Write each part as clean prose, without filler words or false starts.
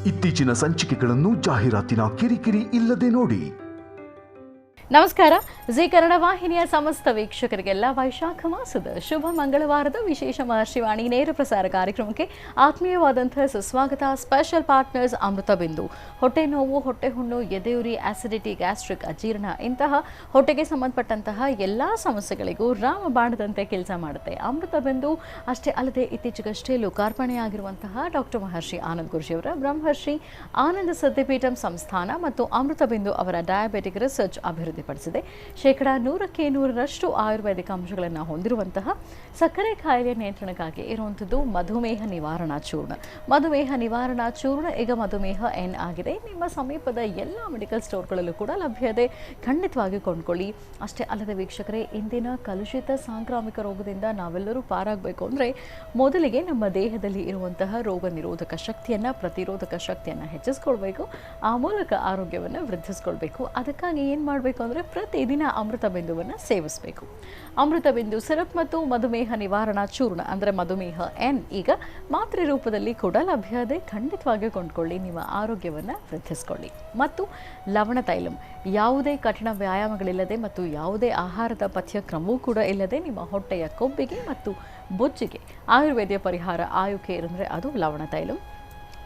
ಇತ್ತೀಚಿನ ಸಂಚಿಕೆಗಳನ್ನು ಜಾಹೀರಾತಿನ ಕಿರಿಕಿರಿ ಇಲ್ಲದೆ ನೋಡಿ. ನಮಸ್ಕಾರ. ಜಿ ಕನ್ನಡ ವಾಹಿನಿಯ ಸಮಸ್ತ ವೀಕ್ಷಕರಿಗೆಲ್ಲ ವೈಶಾಖ ಮಾಸದ ಶುಭ ಮಂಗಳವಾರದ ವಿಶೇಷ ಮಹರ್ಷಿವಾಣಿ ನೇರ ಪ್ರಸಾರ ಕಾರ್ಯಕ್ರಮಕ್ಕೆ ಆತ್ಮೀಯವಾದಂತಹ ಸುಸ್ವಾಗತ. ಸ್ಪೆಷಲ್ ಪಾರ್ಟ್ನರ್ಸ್ ಅಮೃತ ಬಿಂದು. ಹೊಟ್ಟೆ ನೋವು, ಹೊಟ್ಟೆ ಹುಣ್ಣು, ಎದೆಯುರಿ, ಆಸಿಡಿಟಿ, ಗ್ಯಾಸ್ಟ್ರಿಕ್, ಅಜೀರ್ಣ ಇಂತಹ ಹೊಟ್ಟೆಗೆ ಸಂಬಂಧಪಟ್ಟಂತಹ ಎಲ್ಲ ಸಮಸ್ಯೆಗಳಿಗೂ ರಾಮಬಾಣದಂತೆ ಕೆಲಸ ಮಾಡುತ್ತೆ ಅಮೃತ ಬಿಂದು. ಅಷ್ಟೇ ಅಲ್ಲದೆ ಇತ್ತೀಚೆಗಷ್ಟೇ ಲೋಕಾರ್ಪಣೆಯಾಗಿರುವಂತಹ ಡಾಕ್ಟರ್ ಮಹರ್ಷಿ ಆನಂದ್ ಗುರೂಜಿಯವರ ಬ್ರಹ್ಮರ್ಷಿ ಆನಂದ ಸಿದ್ಧಿಪೀಠಂ ಸಂಸ್ಥಾನ ಮತ್ತು ಅಮೃತ ಬಿಂದು ಅವರ ಡಯಾಬಿಟಿಕ್ ರಿಸರ್ಚ್ ಅಭಿವೃದ್ಧಿಪಡಿಸಿದೆ. 100% ಆಯುರ್ವೇದಿಕ ಅಂಶಗಳನ್ನು ಹೊಂದಿರುವಂತಹ ಸಕ್ಕರೆ ಕಾಯಿಲೆ ನಿಯಂತ್ರಣಕ್ಕಾಗಿ ಇರುವಂಥದ್ದು ಮಧುಮೇಹ ನಿವಾರಣಾ ಚೂರ್ಣ. ಮಧುಮೇಹ ನಿವಾರಣಾ ಚೂರ್ಣ ಈಗ ಮಧುಮೇಹ ಎನ್ ಆಗಿದೆ. ನಿಮ್ಮ ಸಮೀಪದ ಎಲ್ಲ ಮೆಡಿಕಲ್ ಸ್ಟೋರ್ಗಳಲ್ಲೂ ಕೂಡ ಲಭ್ಯ ಇದೆ. ಖಂಡಿತವಾಗಿ ಕೊಂಡ್ಕೊಳ್ಳಿ. ಅಷ್ಟೇ ಅಲ್ಲದೆ ವೀಕ್ಷಕರೇ, ಇಂದಿನ ಕಲುಷಿತ ಸಾಂಕ್ರಾಮಿಕ ರೋಗದಿಂದ ನಾವೆಲ್ಲರೂ ಪಾರಾಗಬೇಕು ಅಂದರೆ ಮೊದಲಿಗೆ ನಮ್ಮ ದೇಹದಲ್ಲಿ ಇರುವಂತಹ ರೋಗ ನಿರೋಧಕ ಶಕ್ತಿಯನ್ನು, ಪ್ರತಿರೋಧಕ ಶಕ್ತಿಯನ್ನು ಹೆಚ್ಚಿಸ್ಕೊಳ್ಬೇಕು. ಆ ಮೂಲಕ ಆರೋಗ್ಯವನ್ನು ವೃದ್ಧಿಸ್ಕೊಳ್ಬೇಕು. ಅದಕ್ಕಾಗಿ ಏನು ಮಾಡಬೇಕು ಅಂದರೆ ಪ್ರತಿದಿನ ಅಮೃತ ಬಿಂದುವನ್ನು ಸೇವಿಸಬೇಕು. ಅಮೃತ ಬಿಂದು ಸಿರಪ್ ಮತ್ತು ಮಧುಮೇಹ ನಿವಾರಣಾ ಚೂರ್ಣ ಅಂದರೆ ಮಧುಮೇಹ ಎನ್ ಈಗ ಮಾತ್ರೆ ರೂಪದಲ್ಲಿ ಕೂಡ ಲಭ್ಯ ಇದೆ. ಖಂಡಿತವಾಗಿ ಕೊಂಡ್ಕೊಳ್ಳಿ. ನಿಮ್ಮ ಆರೋಗ್ಯವನ್ನು ವೃದ್ಧಿಸ್ಕೊಳ್ಳಿ. ಮತ್ತು ಲವಣ ತೈಲಂ, ಯಾವುದೇ ಕಠಿಣ ವ್ಯಾಯಾಮಗಳಿಲ್ಲದೆ ಮತ್ತು ಯಾವುದೇ ಆಹಾರದ ಪಥ್ಯಕ್ರಮವೂ ಕೂಡ ಇಲ್ಲದೆ ನಿಮ್ಮ ಹೊಟ್ಟೆಯ ಕೊಬ್ಬಿಗೆ ಮತ್ತು ಬೊಜ್ಜಿಗೆ ಆಯುರ್ವೇದ ಪರಿಹಾರ ಆಯುಕೆ ಅಂದರೆ ಅದು ಲವಣ ತೈಲಂ.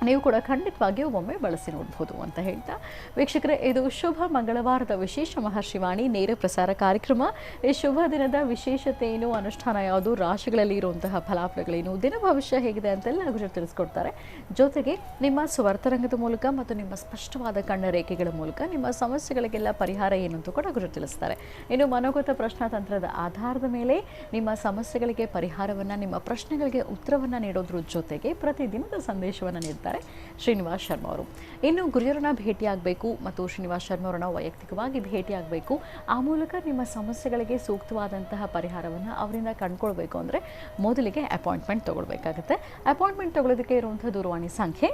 ನೀವು ಕೂಡ ಖಂಡಿತವಾಗಿಯೂ ಒಮ್ಮೆ ಬಳಸಿ ನೋಡ್ಬೋದು ಅಂತ ಹೇಳ್ತಾ ವೀಕ್ಷಕರೇ, ಇದು ಶುಭ ಮಂಗಳವಾರದ ವಿಶೇಷ ಮಹರ್ಷಿವಾಣಿ ನೇರ ಪ್ರಸಾರ ಕಾರ್ಯಕ್ರಮ. ಈ ಶುಭ ದಿನದ ವಿಶೇಷತೆ ಏನು, ಅನುಷ್ಠಾನ ಯಾವುದು, ರಾಶಿಗಳಲ್ಲಿ ಇರುವಂತಹ ಫಲಾಫಲಗಳೇನು, ದಿನ ಭವಿಷ್ಯ ಹೇಗಿದೆ ಅಂತೆಲ್ಲ ಗುರು ತಿಳಿಸ್ಕೊಡ್ತಾರೆ. ಜೊತೆಗೆ ನಿಮ್ಮ ಸ್ವರ್ತರಂಗದ ಮೂಲಕ ಮತ್ತು ನಿಮ್ಮ ಸ್ಪಷ್ಟವಾದ ಕಣ್ಣ ರೇಖೆಗಳ ಮೂಲಕ ನಿಮ್ಮ ಸಮಸ್ಯೆಗಳಿಗೆಲ್ಲ ಪರಿಹಾರ ಏನು ಅಂತ ಕೂಡ ಗುರು ತಿಳಿಸ್ತಾರೆ. ಇನ್ನು ಮನೋಗತ ಪ್ರಶ್ನಾತಂತ್ರದ ಆಧಾರದ ಮೇಲೆ ನಿಮ್ಮ ಸಮಸ್ಯೆಗಳಿಗೆ ಪರಿಹಾರವನ್ನು, ನಿಮ್ಮ ಪ್ರಶ್ನೆಗಳಿಗೆ ಉತ್ತರವನ್ನು ನೀಡೋದ್ರ ಜೊತೆಗೆ ಪ್ರತಿದಿನದ ಸಂದೇಶವನ್ನು ನೀಡ್ತಾರೆ ಶ್ರೀನಿವಾಸ್ ಶರ್ಮಾ ಅವರು. ಇನ್ನು ಗುರುವರನ್ನ ಭೇಟಿಯಾಗಬೇಕು ಮತ್ತು ಶ್ರೀನಿವಾಸ್ ಶರ್ಮಾ ಅವರನ್ನ ವೈಯಕ್ತಿಕವಾಗಿ ಭೇಟಿಯಾಗಬೇಕು, ಆ ಮೂಲಕ ನಿಮ್ಮ ಸಮಸ್ಯೆಗಳಿಗೆ ಸೂಕ್ತವಾದಂತಹ ಪರಿಹಾರವನ್ನು ಅವರಿಂದ ಕಂಡುಕೊಳ್ಬೇಕು ಅಂದರೆ ಮೊದಲಿಗೆ ಅಪಾಯಿಂಟ್ಮೆಂಟ್ ತೊಗೊಳ್ಬೇಕಾಗುತ್ತೆ. ಅಪಾಯಿಂಟ್ಮೆಂಟ್ ತೊಗೊಳ್ಳೋದಕ್ಕೆ ಇರುವಂಥ ದೂರವಾಣಿ ಸಂಖ್ಯೆ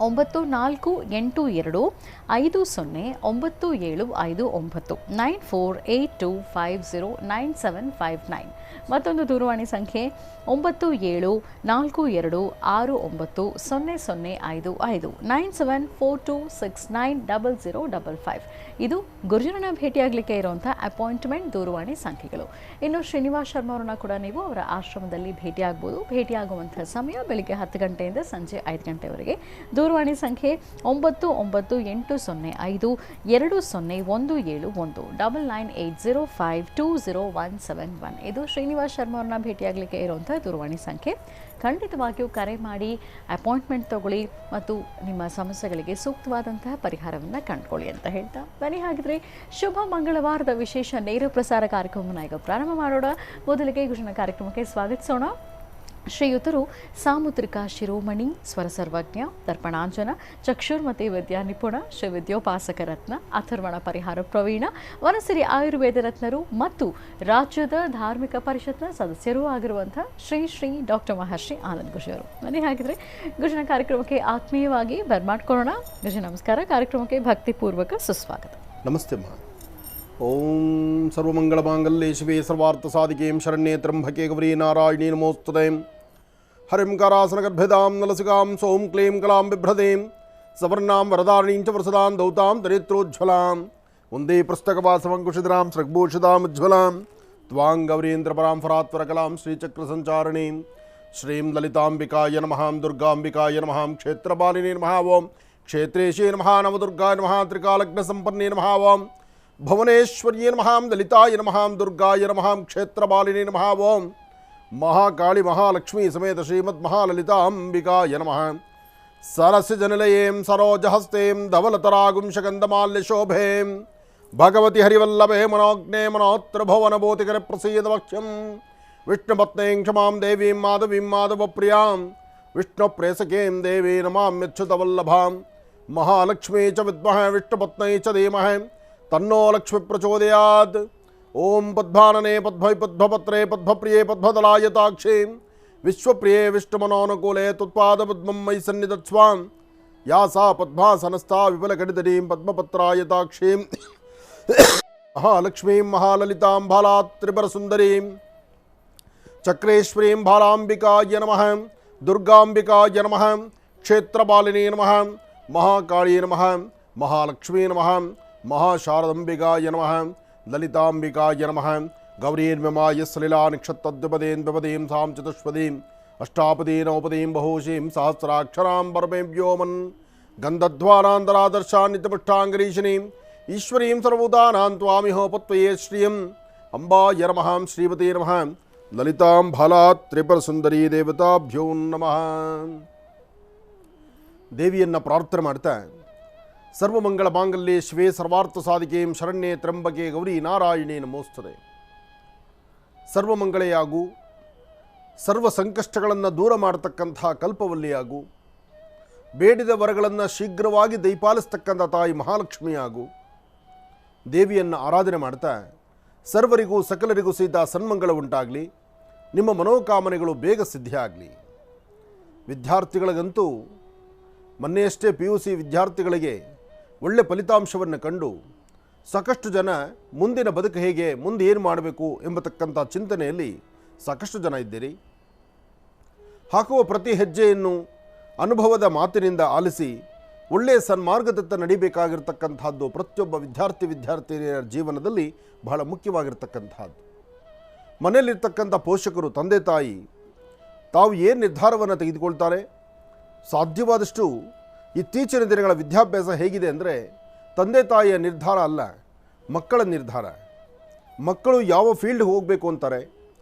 9482509759 9482509759. ಮತ್ತೊಂದು ದೂರವಾಣಿ ಸಂಖ್ಯೆ 9742690055 9742690055. ಇದು ಗುರುಜರನ್ನ ಭೇಟಿಯಾಗಲಿಕ್ಕೆ ಇರುವಂಥ ಅಪಾಯಿಂಟ್ಮೆಂಟ್ ದೂರವಾಣಿ ಸಂಖ್ಯೆಗಳು. ಇನ್ನು ಶ್ರೀನಿವಾಸ್ ಶರ್ಮಾ ಅವರನ್ನ ಕೂಡ ನೀವು ಅವರ ಆಶ್ರಮದಲ್ಲಿ ಭೇಟಿಯಾಗಬಹುದು. ಭೇಟಿಯಾಗುವಂಥ ಸಮಯ ಬೆಳಿಗ್ಗೆ 10 ಗಂಟೆಯಿಂದ ಸಂಜೆ 5 ಗಂಟೆವರೆಗೆ. ದೂರವಾಣಿ ಸಂಖ್ಯೆ 9980520171 9980520171. ಇದು ಶ್ರೀನಿವಾಸ್ ಶರ್ಮಾ ಅವ್ರನ್ನ ಭೇಟಿಯಾಗಲಿಕ್ಕೆ ಇರುವಂಥ ದೂರವಾಣಿ ಸಂಖ್ಯೆ. ಖಂಡಿತವಾಗಿಯೂ ಕರೆ ಮಾಡಿ ಅಪಾಯಿಂಟ್ಮೆಂಟ್ ತಗೊಳ್ಳಿ ಮತ್ತು ನಿಮ್ಮ ಸಮಸ್ಯೆಗಳಿಗೆ ಸೂಕ್ತವಾದಂತಹ ಪರಿಹಾರವನ್ನು ಕಂಡುಕೊಳ್ಳಿ ಅಂತ ಹೇಳ್ತಾ ಬನ್ನಿ ಹಾಗಿದ್ರೆ ಶುಭ ಮಂಗಳವಾರದ ವಿಶೇಷ ನೇರ ಪ್ರಸಾರ ಕಾರ್ಯಕ್ರಮವನ್ನು ಈಗ ಪ್ರಾರಂಭ ಮಾಡೋಣ. ಮೊದಲಿಗೆ ಗುರುಜನ ಕಾರ್ಯಕ್ರಮಕ್ಕೆ ಸ್ವಾಗತಿಸೋಣ. ಶ್ರೀಯುತರು ಸಾಮುದ್ರಿಕ ಶಿರೋಮಣಿ, ಸ್ವರ ಸರ್ವಜ್ಞ, ದರ್ಪಣಾಂಜನ, ಚಕ್ಷುರ್ಮತಿ ವಿದ್ಯಾ ನಿಪುಣ, ಶ್ರೀ ವಿದ್ಯೋಪಾಸಕ ರತ್ನ, ಅಥರ್ವಣ ಪರಿಹಾರ ಪ್ರವೀಣ, ವನಸಿರಿ ಆಯುರ್ವೇದ ರತ್ನರು ಮತ್ತು ರಾಜ್ಯದ ಧಾರ್ಮಿಕ ಪರಿಷತ್ನ ಸದಸ್ಯರೂ ಆಗಿರುವಂಥ ಶ್ರೀ ಡಾಕ್ಟರ್ ಮಹರ್ಷಿ ಆನಂದ್ ಗುರೂಜಿಯವರು. ಬನ್ನಿ ಹಾಗಿದ್ರೆ ಗುರುಜನ ಕಾರ್ಯಕ್ರಮಕ್ಕೆ ಆತ್ಮೀಯವಾಗಿ ಬರ್ಮಾಡ್ಕೊಳ್ಳೋಣ. ಗುರುಜಿ ನಮಸ್ಕಾರ. ಕಾರ್ಯಕ್ರಮಕ್ಕೆ ಭಕ್ತಿಪೂರ್ವಕ ಸುಸ್ವಾಗತ. ನಮಸ್ತೆ ಮಾ. ಓಂ ಸರ್ವಮಂಗಳಮಾಂಗಲ್ಯೆ ಶಿವೆ ಸರ್ವಾರ್ಥ ಸಾಧಿಕೆ ಶರಣ್ಯೇ ತ್ರ್ಯಂಬಕೆ ಗೌರಿ ನಾರಾಯಣಿ ನಮೋಸ್ತುತೆ. ಹರಿಂ ಕಾರಾಸನಗರ್ಭೆದಾಂ ನಲಸಿಕಾಂ ಸೋಂ ಕ್ಲೀಂ ಕಲಾಂ ಬಿಭ್ರದೇಂ ಸವರ್ಣಾಂ ವರದಾರಣೀಂ ಚ ವರಸದಾಂ ದೌತಾಂ ದರಿತ್ರೋಜ್ವಲಾಂ ವಂದೇ ಪುಸ್ತಕವಾಸವಂಕುಶಿಧರಾಂ ಸೃಗ್ಭೂಷಿತಾಂ ಉಜ್ವಲಾಂ ತ್ವಾಂ ಗೌರೀಂದ್ರ ಪರಾಂ ಫರಾತ್ವರಕಲಾಂ ಶ್ರೀಚಕ್ರ ಸಂಚಾರಣೀಂ ಶ್ರೀಂ ಲಲಿತಾಂಬಿಕಾಯ ನಮಃ ದುರ್ಗಾಂಬಿಕಾಯ ನಮಃ ಕ್ಷೇತ್ರಪಾಲಿನೇ ನಮಃ ಓಂ ಕ್ಷೇತ್ರೇಶೇ ನಮಃ ನವದುರ್ಗಾಯ ನಮಃ ತ್ರಿಕಾಲಗ್ನ ಸಂಪನ್ನೇ ನಮಃ ಓಂ ಭುವನೇಶ್ವರ್ಯೇ ನಮಃ ಲಲಿತಾಯ ನಮಃ ದುರ್ಗಾಯ ನಮಃ ಕ್ಷೇತ್ರಪಾಲಿನೇ ನಮಃ ಓಂ ಮಹಾಕಾಳಿ ಮಹಾಲಕ್ಷ್ಮೀ ಸಮೇತ ಶ್ರೀಮದ್ ಮಹಾಲಲಿತಾಂಬಿಕಾಯ ನಮಃ. ಸರಸ್ಯ ಜನಲಯೇಂ ಸರೋಜಹಸ್ತೇಂ ಧವಲತರಾಗುಂಶಗಂಧಮಾಲ್ಯಶೋಭೇಂ ಭಗವತಿ ಹರಿವಲ್ಲಭೇ ಮನೋಜ್ಞೆ ಮನೋತ್ರ ಭುವನಭೂತಿಕರ ಪ್ರಸೀದ ವಕ್ಷ್ಯಂ ವಿಷ್ಣುಪತ್ನೇಂ ಕ್ಷಮಾಂ ದೇವೀಂ ಮಾಧವೀಂ ಮಾಧವಪ್ರಿಯಾಂ ವಿಷ್ಣುಪ್ರೇಸಕೇಂ ದೇವೀ ನಮಾಮ್ಯಚ್ಯುತವಲ್ಲಭಾಂ ಮಹಾಲಕ್ಷ್ಮೀ ಚ ವಿದ್ಮಹೇ ವಿಷ್ಣುಪತ್ನೈ ಚ ಧೀಮಹಿ ತನ್ನೋ ಲಕ್ಷ್ಮಿ ಪ್ರಚೋದಯಾತ್. ಓಂ ಪದ್ಮಾನನೆ ಪದ್ಮೈ ಪದ್ಮಪತ್ರೇ ಪದ್ಮಪ್ರಿಯೇ ಪದ್ಮದಲಾಯತಾಕ್ಷೇ ವಿಶ್ವಪ್ರಿಯೇ ವಿಷ್ಣುಮನೋನುಕೂಲೆ ತುತ್ಪಾದ ಪದ್ಮಂ ಮೈ ಸನ್ನಿಧತ್ಸ್ವಾಂ ಯಾ ಸಾ ಪದ್ಮಾಸನಸ್ಥಾ ವಿಪುಲಗಡಿದರೀಂ ಪದ್ಮಪತ್ರಾಯತಾಕ್ಷೀಂ ಮಹಾಲಕ್ಷ್ಮೀಂ ಮಹಾಲಲಿತಾಂ ಬಾಲಾತ್ರಿಪುರಸುಂದರೀಂ ಚಕ್ರೇಶ್ವರೀಂ ಬಾಲಾಂಬಿಕಾಯ ನಮಃ ದುರ್ಗಾಂಬಿಕಾಯ ನಮಃ ಕ್ಷೇತ್ರಪಾಲಿನೇ ನಮಃ, ಮಹಾಕಾಳಿಯೇ ನಮಃ, ಮಹಾಲಕ್ಷ್ಮೀ ನಮಃ, ಮಹಾಶಾರದಂಬಿಕಾಯ ನಮಃ, ಲಲಿತಾಂಬಿಕಾಯ ನಮಃ, ಗೌರೀರ್ಮಮಾಯ ಸಲಿಲಾ ನಿಕ್ಷತ್ತದ್ವಿಪದೇನ್ ಸಾಂ ಚತುಷ್ಪದೀಂ ಅಷ್ಟಾಪದೀನೋಪದೀಂ ಬಹುಶೀಂ ಸಹಸ್ರಾಕ್ಷರಾಂ ಪರಮೇಂ ವ್ಯೋಮನ್ ಗಂಧಧ್ವಾರಾಂತರಾದರ್ಶಾನ್ ನಿತ್ಯಪುಷ್ಟಾಂಗರೀಶಿನೀಂ ಈಶ್ವರೀಂ ಸರ್ವಭೂತಾನಾಂ ತ್ವಾಮಿಹೋಪತ್ವಯೇ ಶ್ರಿಯಂ ಅಂಬಾಯ ನಮಃ, ಶ್ರೀಮತೇ ನಮಃ, ಲಲಿತಾಂ ಫಾಲಾತ್ ತ್ರಿಪುರಸುಂದರೀ ದೇವತಾಭ್ಯೋ ನಮಃ. ದೇವಿಯನ್ನು ಪ್ರಾರ್ಥನೆ ಮಾಡ್ತಾ ಸರ್ವಮಂಗಳ ಮಾಂಗಲ್ಯೆ ಶಿವೆ ಸರ್ವಾರ್ಥ ಸಾಧಿಕೆಂ ಶರಣ್ಯೆ ತ್ರ್ಯಂಬಕೆ ಗೌರಿ ನಾರಾಯಣಿ ನಮೋಸ್ತುತೆ. ಸರ್ವಮಂಗಳೆಯಾಗು, ಸರ್ವ ಸಂಕಷ್ಟಗಳನ್ನು ದೂರ ಮಾಡತಕ್ಕಂಥ ಕಲ್ಪವಲ್ಲಿಯಾಗು, ಬೇಡಿದ ವರಗಳನ್ನು ಶೀಘ್ರವಾಗಿ ದಯಪಾಲಿಸ್ತಕ್ಕಂಥ ತಾಯಿ ಮಹಾಲಕ್ಷ್ಮಿಯಾಗು. ದೇವಿಯನ್ನು ಆರಾಧನೆ ಮಾಡ್ತಾ ಸರ್ವರಿಗೂ ಸಕಲರಿಗೂ ಸಹಿತ ಸನ್ಮಂಗಳ ಉಂಟಾಗಲಿ, ನಿಮ್ಮ ಮನೋಕಾಮನೆಗಳು ಬೇಗ ಸಿದ್ಧಿಯಾಗಲಿ. ವಿದ್ಯಾರ್ಥಿಗಳಿಗಂತೂ ಮೊನ್ನೆಯಷ್ಟೇ PUC ವಿದ್ಯಾರ್ಥಿಗಳಿಗೆ ಒಳ್ಳೆ ಫಲಿತಾಂಶವನ್ನು ಕಂಡು ಸಾಕಷ್ಟು ಜನ ಮುಂದಿನ ಬದುಕು ಹೇಗೆ, ಮುಂದೆ ಏನು ಮಾಡಬೇಕು ಎಂಬತಕ್ಕಂಥ ಚಿಂತನೆಯಲ್ಲಿ ಸಾಕಷ್ಟು ಜನ ಇದ್ದೀರಿ. ಹಾಕುವ ಪ್ರತಿ ಹೆಜ್ಜೆಯನ್ನು ಅನುಭವದ ಮಾತಿನಿಂದ ಆಲಿಸಿ ಒಳ್ಳೆಯ ಸನ್ಮಾರ್ಗದತ್ತ ನಡಿಬೇಕಾಗಿರ್ತಕ್ಕಂಥದ್ದು ಪ್ರತಿಯೊಬ್ಬ ವಿದ್ಯಾರ್ಥಿನಿಯರ ಜೀವನದಲ್ಲಿ ಬಹಳ ಮುಖ್ಯವಾಗಿರ್ತಕ್ಕಂಥದ್ದು. ಮನೆಯಲ್ಲಿರ್ತಕ್ಕಂಥ ಪೋಷಕರು, ತಂದೆ ತಾಯಿ ತಾವು ಏನು ನಿರ್ಧಾರವನ್ನು ತೆಗೆದುಕೊಳ್ತಾರೆ, ಸಾಧ್ಯವಾದಷ್ಟು ಇತ್ತೀಚಿನ ದಿನಗಳ ವಿದ್ಯಾಭ್ಯಾಸ ಹೇಗಿದೆ ಅಂದರೆ ತಂದೆ ತಾಯಿಯ ನಿರ್ಧಾರ ಅಲ್ಲ, ಮಕ್ಕಳ ನಿರ್ಧಾರ. ಮಕ್ಕಳು ಯಾವ ಫೀಲ್ಡ್ ಹೋಗಬೇಕು ಅಂತಾರೆ,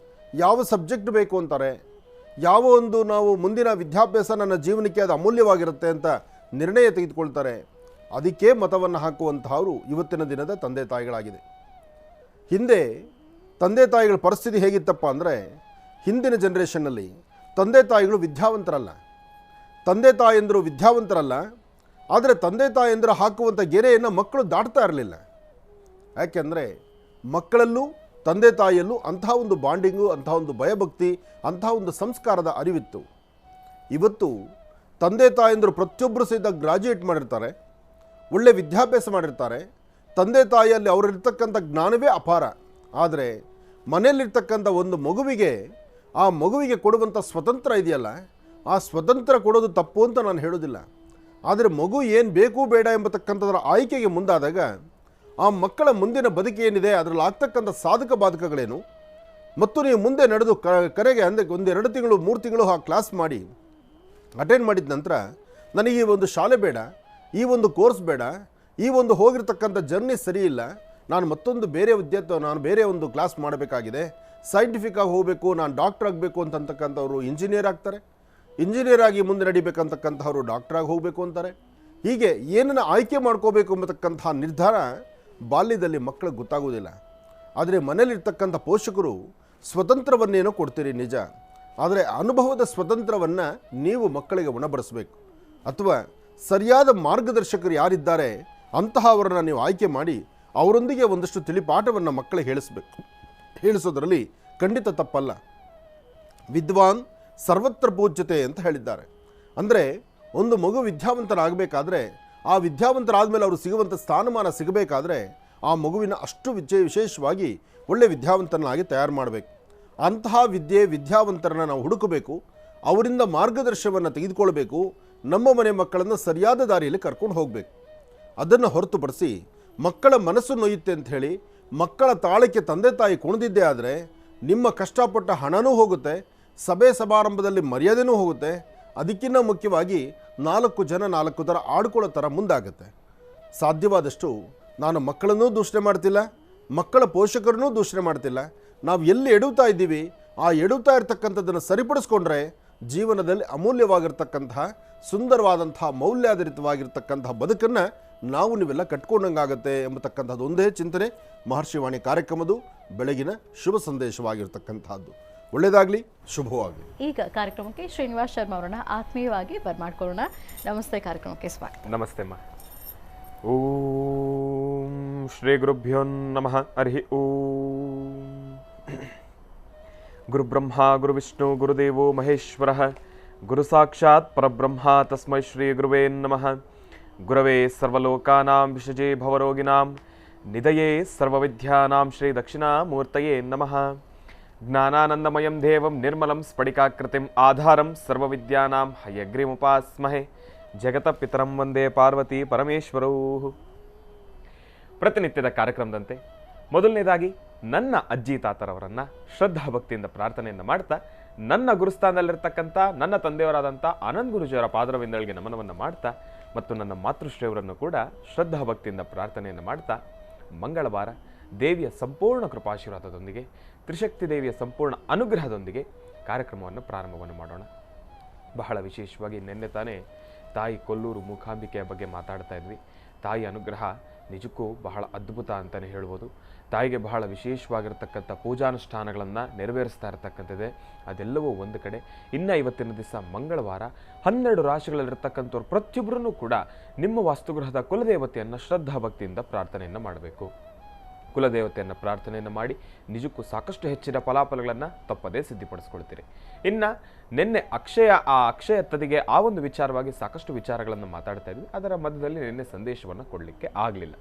ಯಾವ ಸಬ್ಜೆಕ್ಟ್ ಬೇಕು ಅಂತಾರೆ, ಯಾವ ಒಂದು ನಾವು ಮುಂದಿನ ವಿದ್ಯಾಭ್ಯಾಸ ನನ್ನ ಜೀವನಕ್ಕೆ ಅದು ಅಮೂಲ್ಯವಾಗಿರುತ್ತೆ ಅಂತ ನಿರ್ಣಯ ತೆಗೆದುಕೊಳ್ತಾರೆ. ಅದಕ್ಕೆ ಮತವನ್ನು ಹಾಕುವಂತಹವರು ಇವತ್ತಿನ ದಿನದ ತಂದೆ ತಾಯಿಗಳಾಗಿದೆ. ಹಿಂದೆ ತಂದೆ ತಾಯಿಗಳ ಪರಿಸ್ಥಿತಿ ಹೇಗಿತ್ತಪ್ಪ ಅಂದರೆ, ಹಿಂದಿನ ಜನ್ರೇಷನ್ನಲ್ಲಿ ತಂದೆ ತಾಯಿಗಳು ವಿದ್ಯಾವಂತರಲ್ಲ, ತಂದೆ ತಾಯಂದರು ವಿದ್ಯಾವಂತರಲ್ಲ, ಆದರೆ ತಂದೆ ತಾಯಂದರು ಹಾಕುವಂಥ ಗೆರೆಯನ್ನು ಮಕ್ಕಳು ದಾಟ್ತಾ ಇರಲಿಲ್ಲ. ಯಾಕೆಂದರೆ ಮಕ್ಕಳಲ್ಲೂ ತಂದೆ ತಾಯಿಯಲ್ಲೂ ಅಂಥ ಒಂದು ಬಾಂಡಿಂಗು, ಅಂಥ ಒಂದು ಭಯಭಕ್ತಿ, ಅಂಥ ಒಂದು ಸಂಸ್ಕಾರದ ಅರಿವಿತ್ತು. ಇವತ್ತು ತಂದೆ ತಾಯಂದರು ಪ್ರತಿಯೊಬ್ಬರು ಸಹಿತ ಗ್ರಾಜ್ಯುಯೇಟ್ ಮಾಡಿರ್ತಾರೆ, ಒಳ್ಳೆ ವಿದ್ಯಾಭ್ಯಾಸ ಮಾಡಿರ್ತಾರೆ, ತಂದೆ ತಾಯಿಯಲ್ಲಿ ಅವರಿರ್ತಕ್ಕಂಥ ಜ್ಞಾನವೇ ಅಪಾರ. ಆದರೆ ಮನೆಯಲ್ಲಿರ್ತಕ್ಕಂಥ ಒಂದು ಮಗುವಿಗೆ, ಆ ಮಗುವಿಗೆ ಕೊಡುವಂಥ ಸ್ವತಂತ್ರ ಇದೆಯಲ್ಲ, ಆ ಸ್ವತಂತ್ರ ಕೊಡೋದು ತಪ್ಪು ಅಂತ ನಾನು ಹೇಳೋದಿಲ್ಲ. ಆದರೆ ಮಗು ಏನು ಬೇಕು ಬೇಡ ಎಂಬತಕ್ಕಂಥದ್ರ ಆಯ್ಕೆಗೆ ಮುಂದಾದಾಗ ಆ ಮಕ್ಕಳ ಮುಂದಿನ ಬದುಕೇನಿದೆ, ಅದರಲ್ಲಿ ಆಗ್ತಕ್ಕಂಥ ಸಾಧಕ ಬಾಧಕಗಳೇನು, ಮತ್ತು ನೀವು ಮುಂದೆ ನಡೆದು ಕರೆಗೆ ಅಂದರೆ ಒಂದು 2 ತಿಂಗಳು 3 ತಿಂಗಳು ಆ ಕ್ಲಾಸ್ ಮಾಡಿ ಅಟೆಂಡ್ ಮಾಡಿದ ನಂತರ ನನಗೆ ಈ ಒಂದು ಶಾಲೆ ಬೇಡ, ಈ ಒಂದು ಕೋರ್ಸ್ ಬೇಡ, ಈ ಒಂದು ಹೋಗಿರ್ತಕ್ಕಂಥ ಜರ್ನಿ ಸರಿ ಇಲ್ಲ, ನಾನು ಮತ್ತೊಂದು ನಾನು ಬೇರೆ ಒಂದು ಕ್ಲಾಸ್ ಮಾಡಬೇಕಾಗಿದೆ, ಸೈಂಟಿಫಿಕ್ ಆಗಿ ಹೋಗಬೇಕು, ನಾನು ಡಾಕ್ಟರ್ ಆಗಬೇಕು ಅಂತಕ್ಕಂಥವ್ರು ಇಂಜಿನಿಯರ್ ಆಗ್ತಾರೆ, ಇಂಜಿನಿಯರ್ ಆಗಿ ಮುಂದೆ ನಡಿಬೇಕಂತಕ್ಕಂಥವ್ರು ಡಾಕ್ಟ್ರಾಗಿ ಹೋಗಬೇಕು ಅಂತಾರೆ. ಹೀಗೆ ಏನನ್ನು ಆಯ್ಕೆ ಮಾಡ್ಕೋಬೇಕು ಎಂಬತಕ್ಕಂಥ ನಿರ್ಧಾರ ಬಾಲ್ಯದಲ್ಲಿ ಮಕ್ಕಳಿಗೆ ಗೊತ್ತಾಗೋದಿಲ್ಲ. ಆದರೆ ಮನೇಲಿರ್ತಕ್ಕಂಥ ಪೋಷಕರು ಸ್ವತಂತ್ರವನ್ನೇನೋ ಕೊಡ್ತೀರಿ ನಿಜ, ಆದರೆ ಅನುಭವದ ಸ್ವತಂತ್ರವನ್ನು ನೀವು ಮಕ್ಕಳಿಗೆ ಉಣಬಡಿಸಬೇಕು. ಅಥವಾ ಸರಿಯಾದ ಮಾರ್ಗದರ್ಶಕರು ಯಾರಿದ್ದಾರೆ ಅಂತಹವರನ್ನು ನೀವು ಆಯ್ಕೆ ಮಾಡಿ ಅವರೊಂದಿಗೆ ಒಂದಷ್ಟು ತಿಳಿಪಾಠವನ್ನು ಮಕ್ಕಳಿಗೆ ಹೇಳಿಸೋದ್ರಲ್ಲಿ ಖಂಡಿತ ತಪ್ಪಲ್ಲ. ವಿದ್ವಾನ್ ಸರ್ವತ್ರ ಪೂಜ್ಯತೆ ಅಂತ ಹೇಳಿದ್ದಾರೆ. ಅಂದರೆ ಒಂದು ಮಗು ವಿದ್ಯಾವಂತರಾಗಬೇಕಾದ್ರೆ, ಆ ವಿದ್ಯಾವಂತರಾದಮೇಲೆ ಅವರು ಸಿಗುವಂಥ ಸ್ಥಾನಮಾನ ಸಿಗಬೇಕಾದ್ರೆ ಆ ಮಗುವಿನ ಅಷ್ಟು ವಿಶೇಷವಾಗಿ ಒಳ್ಳೆಯ ವಿದ್ಯಾವಂತನಾಗಿ ತಯಾರು ಮಾಡಬೇಕು. ಅಂತಹ ವಿದ್ಯಾವಂತರನ್ನು ನಾವು ಹುಡುಕಬೇಕು, ಅವರಿಂದ ಮಾರ್ಗದರ್ಶನವನ್ನು ತೆಗೆದುಕೊಳ್ಬೇಕು, ನಮ್ಮ ಮನೆ ಮಕ್ಕಳನ್ನು ಸರಿಯಾದ ದಾರಿಯಲ್ಲಿ ಕರ್ಕೊಂಡು ಹೋಗಬೇಕು. ಅದನ್ನು ಹೊರತುಪಡಿಸಿ ಮಕ್ಕಳ ಮನಸ್ಸು ನೋಯುತ್ತೆ ಅಂತ ಹೇಳಿ ಮಕ್ಕಳ ತಾಳಕ್ಕೆ ತಂದೆ ತಾಯಿ ಕುಣಿದಿದ್ದೇ ಆದರೆ ನಿಮ್ಮ ಕಷ್ಟಪಟ್ಟ ಹಣನೂ ಹೋಗುತ್ತೆ, ಸಭೆ ಸಮಾರಂಭದಲ್ಲಿ ಮರ್ಯಾದೆನೂ ಹೋಗುತ್ತೆ, ಅದಕ್ಕಿಂತ ಮುಖ್ಯವಾಗಿ 4 ಜನ 4 ಥರ ಆಡ್ಕೊಳ್ಳೋ ಥರ ಮುಂದಾಗುತ್ತೆ. ಸಾಧ್ಯವಾದಷ್ಟು ನಾನು ಮಕ್ಕಳನ್ನೂ ದೂಷಣೆ ಮಾಡ್ತಿಲ್ಲ, ಮಕ್ಕಳ ಪೋಷಕರನ್ನೂ ದೂಷಣೆ ಮಾಡ್ತಿಲ್ಲ. ನಾವು ಎಲ್ಲಿ ಎಡುತ್ತಾ ಇದ್ದೀವಿ ಆ ಎಡುತ್ತಾ ಇರ್ತಕ್ಕಂಥದ್ದನ್ನು ಸರಿಪಡಿಸ್ಕೊಂಡ್ರೆ ಜೀವನದಲ್ಲಿ ಅಮೂಲ್ಯವಾಗಿರ್ತಕ್ಕಂತಹ ಸುಂದರವಾದಂತಹ ಮೌಲ್ಯಾಧಾರಿತವಾಗಿರ್ತಕ್ಕಂತಹ ಬದುಕನ್ನು ನೀವೆಲ್ಲ ಕಟ್ಕೊಂಡಂಗಾಗತ್ತೆ ಎಂಬತಕ್ಕಂಥದ್ದು ಒಂದೇ ಚಿಂತನೆ ಮಹರ್ಷಿವಾಣಿ ಕಾರ್ಯಕ್ರಮದ ಬೆಳಗಿನ ಶುಭ ಸಂದೇಶವಾಗಿರ್ತಕ್ಕಂಥದ್ದು. ಒಳ್ಳೆಯದಾಗಲಿ, ಶುಭವಾಗಲಿ. ಈಗ ಕಾರ್ಯಕ್ರಮಕ್ಕೆ ಶ್ರೀನಿವಾಸ್ ಶರ್ಮಾ ಅವರನ್ನ ಆತ್ಮೀಯವಾಗಿ ಬರ್ಮಾಡ್ಕೊಳ್ಳೋಣ. ನಮಸ್ತೆ, ಕಾರ್ಯಕ್ರಮಕ್ಕೆ ಸ್ವಾಗತ. ನಮಸ್ತೆ ಅಮ್ಮ. ಓಂ ಶ್ರೀ ಗುರುಭ್ಯೋ ನಮಃ. ಹರಿ ಓಂ. ಗುರುಬ್ರಹ್ಮ ಗುರುವಿಷ್ಣು ಗುರುದೇವೋ ಮಹೇಶ್ವರಃ, ಗುರು ಸಾಕ್ಷಾತ್ ಪರಬ್ರಹ್ಮ ತಸ್ಮೈ ಶ್ರೀ ಗುರುವೇ ನಮಃ. ಗುರವೇ ಸರ್ವಲೋಕಾನಾಂ ವಿಷಜೇ ಭವರೋಗಿನಾಂ ನಿಧಯೇ ಸರ್ವವಿದ್ಯಾನಾಂ ಶ್ರೀ ದಕ್ಷಿಣಾಮೂರ್ತಯೇ ನಮಃ. ಜ್ಞಾನಾನಂದಮಯಂ ದೇವಂ ನಿರ್ಮಲಂ ಸ್ಫಟಿಕಾಕೃತಿಂ ಆಧಾರಂ ಸರ್ವವಿದ್ಯಾನಾಂ ಹಯಗ್ರೀಮುಪಾಸ್ಮಹೆ ಜಗತ ಪಿತರಂ ವಂದೇ ಪಾರ್ವತಿ ಪರಮೇಶ್ವರೌ. ಪ್ರತಿನಿತ್ಯದ ಕಾರ್ಯಕ್ರಮದಂತೆ ಮೊದಲನೇದಾಗಿ ನನ್ನ ಅಜ್ಜಿ ತಾತರವರನ್ನು ಶ್ರದ್ಧಾ ಭಕ್ತಿಯಿಂದ ಪ್ರಾರ್ಥನೆಯನ್ನು ಮಾಡ್ತಾ, ನನ್ನ ಗುರುಸ್ಥಾನದಲ್ಲಿರ್ತಕ್ಕಂಥ ನನ್ನ ತಂದೆಯವರಾದಂಥ ಆನಂದ್ ಗುರುಜಿಯವರ ಪಾದರವಿಂದಗಳಿಗೆ ನಮನವನ್ನು ಮಾಡ್ತಾ, ಮತ್ತು ನನ್ನ ಮಾತೃಶ್ರೀಯವರನ್ನು ಕೂಡ ಶ್ರದ್ಧಾ ಭಕ್ತಿಯಿಂದ ಪ್ರಾರ್ಥನೆಯನ್ನು ಮಾಡ್ತಾ, ಮಂಗಳವಾರ ದೇವಿಯ ಸಂಪೂರ್ಣ ಕೃಪಾಶೀರ್ವಾದದೊಂದಿಗೆ, ತ್ರಿಶಕ್ತಿ ದೇವಿಯ ಸಂಪೂರ್ಣ ಅನುಗ್ರಹದೊಂದಿಗೆ ಕಾರ್ಯಕ್ರಮವನ್ನು ಪ್ರಾರಂಭವನ್ನು ಮಾಡೋಣ. ಬಹಳ ವಿಶೇಷವಾಗಿ ನಿನ್ನೆ ತಾನೇ ತಾಯಿ ಕೊಲ್ಲೂರು ಮೂಕಾಂಬಿಕೆಯ ಬಗ್ಗೆ ಮಾತಾಡ್ತಾ ಇದ್ವಿ. ತಾಯಿ ಅನುಗ್ರಹ ನಿಜಕ್ಕೂ ಬಹಳ ಅದ್ಭುತ ಅಂತಲೇ ಹೇಳ್ಬೋದು. ತಾಯಿಗೆ ಬಹಳ ವಿಶೇಷವಾಗಿರ್ತಕ್ಕಂಥ ಪೂಜಾನುಷ್ಠಾನಗಳನ್ನು ನೆರವೇರಿಸ್ತಾ ಇರತಕ್ಕಂಥದ್ದೇ. ಅದೆಲ್ಲವೂ ಒಂದು ಕಡೆ. ಇನ್ನು ಇವತ್ತಿನ ದಿವಸ ಮಂಗಳವಾರ 12 ರಾಶಿಗಳಲ್ಲಿರ್ತಕ್ಕಂಥವ್ರು ಪ್ರತಿಯೊಬ್ಬರೂ ಕೂಡ ನಿಮ್ಮ ವಾಸ್ತುಗೃಹದ ಕುಲದೇವತೆಯನ್ನು ಶ್ರದ್ಧಾ ಭಕ್ತಿಯಿಂದ ಪ್ರಾರ್ಥನೆಯನ್ನು ಮಾಡಬೇಕು. ಕುಲದೇವತೆಯನ್ನು ಪ್ರಾರ್ಥನೆಯನ್ನು ಮಾಡಿ ನಿಜಕ್ಕೂ ಸಾಕಷ್ಟು ಹೆಚ್ಚಿನ ಫಲಾಫಲಗಳನ್ನು ತಪ್ಪದೇ ಸಿದ್ಧಿಪಡಿಸ್ಕೊಳ್ತೀರಿ. ಇನ್ನು ನಿನ್ನೆ ಅಕ್ಷಯ ತದಿಗೆ ಆ ಒಂದು ವಿಚಾರವಾಗಿ ಸಾಕಷ್ಟು ವಿಚಾರಗಳನ್ನು ಮಾತಾಡ್ತಾ ಇದ್ವಿ. ಅದರ ಮಧ್ಯದಲ್ಲಿ ನಿನ್ನೆ ಸಂದೇಶವನ್ನು ಕೊಡಲಿಕ್ಕೆ ಆಗಲಿಲ್ಲ.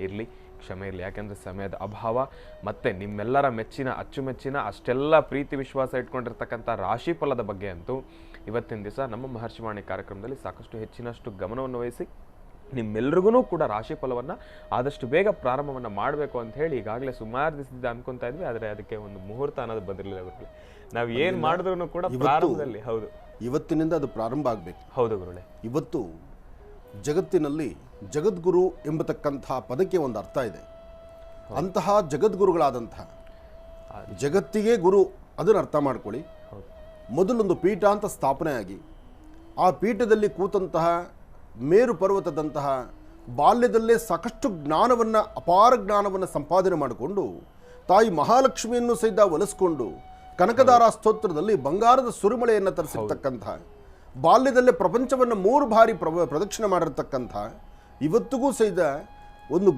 ಇರಲಿ, ಕ್ಷಮೆ ಇರಲಿ. ಯಾಕೆಂದರೆ ಸಮಯದ ಅಭಾವ, ಮತ್ತು ನಿಮ್ಮೆಲ್ಲರ ಮೆಚ್ಚಿನ ಅಚ್ಚುಮೆಚ್ಚಿನ ಅಷ್ಟೆಲ್ಲ ಪ್ರೀತಿ ವಿಶ್ವಾಸ ಇಟ್ಕೊಂಡಿರ್ತಕ್ಕಂಥ ರಾಶಿ ಫಲದ ಬಗ್ಗೆ ಅಂತೂ ಇವತ್ತಿನ ದಿವಸ ನಮ್ಮ ಮಹರ್ಷಿವಾಣಿ ಕಾರ್ಯಕ್ರಮದಲ್ಲಿ ಸಾಕಷ್ಟು ಹೆಚ್ಚಿನಷ್ಟು ಗಮನವನ್ನು ವಹಿಸಿ ನಿಮ್ಮೆಲ್ರಿಗೂ ಕೂಡ ರಾಶಿ ಫಲವನ್ನು ಆದಷ್ಟು ಬೇಗ ಪ್ರಾರಂಭವನ್ನು ಮಾಡಬೇಕು ಅಂತ ಹೇಳಿ ಈಗಾಗಲೇ ಸುಮಾರು ದಿವಸದಿಂದ ಅನ್ಕೊತಾ ಇದ್ವಿ. ಆದರೆ ಅದಕ್ಕೆ ಒಂದು ಮುಹೂರ್ತ ಅನ್ನೋದು ಬಂದಿರಲಿಲ್ಲ. ಗುರುಗಳೇ, ನಾವು ಏನು ಮಾಡಿದ್ರು ಕೂಡ ಪ್ರಾರಂಭದಲ್ಲಿ ಹೌದು ಇವತ್ತಿನಿಂದ ಅದು ಪ್ರಾರಂಭ ಆಗಬೇಕು. ಹೌದು ಗುರುಗಳೇ. ಇವತ್ತು ಜಗತ್ತಿನಲ್ಲಿ ಜಗದ್ಗುರು ಎಂಬತಕ್ಕಂಥ ಪದಕ್ಕೆ ಒಂದು ಅರ್ಥ ಇದೆ. ಅಂತಹ ಜಗದ್ಗುರುಗಳಾದಂತಹ ಜಗತ್ತಿಗೆ ಗುರು, ಅದನ್ನು ಅರ್ಥ ಮಾಡ್ಕೊಳ್ಳಿ. ಮೊದಲೊಂದು ಪೀಠ ಅಂತ ಸ್ಥಾಪನೆ ಆಗಿ ಆ ಪೀಠದಲ್ಲಿ ಕೂತಂತಹ ಮೇರು ಪರ್ವತದಂತಹ ಬಾಲ್ಯದಲ್ಲೇ ಸಾಕಷ್ಟು ಜ್ಞಾನವನ್ನು, ಅಪಾರ ಜ್ಞಾನವನ್ನು ಸಂಪಾದನೆ ಮಾಡಿಕೊಂಡು ತಾಯಿ ಮಹಾಲಕ್ಷ್ಮಿಯನ್ನು ಸಹಿತ ಒಲಿಸ್ಕೊಂಡು ಕನಕದಾರ ಸ್ತೋತ್ರದಲ್ಲಿ ಬಂಗಾರದ ಸುರಿಮಳೆಯನ್ನು ತರಿಸಿರ್ತಕ್ಕಂಥ, ಬಾಲ್ಯದಲ್ಲೇ ಪ್ರಪಂಚವನ್ನು 3 ಬಾರಿ ಪ್ರದಕ್ಷಿಣೆ ಮಾಡಿರ್ತಕ್ಕಂಥ, ಇವತ್ತಿಗೂ ಸಹಿತ ಒಂದು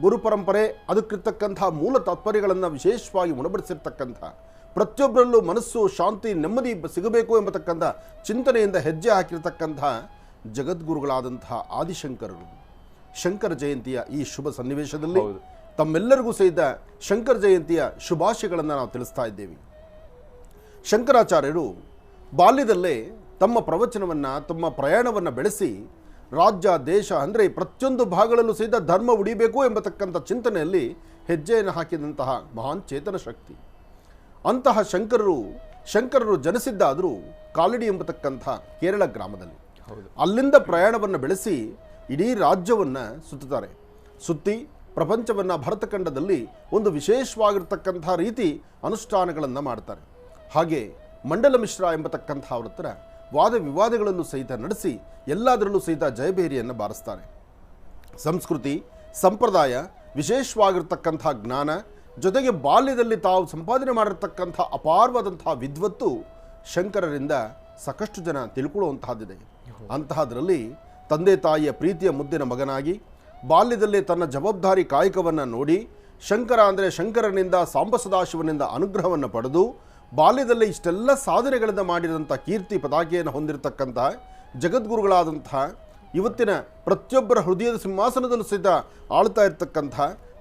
ಗುರು ಪರಂಪರೆ, ಅದಕ್ಕಿರ್ತಕ್ಕಂಥ ಮೂಲ ತಾತ್ಪರ್ಯಗಳನ್ನು ವಿಶೇಷವಾಗಿ ಉಣಬಡಿಸಿರ್ತಕ್ಕಂಥ, ಪ್ರತಿಯೊಬ್ಬರಲ್ಲೂ ಮನಸ್ಸು ಶಾಂತಿ ನೆಮ್ಮದಿ ಸಿಗಬೇಕು ಎಂಬತಕ್ಕಂಥ ಚಿಂತನೆಯಿಂದ ಹೆಜ್ಜೆ ಹಾಕಿರ್ತಕ್ಕಂಥ ಜಗದ್ಗುರುಗಳಾದಂತಹ ಆದಿಶಂಕರರು. ಶಂಕರ ಜಯಂತಿಯ ಈ ಶುಭ ಸನ್ನಿವೇಶದಲ್ಲಿ ತಮ್ಮೆಲ್ಲರಿಗೂ ಸಹಿತ ಶಂಕರ ಜಯಂತಿಯ ಶುಭಾಶಯಗಳನ್ನು ನಾವು ತಿಳಿಸ್ತಾ ಇದ್ದೇವೆ. ಶಂಕರಾಚಾರ್ಯರು ಬಾಲ್ಯದಲ್ಲೇ ತಮ್ಮ ಪ್ರವಚನವನ್ನು, ತಮ್ಮ ಪ್ರಯಾಣವನ್ನು ಬೆಳೆಸಿ ರಾಜ್ಯ ದೇಶ ಅಂದರೆ ಪ್ರತಿಯೊಂದು ಭಾಗಗಳಲ್ಲೂ ಸಹಿತ ಧರ್ಮ ಉಳಿಬೇಕು ಎಂಬತಕ್ಕಂಥ ಚಿಂತನೆಯಲ್ಲಿ ಹೆಜ್ಜೆಯನ್ನು ಹಾಕಿದಂತಹ ಮಹಾನ್ ಚೇತನ ಶಕ್ತಿ. ಅಂತಹ ಶಂಕರರು ಜನಿಸಿದ್ದಾದರೂ ಕಾಲಡಿ ಎಂಬತಕ್ಕಂಥ ಕೇರಳ ಗ್ರಾಮದಲ್ಲಿ. ಅಲ್ಲಿಂದ ಪ್ರಯಾಣವನ್ನು ಬೆಳೆಸಿ ಇಡೀ ರಾಜ್ಯವನ್ನು ಸುತ್ತುತ್ತಾರೆ. ಸುತ್ತಿ ಪ್ರಪಂಚವನ್ನು ಭರತಖಂಡದಲ್ಲಿ ಒಂದು ವಿಶೇಷವಾಗಿರ್ತಕ್ಕಂಥ ರೀತಿ ಅನುಷ್ಠಾನಗಳನ್ನು ಮಾಡ್ತಾರೆ. ಹಾಗೆ ಮಂಡಲ ಮಿಶ್ರ ಎಂಬತಕ್ಕಂಥ ಅವ್ರ ಹತ್ರ ವಾದ ವಿವಾದಗಳಲ್ಲೂ ಸಹಿತ ನಡೆಸಿ ಎಲ್ಲದರಲ್ಲೂ ಸಹಿತ ಜಯಭೇರಿಯನ್ನು ಬಾರಿಸ್ತಾರೆ. ಸಂಸ್ಕೃತಿ, ಸಂಪ್ರದಾಯ, ವಿಶೇಷವಾಗಿರ್ತಕ್ಕಂಥ ಜ್ಞಾನ, ಜೊತೆಗೆ ಬಾಲ್ಯದಲ್ಲಿ ತಾವು ಸಂಪಾದನೆ ಮಾಡಿರ್ತಕ್ಕಂಥ ಅಪಾರವಾದಂಥ ವಿದ್ವತ್ತು ಶಂಕರರಿಂದ ಸಾಕಷ್ಟು ಜನ ತಿಳ್ಕೊಳ್ಳುವಂತಹದ್ದಿದೆ. ಅಂತಹದರಲ್ಲಿ ತಂದೆ ತಾಯಿಯ ಪ್ರೀತಿಯ ಮುದ್ದಿನ ಮಗನಾಗಿ ಬಾಲ್ಯದಲ್ಲೇ ತನ್ನ ಜವಾಬ್ದಾರಿ ಕಾಯಕವನ್ನು ನೋಡಿ ಶಂಕರ ಅಂದರೆ ಶಂಕರನಿಂದ ಸಾಂಬ ಸದಾಶಿವನಿಂದ ಅನುಗ್ರಹವನ್ನು ಪಡೆದು ಬಾಲ್ಯದಲ್ಲೇ ಇಷ್ಟೆಲ್ಲ ಸಾಧನೆಗಳಿಂದ ಮಾಡಿದಂಥ ಕೀರ್ತಿ ಪತಾಕೆಯನ್ನು ಹೊಂದಿರತಕ್ಕಂಥ ಜಗದ್ಗುರುಗಳಾದಂಥ, ಇವತ್ತಿನ ಪ್ರತಿಯೊಬ್ಬರ ಹೃದಯದ ಸಿಂಹಾಸನದಲ್ಲೂ ಸಹಿತ ಆಳ್ತಾ ಇರ್ತಕ್ಕಂಥ,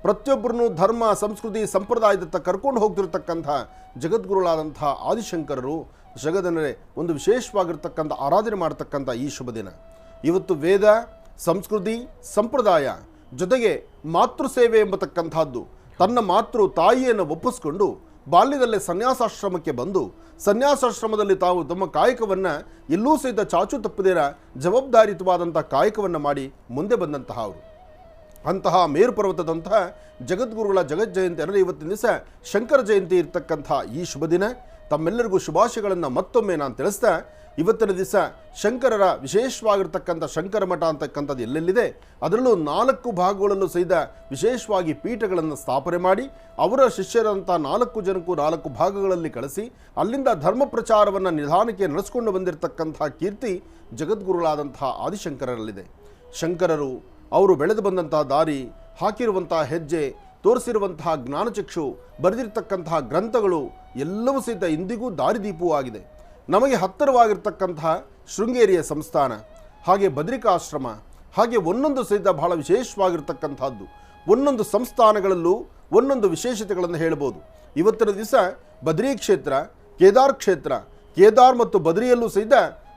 ಪ್ರತಿಯೊಬ್ಬರನ್ನು ಧರ್ಮ ಸಂಸ್ಕೃತಿ ಸಂಪ್ರದಾಯದತ್ತ ಕರ್ಕೊಂಡು ಹೋಗ್ತಿರ್ತಕ್ಕಂಥ ಜಗದ್ಗುರುಗಳಾದಂಥ ಆದಿಶಂಕರರು ಜಗದನರೇ ಒಂದು ವಿಶೇಷವಾಗಿರ್ತಕ್ಕಂಥ ಆರಾಧನೆ ಮಾಡತಕ್ಕಂಥ ಈ ಶುಭ ದಿನ. ಇವತ್ತು ವೇದ, ಸಂಸ್ಕೃತಿ, ಸಂಪ್ರದಾಯ ಜೊತೆಗೆ ಮಾತೃ ಸೇವೆ ಎಂಬತಕ್ಕಂಥದ್ದು, ತನ್ನ ಮಾತೃ ತಾಯಿಯನ್ನು ಒಪ್ಪಿಸ್ಕೊಂಡು ಬಾಲ್ಯದಲ್ಲೇ ಸನ್ಯಾಸಾಶ್ರಮಕ್ಕೆ ಬಂದು ಸನ್ಯಾಸಾಶ್ರಮದಲ್ಲಿ ತಾವು ತಮ್ಮ ಕಾಯಕವನ್ನು ಎಲ್ಲೂ ಸಹಿತ ಚಾಚು ತಪ್ಪದಿರ ಜವಾಬ್ದಾರಿಯುತವಾದಂಥ ಕಾಯಕವನ್ನು ಮಾಡಿ ಮುಂದೆ ಬಂದಂತಹ ಅವರು. ಅಂತಹ ಮೇರು ಪರ್ವತದಂತಹ ಜಗದ್ಗುರುಗಳ ಜಗಜ್ಜಯಂತಿ ಅಂದರೆ ಇವತ್ತಿನ ದಿವಸ ಶಂಕರ ಜಯಂತಿ ಇರ್ತಕ್ಕಂಥ ಈ ಶುಭ ದಿನ ತಮ್ಮೆಲ್ಲರಿಗೂ ಶುಭಾಶಯಗಳನ್ನು ಮತ್ತೊಮ್ಮೆ ನಾನು ತಿಳಿಸ್ತಾ, ಇವತ್ತಿನ ದಿವಸ ಶಂಕರರ ವಿಶೇಷವಾಗಿರ್ತಕ್ಕಂಥ ಶಂಕರ ಮಠ ಅಂತಕ್ಕಂಥದ್ದು ಎಲ್ಲೆಲ್ಲಿದೆ ಅದರಲ್ಲೂ 4 ಭಾಗಗಳಲ್ಲೂ ಸಹಿತ ವಿಶೇಷವಾಗಿ ಪೀಠಗಳನ್ನು ಸ್ಥಾಪನೆ ಮಾಡಿ ಅವರ ಶಿಷ್ಯರಂಥ 4 ಜನಕ್ಕೂ 4 ಭಾಗಗಳಲ್ಲಿ ಕಳಿಸಿ ಅಲ್ಲಿಂದ ಧರ್ಮ ಪ್ರಚಾರವನ್ನು ನಿಧಾನಕ್ಕೆ ನಡೆಸ್ಕೊಂಡು ಬಂದಿರತಕ್ಕಂಥ ಕೀರ್ತಿ ಜಗದ್ಗುರುಗಳಾದಂಥ ಆದಿಶಂಕರರಲ್ಲಿದೆ. ಶಂಕರರು ಅವರು ಬೆಳೆದು ಬಂದಂತಹ ದಾರಿ, ಹಾಕಿರುವಂತಹ ಹೆಜ್ಜೆ, ತೋರಿಸಿರುವಂತಹ ಜ್ಞಾನಚಕ್ಷು, ಬರೆದಿರ್ತಕ್ಕಂತಹ ಗ್ರಂಥಗಳು ಎಲ್ಲವೂ ಸಹಿತ ಇಂದಿಗೂ ದಾರಿದೀಪವೂ ಆಗಿದೆ. ನಮಗೆ ಹತ್ತಿರವಾಗಿರ್ತಕ್ಕಂತಹ ಶೃಂಗೇರಿಯ ಸಂಸ್ಥಾನ, ಹಾಗೆ ಬದ್ರಿಕಾಶ್ರಮ, ಹಾಗೆ ಒಂದೊಂದು ಸಹಿತ ಬಹಳ ವಿಶೇಷವಾಗಿರ್ತಕ್ಕಂಥದ್ದು, ಒಂದೊಂದು ಸಂಸ್ಥಾನಗಳಲ್ಲೂ ಒಂದೊಂದು ವಿಶೇಷತೆಗಳನ್ನು ಹೇಳ್ಬೋದು. ಇವತ್ತಿನ ದಿವಸ ಬದ್ರಿ ಕ್ಷೇತ್ರ, ಕೇದಾರ್ ಕ್ಷೇತ್ರ, ಕೇದಾರ್ ಮತ್ತು ಬದ್ರಿಯಲ್ಲೂ ಸಹಿತ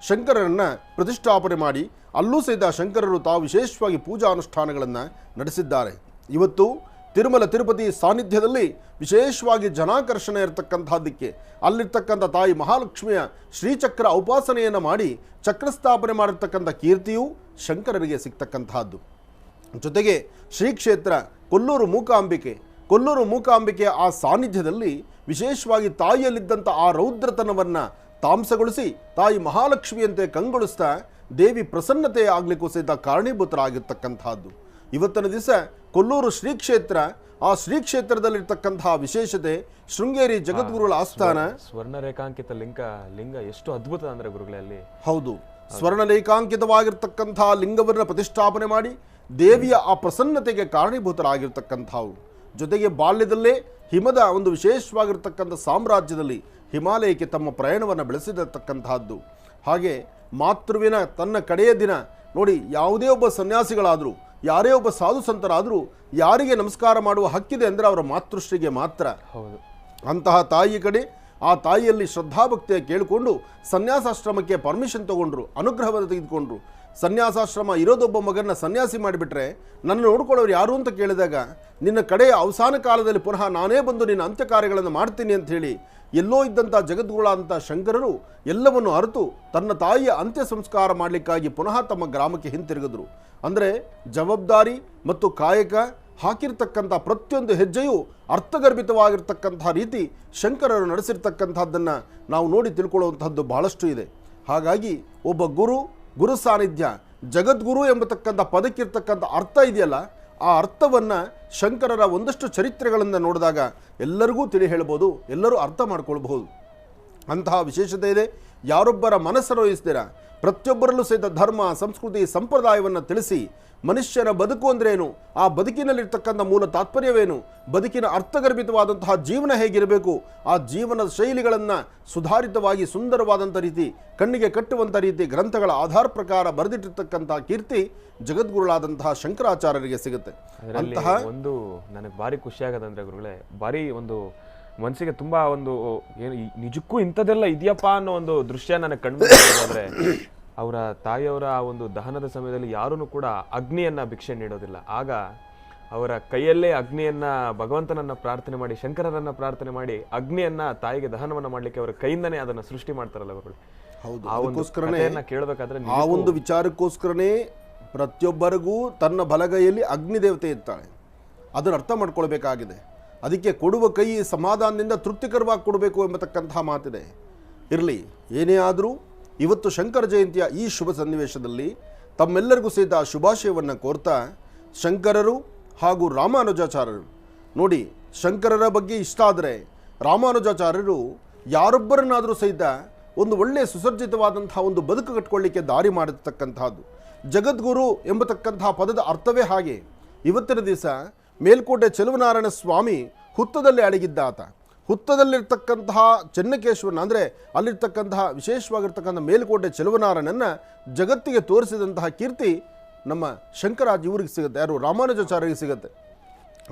ಶಂಕರರನ್ನು ಪ್ರತಿಷ್ಠಾಪನೆ ಮಾಡಿ ಅಲ್ಲೂ ಸಹಿತ ಶಂಕರರು ತಾವು ವಿಶೇಷವಾಗಿ ಪೂಜಾ ಅನುಷ್ಠಾನಗಳನ್ನು ನಡೆಸಿದ್ದಾರೆ. ಇವತ್ತು ತಿರುಮಲ ತಿರುಪತಿ ಸಾನ್ನಿಧ್ಯದಲ್ಲಿ ವಿಶೇಷವಾಗಿ ಜನಾಕರ್ಷಣೆ ಇರತಕ್ಕಂಥದ್ದಕ್ಕೆ ಅಲ್ಲಿರ್ತಕ್ಕಂಥ ತಾಯಿ ಮಹಾಲಕ್ಷ್ಮಿಯ ಶ್ರೀಚಕ್ರ ಉಪಾಸನೆಯನ್ನು ಮಾಡಿ ಚಕ್ರಸ್ಥಾಪನೆ ಮಾಡಿರ್ತಕ್ಕಂಥ ಕೀರ್ತಿಯೂ ಶಂಕರರಿಗೆ ಸಿಗ್ತಕ್ಕಂತಹದ್ದು. ಜೊತೆಗೆ ಶ್ರೀಕ್ಷೇತ್ರ ಕೊಲ್ಲೂರು ಮೂಕಾಂಬಿಕೆಯ ಆ ಸಾನ್ನಿಧ್ಯದಲ್ಲಿ ವಿಶೇಷವಾಗಿ ತಾಯಿಯಲ್ಲಿದ್ದಂಥ ಆ ರೌದ್ರತನವನ್ನು ತಾಂಸಗೊಳಿಸಿ ತಾಯಿ ಮಹಾಲಕ್ಷ್ಮಿಯಂತೆ ಕಂಗೊಳಿಸ್ತಾ ದೇವಿ ಪ್ರಸನ್ನತೆ ಆಗಲಿಕ್ಕೂ ಸಹಿತ ಕಾರಣೀಭೂತರಾಗಿರ್ತಕ್ಕಂಥದ್ದು. ಇವತ್ತಿನ ದಿವಸ ಕೊಲ್ಲೂರು ಶ್ರೀಕ್ಷೇತ್ರ, ಆ ಶ್ರೀಕ್ಷೇತ್ರದಲ್ಲಿರ್ತಕ್ಕಂತಹ ವಿಶೇಷತೆ ಶೃಂಗೇರಿ ಜಗದ್ಗುರುಗಳ ಆಸ್ಥಾನ. ಸ್ವರ್ಣ ರೇಖಾಂಕಿತ ಲಿಂಗ ಎಷ್ಟು ಅದ್ಭುತ ಅಂದ್ರೆ ಗುರುಗಳಲ್ಲಿ. ಹೌದು, ಸ್ವರ್ಣ ರೇಖಾಂಕಿತವಾಗಿರ್ತಕ್ಕಂತಹ ಲಿಂಗವನ್ನು ಪ್ರತಿಷ್ಠಾಪನೆ ಮಾಡಿ ದೇವಿಯ ಆ ಪ್ರಸನ್ನತೆಗೆ ಕಾರಣೀಭೂತರಾಗಿರ್ತಕ್ಕಂಥವು. ಜೊತೆಗೆ ಬಾಲ್ಯದಲ್ಲೇ ಹಿಮದ ಒಂದು ವಿಶೇಷವಾಗಿರ್ತಕ್ಕಂಥ ಸಾಮ್ರಾಜ್ಯದಲ್ಲಿ ಹಿಮಾಲಯಕ್ಕೆ ತಮ್ಮ ಪ್ರಯಾಣವನ್ನು ಬೆಳೆಸಿರತಕ್ಕಂತಹದ್ದು. ಹಾಗೆ ಮಾತೃವಿನ ತನ್ನ ಕಡೆಯ ದಿನ ನೋಡಿ, ಯಾವುದೇ ಒಬ್ಬ ಸನ್ಯಾಸಿಗಳಾದರೂ, ಯಾರೇ ಒಬ್ಬ ಸಾಧು ಸಂತರಾದರೂ ಯಾರಿಗೆ ನಮಸ್ಕಾರ ಮಾಡುವ ಹಕ್ಕಿದೆ ಅಂದರೆ ಅವರ ಮಾತೃಶ್ರೀಗೆ ಮಾತ್ರ. ಹೌದು, ಅಂತಹ ತಾಯಿ ಕಡೆ ಆ ತಾಯಿಯಲ್ಲಿ ಶ್ರದ್ಧಾಭಕ್ತಿಯ ಕೇಳಿಕೊಂಡು ಸನ್ಯಾಸಾಶ್ರಮಕ್ಕೆ ಪರ್ಮಿಷನ್ ತಗೊಂಡ್ರು, ಅನುಗ್ರಹವನ್ನು ತೆಗೆದುಕೊಂಡ್ರು. ಸನ್ಯಾಸಾಶ್ರಮ ಇರೋದೊಬ್ಬ ಮಗನ ಸನ್ಯಾಸಿ ಮಾಡಿಬಿಟ್ರೆ ನನ್ನ ನೋಡ್ಕೊಳ್ಳೋರು ಯಾರು ಅಂತ ಕೇಳಿದಾಗ, ನಿನ್ನ ಕಡೆಯ ಅವಸಾನ ಕಾಲದಲ್ಲಿ ಪುನಃ ನಾನೇ ಬಂದು ನಿನ್ನ ಅಂತ್ಯ ಕಾರ್ಯಗಳನ್ನು ಮಾಡ್ತೀನಿ ಅಂತ ಹೇಳಿ ಎಲ್ಲೋ ಇದ್ದಂಥ ಜಗದ್ಗುರುಳಾದಂಥ ಶಂಕರರು ಎಲ್ಲವನ್ನು ಅರಿತು ತನ್ನ ತಾಯಿಯ ಅಂತ್ಯ ಸಂಸ್ಕಾರ ಮಾಡಲಿಕ್ಕಾಗಿ ಪುನಃ ತಮ್ಮ ಗ್ರಾಮಕ್ಕೆ ಹಿಂತಿರುಗಿದ್ರು. ಅಂದರೆ ಜವಾಬ್ದಾರಿ ಮತ್ತು ಕಾಯಕ ಹಾಕಿರ್ತಕ್ಕಂಥ ಪ್ರತಿಯೊಂದು ಹೆಜ್ಜೆಯೂ ಅರ್ಥಗರ್ಭಿತವಾಗಿರ್ತಕ್ಕಂಥ ರೀತಿ ಶಂಕರರು ನಡೆಸಿರ್ತಕ್ಕಂಥದ್ದನ್ನು ನಾವು ನೋಡಿ ತಿಳ್ಕೊಳ್ಳುವಂಥದ್ದು ಬಹಳಷ್ಟು ಇದೆ. ಹಾಗಾಗಿ ಒಬ್ಬ ಗುರು ಸಾನ್ನಿಧ್ಯ, ಜಗದ್ಗುರು ಎಂಬತಕ್ಕಂಥ ಪದಕ್ಕಿರ್ತಕ್ಕಂಥ ಅರ್ಥ ಇದೆಯಲ್ಲ, ಆ ಅರ್ಥವನ್ನು ಶಂಕರರ ಒಂದಷ್ಟು ಚರಿತ್ರೆಗಳನ್ನು ನೋಡಿದಾಗ ಎಲ್ಲರಿಗೂ ತಿಳಿ ಹೇಳ್ಬೋದು, ಎಲ್ಲರೂ ಅರ್ಥ ಮಾಡ್ಕೊಳ್ಬಹುದು. ಅಂತಹ ವಿಶೇಷತೆ ಇದೆ. ಯಾರೊಬ್ಬರ ಮನಸ್ಸನ್ನು ವಹಿಸ್ತೀರ, ಪ್ರತಿಯೊಬ್ಬರಲ್ಲೂ ಸಹಿತ ಧರ್ಮ, ಸಂಸ್ಕೃತಿ, ಸಂಪ್ರದಾಯವನ್ನು ತಿಳಿಸಿ ಮನುಷ್ಯನ ಬದುಕು ಅಂದ್ರೇನು, ಆ ಬದುಕಿನಲ್ಲಿರ್ತಕ್ಕಂಥ ಮೂಲ ತಾತ್ಪರ್ಯವೇನು, ಬದುಕಿನ ಅರ್ಥಗರ್ಭಿತವಾದಂತಹ ಜೀವನ ಹೇಗಿರಬೇಕು, ಆ ಜೀವನದ ಶೈಲಿಗಳನ್ನು ಸುಧಾರಿತವಾಗಿ ಸುಂದರವಾದಂಥ ರೀತಿ, ಕಣ್ಣಿಗೆ ಕಟ್ಟುವಂಥ ರೀತಿ ಗ್ರಂಥಗಳ ಆಧಾರ ಪ್ರಕಾರ ಬರೆದಿಟ್ಟಿರ್ತಕ್ಕಂಥ ಕೀರ್ತಿ ಜಗದ್ಗುರುಳಾದಂತಹ ಶಂಕರಾಚಾರ್ಯರಿಗೆ ಸಿಗುತ್ತೆ. ಅಂತಹ ಒಂದು ನನಗೆ ಭಾರಿ ಖುಷಿ ಆಗೋದಂದ್ರೆ ಗುರುಗಳೇ, ಭಾರಿ ಒಂದು ಮನಸ್ಸಿಗೆ ತುಂಬಾ ಒಂದು ಏನು ನಿಜಕ್ಕೂ ಇಂಥದ್ದೆಲ್ಲ ಇದೆಯಪ್ಪ ಅನ್ನೋ ಒಂದು ದೃಶ್ಯ ನನಗೆ ಕಂಡುಬಂದ್ರೆ, ಅವರ ತಾಯಿಯವರ ಆ ಒಂದು ದಹನದ ಸಮಯದಲ್ಲಿ ಯಾರೂ ಕೂಡ ಅಗ್ನಿಯನ್ನ ಭಿಕ್ಷೆ ನೀಡೋದಿಲ್ಲ. ಆಗ ಅವರ ಕೈಯಲ್ಲೇ ಅಗ್ನಿಯನ್ನ ಭಗವಂತನನ್ನ ಪ್ರಾರ್ಥನೆ ಮಾಡಿ, ಶಂಕರರನ್ನ ಪ್ರಾರ್ಥನೆ ಮಾಡಿ ಅಗ್ನಿಯನ್ನ ತಾಯಿಗೆ ದಹನವನ್ನ ಮಾಡ್ಲಿಕ್ಕೆ ಅವರ ಕೈಯಿಂದನೇ ಅದನ್ನ ಸೃಷ್ಟಿ ಮಾಡ್ತಾರಲ್ಲ ಅವರು. ಹೌದು, ಆ ಒಂದು ಕೇಳಬೇಕಾದ್ರೆ ಆ ಒಂದು ವಿಚಾರಕ್ಕೋಸ್ಕರನೇ ಪ್ರತಿಯೊಬ್ಬರಿಗೂ ತನ್ನ ಬಲಗೈಯಲ್ಲಿ ಅಗ್ನಿ ದೇವತೆ ಇರ್ತಾಳೆ. ಅದನ್ನು ಅರ್ಥ ಮಾಡ್ಕೊಳ್ಬೇಕಾಗಿದೆ. ಅದಕ್ಕೆ ಕೊಡುವ ಕೈ ಸಮಾಧಾನದಿಂದ ತೃಪ್ತಿಕರವಾಗಿ ಕೊಡಬೇಕು ಎಂಬತಕ್ಕಂತಹ ಮಾತಿದೆ. ಇರಲಿ, ಏನೇ ಆದರೂ ಇವತ್ತು ಶಂಕರ ಜಯಂತಿಯ ಈ ಶುಭ ಸನ್ನಿವೇಶದಲ್ಲಿ ತಮ್ಮೆಲ್ಲರಿಗೂ ಸಹಿತ ಶುಭಾಶಯವನ್ನು ಕೋರ್ತಾ, ಶಂಕರರು ಹಾಗೂ ರಾಮಾನುಜಾಚಾರ್ಯರು ನೋಡಿ, ಶಂಕರರ ಬಗ್ಗೆ ಇಷ್ಟ ಆದರೆ ರಾಮಾನುಜಾಚಾರ್ಯರು ಯಾರೊಬ್ಬರನ್ನಾದರೂ ಸಹಿತ ಒಂದು ಒಳ್ಳೆಯ ಸುಸರ್ಜಿತವಾದಂತಹ ಒಂದು ಬದುಕು ಕಟ್ಕೊಳ್ಳಿಕ್ಕೆ ದಾರಿ ಮಾಡಿರ್ತಕ್ಕಂಥದ್ದು. ಜಗದ್ಗುರು ಎಂಬತಕ್ಕಂತಹ ಪದದ ಅರ್ಥವೇ ಹಾಗೆ. ಇವತ್ತಿನ ದಿವಸ ಮೇಲ್ಕೋಟೆ ಚೆಲುವನಾರಾಯಣ ಸ್ವಾಮಿ ಹುತ್ತದಲ್ಲಿ ಅಡಗಿದ್ದ ಆತ. ಹುತ್ತದಲ್ಲಿರ್ತಕ್ಕಂತಹ ಚೆನ್ನಕೇಶ್ವರನ ಅಂದರೆ ಅಲ್ಲಿರ್ತಕ್ಕಂತಹ ವಿಶೇಷವಾಗಿರ್ತಕ್ಕಂಥ ಮೇಲ್ಕೋಟೆ ಚೆಲುವನಾರಾಯಣನ ಜಗತ್ತಿಗೆ ತೋರಿಸಿದಂತಹ ಕೀರ್ತಿ ನಮ್ಮ ಶಂಕರಾಜ್ ಇವರಿಗೆ ಸಿಗುತ್ತೆ, ಯಾರು ರಾಮಾನುಜಾಚಾರ್ಯರಿಗೆ ಸಿಗುತ್ತೆ.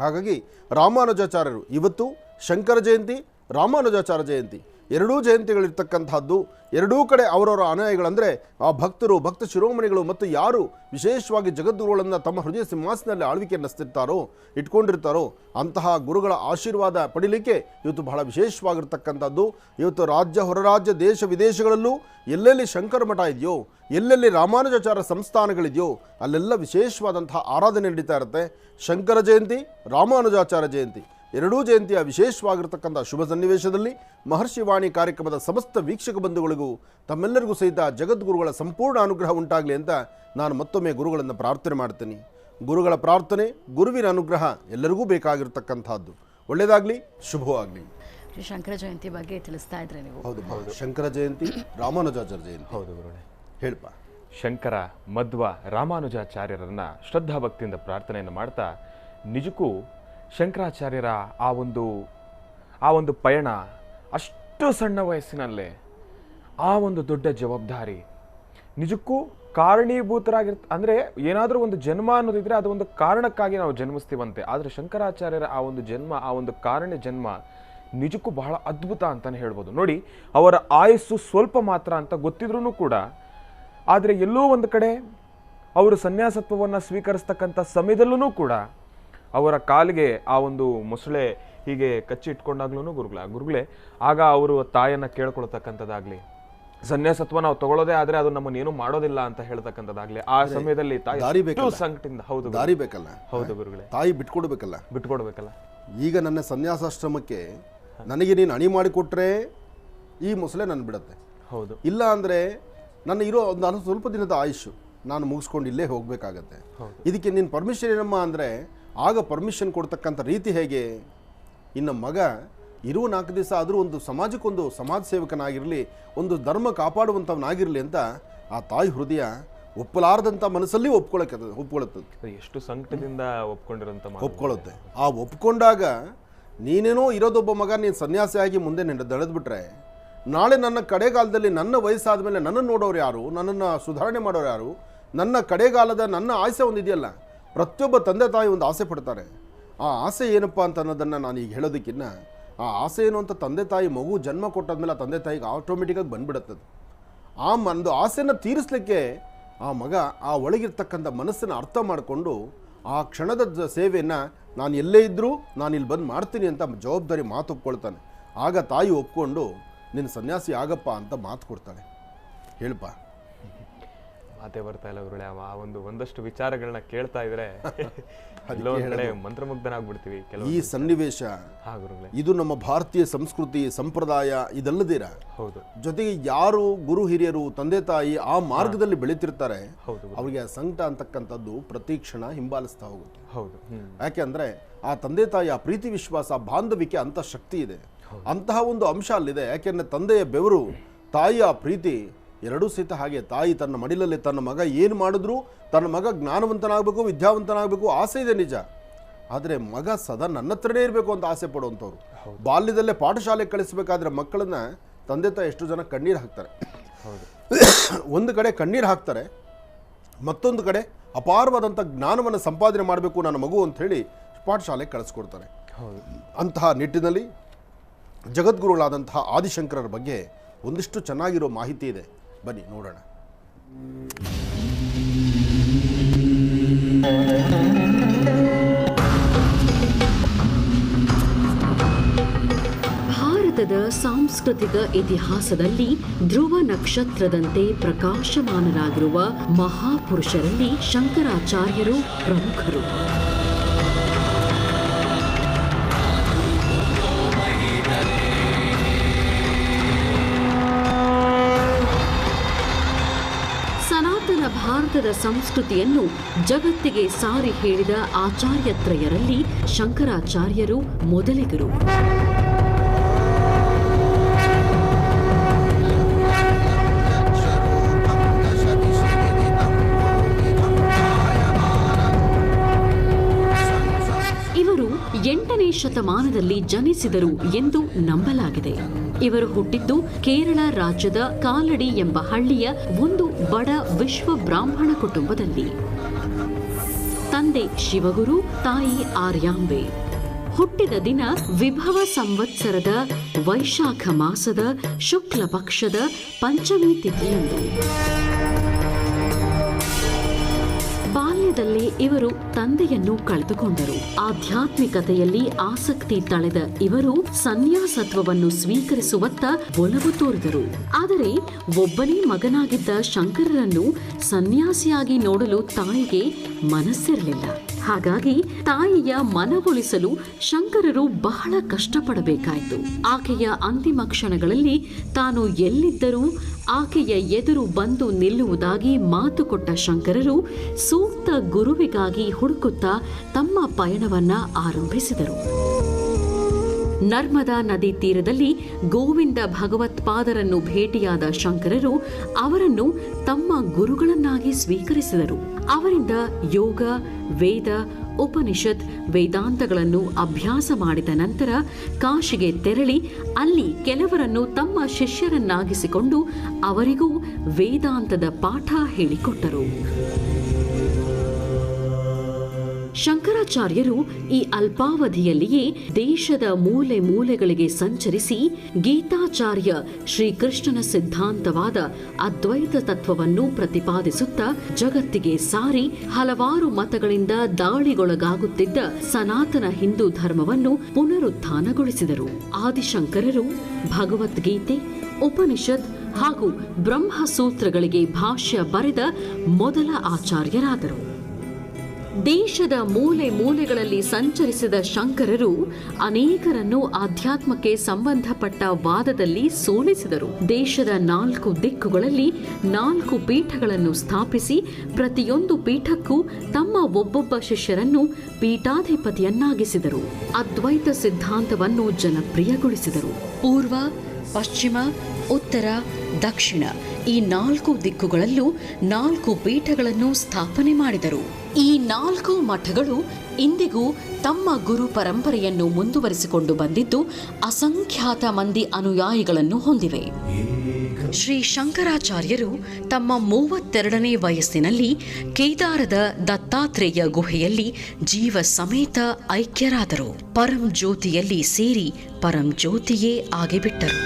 ಹಾಗಾಗಿ ರಾಮಾನುಜಾಚಾರ್ಯರು ಇವತ್ತು ಶಂಕರ ಜಯಂತಿ, ರಾಮಾನುಜಾಚಾರ್ಯ ಜಯಂತಿ ಎರಡೂ ಜಯಂತಿಗಳಿರ್ತಕ್ಕಂಥದ್ದು. ಎರಡೂ ಕಡೆ ಅವರವರ ಅನುಯಾಯಿಗಳಂದರೆ ಆ ಭಕ್ತರು, ಭಕ್ತ ಶಿರೋಮಣಿಗಳು ಮತ್ತು ಯಾರು ವಿಶೇಷವಾಗಿ ಜಗದ್ಗುರುಗಳನ್ನು ತಮ್ಮ ಹೃದಯ ಸಿಂಹಾಸನದಲ್ಲಿ ಆಳ್ವಿಕೆ ನಡೆಸ್ತಿರ್ತಾರೋ, ಇಟ್ಕೊಂಡಿರ್ತಾರೋ ಅಂತಹ ಗುರುಗಳ ಆಶೀರ್ವಾದ ಪಡೀಲಿಕ್ಕೆ ಇವತ್ತು ಬಹಳ ವಿಶೇಷವಾಗಿರ್ತಕ್ಕಂಥದ್ದು. ಇವತ್ತು ರಾಜ್ಯ, ಹೊರರಾಜ್ಯ, ದೇಶ ವಿದೇಶಗಳಲ್ಲೂ ಎಲ್ಲೆಲ್ಲಿ ಶಂಕರ ಮಠ ಇದೆಯೋ, ಎಲ್ಲೆಲ್ಲಿ ರಾಮಾನುಜಾಚಾರ್ಯ ಸಂಸ್ಥಾನಗಳಿದೆಯೋ ಅಲ್ಲೆಲ್ಲ ವಿಶೇಷವಾದಂತಹ ಆರಾಧನೆ ನಡೀತಾ ಇರುತ್ತೆ. ಶಂಕರ ಜಯಂತಿ, ರಾಮಾನುಜಾಚಾರ್ಯ ಜಯಂತಿ ಎರಡೂ ಜಯಂತಿಯ ವಿಶೇಷವಾಗಿರ್ತಕ್ಕಂಥ ಶುಭ ಸನ್ನಿವೇಶದಲ್ಲಿ ಮಹರ್ಷಿ ವಾಣಿ ಕಾರ್ಯಕ್ರಮದ ಸಮಸ್ತ ವೀಕ್ಷಕ ಬಂಧುಗಳಿಗೂ ತಮ್ಮೆಲ್ಲರಿಗೂ ಸಹಿತ ಜಗದ್ಗುರುಗಳ ಸಂಪೂರ್ಣ ಅನುಗ್ರಹ ಉಂಟಾಗಲಿ ಅಂತ ನಾನು ಮತ್ತೊಮ್ಮೆ ಗುರುಗಳನ್ನು ಪ್ರಾರ್ಥನೆ ಮಾಡ್ತೀನಿ. ಗುರುಗಳ ಪ್ರಾರ್ಥನೆ, ಗುರುವಿನ ಅನುಗ್ರಹ ಎಲ್ಲರಿಗೂ ಬೇಕಾಗಿರ್ತಕ್ಕಂಥದ್ದು. ಒಳ್ಳೆಯದಾಗಲಿ, ಶುಭವಾಗಲಿ. ಶಂಕರ ಜಯಂತಿ ಬಗ್ಗೆ ತಿಳಿಸ್ತಾ ಇದ್ರೆ ನೀವು. ಹೌದು, ಶಂಕರ ಜಯಂತಿ, ರಾಮಾನುಜಾಚಾರ್ಯ ಜಯಂತಿ. ಹೌದು ಗುರುಗಳೇ, ಹೇಳಪ್ಪ. ಶಂಕರ, ಮಧ್ವ, ರಾಮಾನುಜಾಚಾರ್ಯರನ್ನ ಶ್ರದ್ಧಾ ಭಕ್ತಿಯಿಂದ ಪ್ರಾರ್ಥನೆಯನ್ನು ಮಾಡ್ತಾ, ನಿಜಕ್ಕೂ ಶಂಕರಾಚಾರ್ಯರ ಆ ಒಂದು ಪಯಣ ಅಷ್ಟು ಸಣ್ಣ ವಯಸ್ಸಿನಲ್ಲೇ ಆ ಒಂದು ದೊಡ್ಡ ಜವಾಬ್ದಾರಿ ನಿಜಕ್ಕೂ ಅಂದರೆ ಏನಾದರೂ ಒಂದು ಜನ್ಮ ಅನ್ನೋದಿದ್ರೆ ಅದು ಒಂದು ಕಾರಣಕ್ಕಾಗಿ ನಾವು ಜನ್ಮಿಸ್ತೀವಂತೆ. ಆದರೆ ಶಂಕರಾಚಾರ್ಯರ ಆ ಒಂದು ಜನ್ಮ, ಆ ಒಂದು ಕಾರಣ ಜನ್ಮ ನಿಜಕ್ಕೂ ಬಹಳ ಅದ್ಭುತ ಅಂತಲೇ ಹೇಳ್ಬೋದು. ನೋಡಿ, ಅವರ ಆಯಸ್ಸು ಸ್ವಲ್ಪ ಮಾತ್ರ ಅಂತ ಗೊತ್ತಿದ್ರೂ ಕೂಡ, ಆದರೆ ಎಲ್ಲೋ ಒಂದು ಕಡೆ ಅವರು ಸನ್ಯಾಸತ್ವವನ್ನು ಸ್ವೀಕರಿಸ್ತಕ್ಕಂಥ ಸಮಯದಲ್ಲೂ ಕೂಡ ಅವರ ಕಾಲಿಗೆ ಆ ಒಂದು ಮೊಸಳೆ ಹೀಗೆ ಕಚ್ಚಿ ಇಟ್ಕೊಂಡಾಗ್ಲೂ ಗುರುಗಳೇ ಆಗ ಅವರು ತಾಯಿಯನ್ನು ಕೇಳ್ಕೊಳ್ತಕ್ಕಂಥದ್ದಾಗಲಿ, ಸನ್ಯಾಸತ್ವ ನಾವು ತಗೊಳ್ಳೋದೇ ಆದರೆ ಅದು ನಮ್ಮನ್ನೇನು ಮಾಡೋದಿಲ್ಲ ಅಂತ ಹೇಳ್ತಕ್ಕಂಥದ್ದಾಗಲಿ, ಆ ಸಮಯದಲ್ಲಿ ತಾಯಿ ಸಂಕಟದಿಂದ ಹೌದು ದಾರಿ ಬೇಕಲ್ಲ. ಹೌದು ಗುರುಗಳೇ, ತಾಯಿ ಬಿಟ್ಕೊಡ್ಬೇಕಲ್ಲ. ಈಗ ನನ್ನ ಸನ್ಯಾಸಾಶ್ರಮಕ್ಕೆ ನನಗೆ ನೀನು ಅಣಿ ಮಾಡಿಕೊಟ್ರೆ ಈ ಮೊಸಳೆ ನನ್ನ ಬಿಡುತ್ತೆ. ಹೌದು, ಇಲ್ಲ ಅಂದರೆ ನನ್ನ ಇರೋ ನಾನು ಸ್ವಲ್ಪ ದಿನದ ಆಯುಷು ನಾನು ಮುಗಿಸ್ಕೊಂಡು ಇಲ್ಲೇ ಹೋಗಬೇಕಾಗತ್ತೆ. ಇದಕ್ಕೆ ನೀನು ಪರ್ಮಿಷನ್ ಏನಮ್ಮ ಅಂದರೆ ಆಗ ಪರ್ಮಿಷನ್ ಕೊಡ್ತಕ್ಕಂಥ ರೀತಿ ಹೇಗೆ? ಇನ್ನು ಮಗ ಇರುವ 4 ದಿವಸ ಆದರೂ ಒಂದು ಸಮಾಜಕ್ಕೊಂದು ಸಮಾಜ ಸೇವಕನಾಗಿರಲಿ, ಒಂದು ಧರ್ಮ ಕಾಪಾಡುವಂಥವನಾಗಿರಲಿ ಅಂತ ಆ ತಾಯಿ ಹೃದಯ ಒಪ್ಪಲಾರದಂಥ ಮನಸ್ಸಲ್ಲಿ ಒಪ್ಕೊಳ್ಳುತ್ತದೆ. ಎಷ್ಟು ಸಂಕಟದಿಂದ ಒಪ್ಕೊಳ್ಳುತ್ತೆ. ಆ ಒಪ್ಕೊಂಡಾಗ ನೀನೇನೋ ಇರೋದೊಬ್ಬ ಮಗ, ನೀನು ಸನ್ಯಾಸಿಯಾಗಿ ಮುಂದೆ ದಳೆದ್ಬಿಟ್ರೆ ನಾಳೆ ನನ್ನ ಕಡೆಗಾಲದಲ್ಲಿ ನನ್ನ ವಯಸ್ಸಾದ ಮೇಲೆ ನನ್ನನ್ನು ನೋಡೋರು ಯಾರು, ನನ್ನನ್ನು ಸುಧಾರಣೆ ಮಾಡೋರು ಯಾರು? ನನ್ನ ಕಡೆಗಾಲದ ನನ್ನ ಆಸೆ ಒಂದಿದೆಯಲ್ಲ, ಪ್ರತಿಯೊಬ್ಬ ತಂದೆ ತಾಯಿ ಒಂದು ಆಸೆ ಪಡ್ತಾರೆ. ಆ ಆಸೆ ಏನಪ್ಪ ಅಂತ ಅನ್ನೋದನ್ನು ನಾನು ಈಗ ಹೇಳೋದಕ್ಕಿಂತ ಆ ಆಸೆ ಏನು ಅಂತ ತಂದೆ ತಾಯಿ ಮಗು ಜನ್ಮ ಕೊಟ್ಟಾದ್ಮೇಲೆ ಆ ತಂದೆ ತಾಯಿಗೆ ಆಟೋಮೆಟಿಕಾಗಿ ಬಂದ್ಬಿಡುತ್ತದೆ. ಆ ಒಂದು ಆಸೆಯನ್ನು ತೀರಿಸಲಿಕ್ಕೆ ಆ ಮಗ ಆ ಒಳಗಿರ್ತಕ್ಕಂಥ ಮನಸ್ಸನ್ನು ಅರ್ಥ ಮಾಡಿಕೊಂಡು ಆ ಕ್ಷಣದ ಸೇವೆಯನ್ನು ನಾನು ಎಲ್ಲೇ ಇದ್ದರೂ ನಾನು ಇಲ್ಲಿ ಬಂದು ಮಾಡ್ತೀನಿ ಅಂತ ಜವಾಬ್ದಾರಿ ಮಾತು ಒಪ್ಕೊಳ್ತಾನೆ. ಆಗ ತಾಯಿ ಒಪ್ಕೊಂಡು ನಿನ್ನ ಸನ್ಯಾಸಿ ಆಗಪ್ಪ ಅಂತ ಮಾತು ಕೊಡ್ತಾಳೆ. ಹೇಳಪ್ಪ. ಮಾತೇ ಬರ್ತಾ ಇಲ್ಲ ಗುರುಳೆ. ಆ ಒಂದಷ್ಟು ವಿಚಾರಗಳನ್ನ ಕೇಳ್ತಾ ಇದ್ರೆ ಮಂತ್ರಮುಗ್ಧನಾಗ್ಬಿಡ್ತೀವಿ. ಈ ಸನ್ನಿವೇಶ ಇದು ನಮ್ಮ ಭಾರತೀಯ ಸಂಸ್ಕೃತಿ ಸಂಪ್ರದಾಯ ಇದಲ್ಲದಿರ, ಹೌದು, ಜೊತೆಗೆ ಯಾರು ಗುರು ಹಿರಿಯರು ತಂದೆ ತಾಯಿ ಆ ಮಾರ್ಗದಲ್ಲಿ ಬೆಳೀತಿರ್ತಾರೆ ಅವರಿಗೆ ಆ ಸಂಕಟ ಅಂತಕ್ಕಂಥದ್ದು ಪ್ರತಿ ಕ್ಷಣ ಹಿಂಬಾಲಿಸ್ತಾ ಹೋಗುತ್ತೆ. ಹೌದು, ಯಾಕೆ ಅಂದ್ರೆ ಆ ತಂದೆ ತಾಯಿ ಆ ಪ್ರೀತಿ ವಿಶ್ವಾಸ ಬಾಂಧವಿಕೆ ಅಂತ ಶಕ್ತಿ ಇದೆ, ಅಂತಹ ಒಂದು ಅಂಶ ಅಲ್ಲಿದೆ. ಯಾಕೆಂದ್ರೆ ತಂದೆಯ ಬೆವರು ತಾಯಿಯ ಪ್ರೀತಿ ಎರಡೂ ಸಹಿತ ಹಾಗೆ. ತಾಯಿ ತನ್ನ ಮಡಿಲಲ್ಲಿ ತನ್ನ ಮಗ ಏನು ಮಾಡಿದ್ರು ತನ್ನ ಮಗ ಜ್ಞಾನವಂತನಾಗಬೇಕು, ವಿದ್ಯಾವಂತನಾಗಬೇಕು ಆಸೆ ಇದೆ ನಿಜ. ಆದರೆ ಮಗ ಸದಾ ನನ್ನ ಹತ್ರನೇ ಇರಬೇಕು ಅಂತ ಆಸೆ ಪಡುವಂಥವ್ರು. ಬಾಲ್ಯದಲ್ಲೇ ಪಾಠಶಾಲೆಗೆ ಕಳಿಸಬೇಕಾದ್ರೆ ಮಕ್ಕಳನ್ನ ತಂದೆ ತಾಯಿ ಎಷ್ಟು ಜನ ಕಣ್ಣೀರು ಹಾಕ್ತಾರೆ. ಒಂದು ಕಡೆ ಕಣ್ಣೀರು ಹಾಕ್ತಾರೆ, ಮತ್ತೊಂದು ಕಡೆ ಅಪಾರವಾದಂಥ ಜ್ಞಾನವನ್ನು ಸಂಪಾದನೆ ಮಾಡಬೇಕು ನನ್ನ ಮಗು ಅಂತ ಹೇಳಿ ಪಾಠಶಾಲೆಗೆ ಕಳಿಸ್ಕೊಡ್ತಾರೆ. ಅಂತಹ ನಿಟ್ಟಿನಲ್ಲಿ ಜಗದ್ಗುರುಗಳಾದಂತಹ ಆದಿಶಂಕರರ ಬಗ್ಗೆ ಒಂದಿಷ್ಟು ಚೆನ್ನಾಗಿರೋ ಮಾಹಿತಿ ಇದೆ, ಬನ್ನಿ ನೋಡೋಣ. ಭಾರತದ ಸಾಂಸ್ಕೃತಿಕ ಇತಿಹಾಸದಲ್ಲಿ ಧ್ರುವ ನಕ್ಷತ್ರದಂತೆ ಪ್ರಕಾಶಮಾನರಾಗಿರುವ ಮಹಾಪುರುಷರಲ್ಲಿ ಶಂಕರಾಚಾರ್ಯರು ಪ್ರಮುಖರು. ಭಾರತದ ಸಂಸ್ಕೃತಿಯನ್ನು ಜಗತ್ತಿಗೆ ಸಾರಿ ಹೇಳಿದ ಆಚಾರ್ಯತ್ರಯರಲ್ಲಿ ಶಂಕರಾಚಾರ್ಯರು ಮೊದಲಿಗರು. ಇವರು 8ನೇ ಶತಮಾನದಲ್ಲಿ ಜನಿಸಿದರು ಎಂದು ನಂಬಲಾಗಿದೆ. ಇವರು ಹುಟ್ಟಿದ್ದು ಕೇರಳ ರಾಜ್ಯದ ಕಾಲಡಿ ಎಂಬ ಹಳ್ಳಿಯ ಒಂದು ಬಡ ವಿಶ್ವ ಬ್ರಾಹ್ಮಣ ಕುಟುಂಬದಲ್ಲಿ. ತಂದೆ ಶಿವಗುರು, ತಾಯಿ ಆರ್ಯಾಂಬೆ. ಹುಟ್ಟಿದ ದಿನ ವಿಭವ ಸಂವತ್ಸರದ ವೈಶಾಖ ಮಾಸದ ಶುಕ್ಲ ಪಕ್ಷದ ಪಂಚಮಿ ತಿಥಿಯಂದು. ಬಾಲ್ಯದಲ್ಲೇ ಇವರು ತಂದೆಯನ್ನು ಕಳೆದುಕೊಂಡರು. ಆಧ್ಯಾತ್ಮಿಕತೆಯಲ್ಲಿ ಆಸಕ್ತಿ ತಳೆದ ಇವರು ಸನ್ಯಾಸತ್ವವನ್ನು ಸ್ವೀಕರಿಸುವತ್ತ ಒಲವು ತೋರಿದರು. ಆದರೆ ಒಬ್ಬನೇ ಮಗನಾಗಿದ್ದ ಶಂಕರರನ್ನು ಸನ್ಯಾಸಿಯಾಗಿ ನೋಡಲು ತಾಯಿಗೆ ಮನಸ್ಸಿರಲಿಲ್ಲ. ಹಾಗಾಗಿ ತಾಯಿಯ ಮನವೊಲಿಸಲು ಶಂಕರರು ಬಹಳ ಕಷ್ಟಪಡಬೇಕಾಯಿತು. ಆಕೆಯ ಅಂತಿಮ ಕ್ಷಣಗಳಲ್ಲಿ ತಾನು ಎಲ್ಲಿದ್ದರೂ ಆಕೆಯ ಎದುರು ಬಂದು ನಿಲ್ಲುವುದಾಗಿ ಮಾತು ಕೊಟ್ಟ ಶಂಕರರು ಸೂಕ್ತ ಗುರುವಿಗಾಗಿ ಹುಡುಕುತ್ತಾ ತಮ್ಮ ಪಯಣವನ್ನ ಆರಂಭಿಸಿದರು. ನರ್ಮದಾ ನದಿ ತೀರದಲ್ಲಿ ಗೋವಿಂದ ಭಗವತ್ಪಾದರನ್ನು ಭೇಟಿಯಾದ ಶಂಕರರು ಅವರನ್ನು ತಮ್ಮ ಗುರುಗಳನ್ನಾಗಿ ಸ್ವೀಕರಿಸಿದರು. ಅವರಿಂದ ಯೋಗ, ವೇದ, ಉಪನಿಷತ್, ವೇದಾಂತಗಳನ್ನು ಅಭ್ಯಾಸ ಮಾಡಿದ ನಂತರ ಕಾಶಿಗೆ ತೆರಳಿ ಅಲ್ಲಿ ಕೆಲವರನ್ನು ತಮ್ಮ ಶಿಷ್ಯರನ್ನಾಗಿಸಿಕೊಂಡು ಅವರಿಗೂ ವೇದಾಂತದ ಪಾಠ ಹೇಳಿಕೊಟ್ಟರು. ಶಂಕರಾಚಾರ್ಯರು ಈ ಅಲ್ಪಾವಧಿಯಲ್ಲಿಯೇ ದೇಶದ ಮೂಲೆ ಮೂಲೆಗಳಿಗೆ ಸಂಚರಿಸಿ ಗೀತಾಚಾರ್ಯ ಶ್ರೀಕೃಷ್ಣನ ಸಿದ್ಧಾಂತವಾದ ಅದ್ವೈತ ತತ್ವವನ್ನು ಪ್ರತಿಪಾದಿಸುತ್ತಾ ಜಗತ್ತಿಗೆ ಸಾರಿ ಹಲವಾರು ಮತಗಳಿಂದ ದಾಳಿಗೊಳಗಾಗುತ್ತಿದ್ದ ಸನಾತನ ಹಿಂದೂ ಧರ್ಮವನ್ನು ಪುನರುತ್ಥಾನಗೊಳಿಸಿದರು. ಆದಿಶಂಕರರು ಭಗವದ್ಗೀತೆ, ಉಪನಿಷತ್ ಹಾಗೂ ಬ್ರಹ್ಮಸೂತ್ರಗಳಿಗೆ ಭಾಷ್ಯ ಬರೆದ ಮೊದಲ ಆಚಾರ್ಯರಾದರು. ದೇಶದ ಮೂಲೆ ಮೂಲೆಗಳಲ್ಲಿ ಸಂಚರಿಸಿದ ಶಂಕರರು ಅನೇಕರನ್ನು ಆಧ್ಯಾತ್ಮಕ್ಕೆ ಸಂಬಂಧಪಟ್ಟ ವಾದದಲ್ಲಿ ಸೋಲಿಸಿದರು. ದೇಶದ 4 ದಿಕ್ಕುಗಳಲ್ಲಿ 4 ಪೀಠಗಳನ್ನು ಸ್ಥಾಪಿಸಿ ಪ್ರತಿಯೊಂದು ಪೀಠಕ್ಕೂ ತಮ್ಮ ಒಬ್ಬೊಬ್ಬ ಶಿಷ್ಯರನ್ನು ಪೀಠಾಧಿಪತಿಯನ್ನಾಗಿಸಿದರು. ಅದ್ವೈತ ಸಿದ್ಧಾಂತವನ್ನು ಜನಪ್ರಿಯಗೊಳಿಸಿದರು. ಪೂರ್ವ, ಪಶ್ಚಿಮ, ಉತ್ತರ, ದಕ್ಷಿಣ ಈ 4 ದಿಕ್ಕುಗಳಲ್ಲೂ 4 ಪೀಠಗಳನ್ನು ಸ್ಥಾಪನೆ ಮಾಡಿದರು. ಈ 4 ಮಠಗಳು ಇಂದಿಗೂ ತಮ್ಮ ಗುರು ಪರಂಪರೆಯನ್ನು ಮುಂದುವರಿಸಿಕೊಂಡು ಬಂದಿದ್ದು ಅಸಂಖ್ಯಾತ ಮಂದಿ ಅನುಯಾಯಿಗಳನ್ನು ಹೊಂದಿವೆ. ಶ್ರೀ ಶಂಕರಾಚಾರ್ಯರು ತಮ್ಮ 32ನೇ ವಯಸ್ಸಿನಲ್ಲಿ ಕೇದಾರದ ದತ್ತಾತ್ರೇಯ ಗುಹೆಯಲ್ಲಿ ಜೀವ ಸಮೇತ ಐಕ್ಯರಾದರು. ಪರಂ ಜ್ಯೋತಿಯಲ್ಲಿ ಸೇರಿ ಪರಂ ಜ್ಯೋತಿಯೇ ಆಗಿಬಿಟ್ಟರು.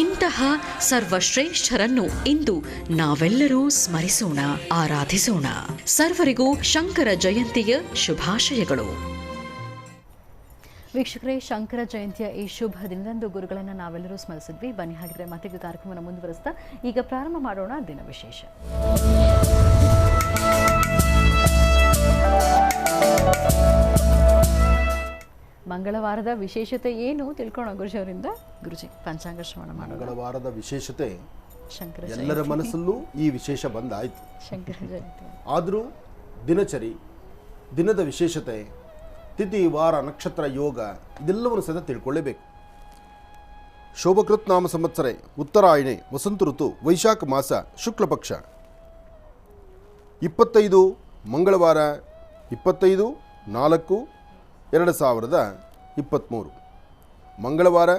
ಇಂತಹ ಸರ್ವಶ್ರೇಷ್ಠರನ್ನು ಇಂದು ನಾವೆಲ್ಲರೂ ಸ್ಮರಿಸೋಣ, ಆರಾಧಿಸೋಣ. ಸರ್ವರಿಗೂ ಶಂಕರ ಜಯಂತಿಯ ಶುಭಾಶಯಗಳು. ವೀಕ್ಷಕರೇ, ಶಂಕರ ಜಯಂತಿಯ ಈ ಶುಭ ದಿನದಂದು ಗುರುಗಳನ್ನು ನಾವೆಲ್ಲರೂ ಸ್ಮರಿಸಿದ್ವಿ. ಬನ್ನಿ ಹಾಗಿದ್ರೆ ಮತ್ತೆ ಕಾರ್ಯಕ್ರಮವನ್ನು ಮುಂದುವರಿಸ್ತಾ ಈಗ ಪ್ರಾರಂಭ ಮಾಡೋಣ ದಿನ ವಿಶೇಷ. ಮಂಗಳವಾರದ ವಿಶೇಷತೆ ಏನು ತಿಳ್ಕೊಳ್ಳೋಣ ಗುರುಜಿ ಅವರಿಂದ. ಗುರುಜಿ, ಪಂಚಾಂಗ ಶ್ರವಣ ಮಾಡೋಣ. ಮಂಗಳವಾರದ ವಿಶೇಷತೆ ಶಂಕರ ಎಲ್ಲರ ಮನಸ್ಸಲ್ಲೂ ಈ ವಿಶೇಷ ಬಂದಾಯಿತು. ಶಂಕರ ಜಯಂತಿ ಆದರೂ ದಿನಚರಿ, ದಿನದ ವಿಶೇಷತೆ, ತಿಥಿ, ವಾರ, ನಕ್ಷತ್ರ, ಯೋಗ ಇದೆಲ್ಲವನ್ನು ಸಹ ತಿಳ್ಕೊಳ್ಳೇಬೇಕು. ಶೋಭಕೃತ್ ನಾಮ ಸಂವತ್ಸರೆ ಉತ್ತರಾಯಣೆ ವಸಂತ ಋತು ವೈಶಾಖ ಮಾಸ ಶುಕ್ಲ ಪಕ್ಷ 25 ಮಂಗಳವಾರ 25/4/2023 ಮಂಗಳವಾರ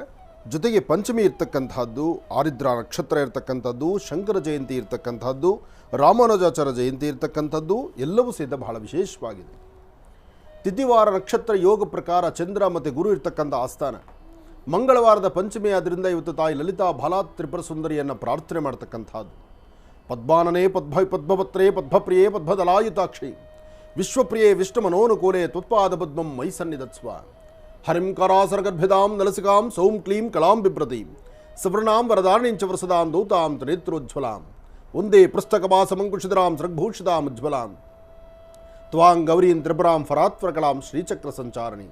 ಜೊತೆಗೆ ಪಂಚಮಿ ಇರ್ತಕ್ಕಂಥದ್ದು, ಆರಿದ್ರ ನಕ್ಷತ್ರ ಇರ್ತಕ್ಕಂಥದ್ದು, ಶಂಕರ ಜಯಂತಿ ಇರ್ತಕ್ಕಂಥದ್ದು, ರಾಮಾನುಜಾಚಾರ್ಯ ಜಯಂತಿ ಇರ್ತಕ್ಕಂಥದ್ದು ಎಲ್ಲವೂ ಸಹಿತ ಬಹಳ ವಿಶೇಷವಾಗಿದೆ. ತಿಥಿವಾರ ನಕ್ಷತ್ರ ಯೋಗ ಪ್ರಕಾರ ಚಂದ್ರ ಮತ್ತು ಗುರು ಇರ್ತಕ್ಕಂಥ ಆಸ್ಥಾನ. ಮಂಗಳವಾರದ ಪಂಚಮಿ ಆದ್ದರಿಂದ ಇವತ್ತು ತಾಯಿ ಲಲಿತಾ ಬಾಲಾತ್ ತ್ರಿಪುರ ಸುಂದರಿಯನ್ನು ಪ್ರಾರ್ಥನೆ ಮಾಡ್ತಕ್ಕಂಥದ್ದು. ಪದ್ಮಾನನೇ ಪದ್ಮಪತ್ರೇ ಪದ್ಮಪ್ರಿಯೇ ಪದ್ಮದಲಾಯುತಾಕ್ಷಿ ವಿಶ್ವಪ್ರಿಯೇ ವಿಷ್ಣು ಮನೋನುಕೂಲೆ ತ್ವತ್ಪಾದ ಪದ್ಮಂ ಮೈ ಸನ್ನಿಧತ್ಸ್ವ. ಹರಿಂ ಕರಾಸರಗರ್ಭಿದಾಂ ನಲಸಿಕಾಂ ಸೌಂ ಕ್ಲೀಂ ಕಲಾಂ ಬಿಭ್ರತೀಂ ಸವರ್ಣಾಂ ವರದಾರ್ಣಿಂಚ ವರಸದಾಂ ದೌತಾಂ ತ್ರಿನೇತ್ರೋಜ್ವಲಾಂ ಒಂದೇ ಪುಸ್ತಕವಾಸಮಂಕುಶಿಧರಾಂ ಸೃಗ್ಭೂಷಿತಾಂ ಉಜ್ವಲಾಂ ತ್ವಾಂ ಗೌರೀಂ ತ್ರಿಪುರಾಂ ಫರಾತ್ವರಕಲಾಂ ಶ್ರೀಚಕ್ರ ಸಂಚಾರಣಿ.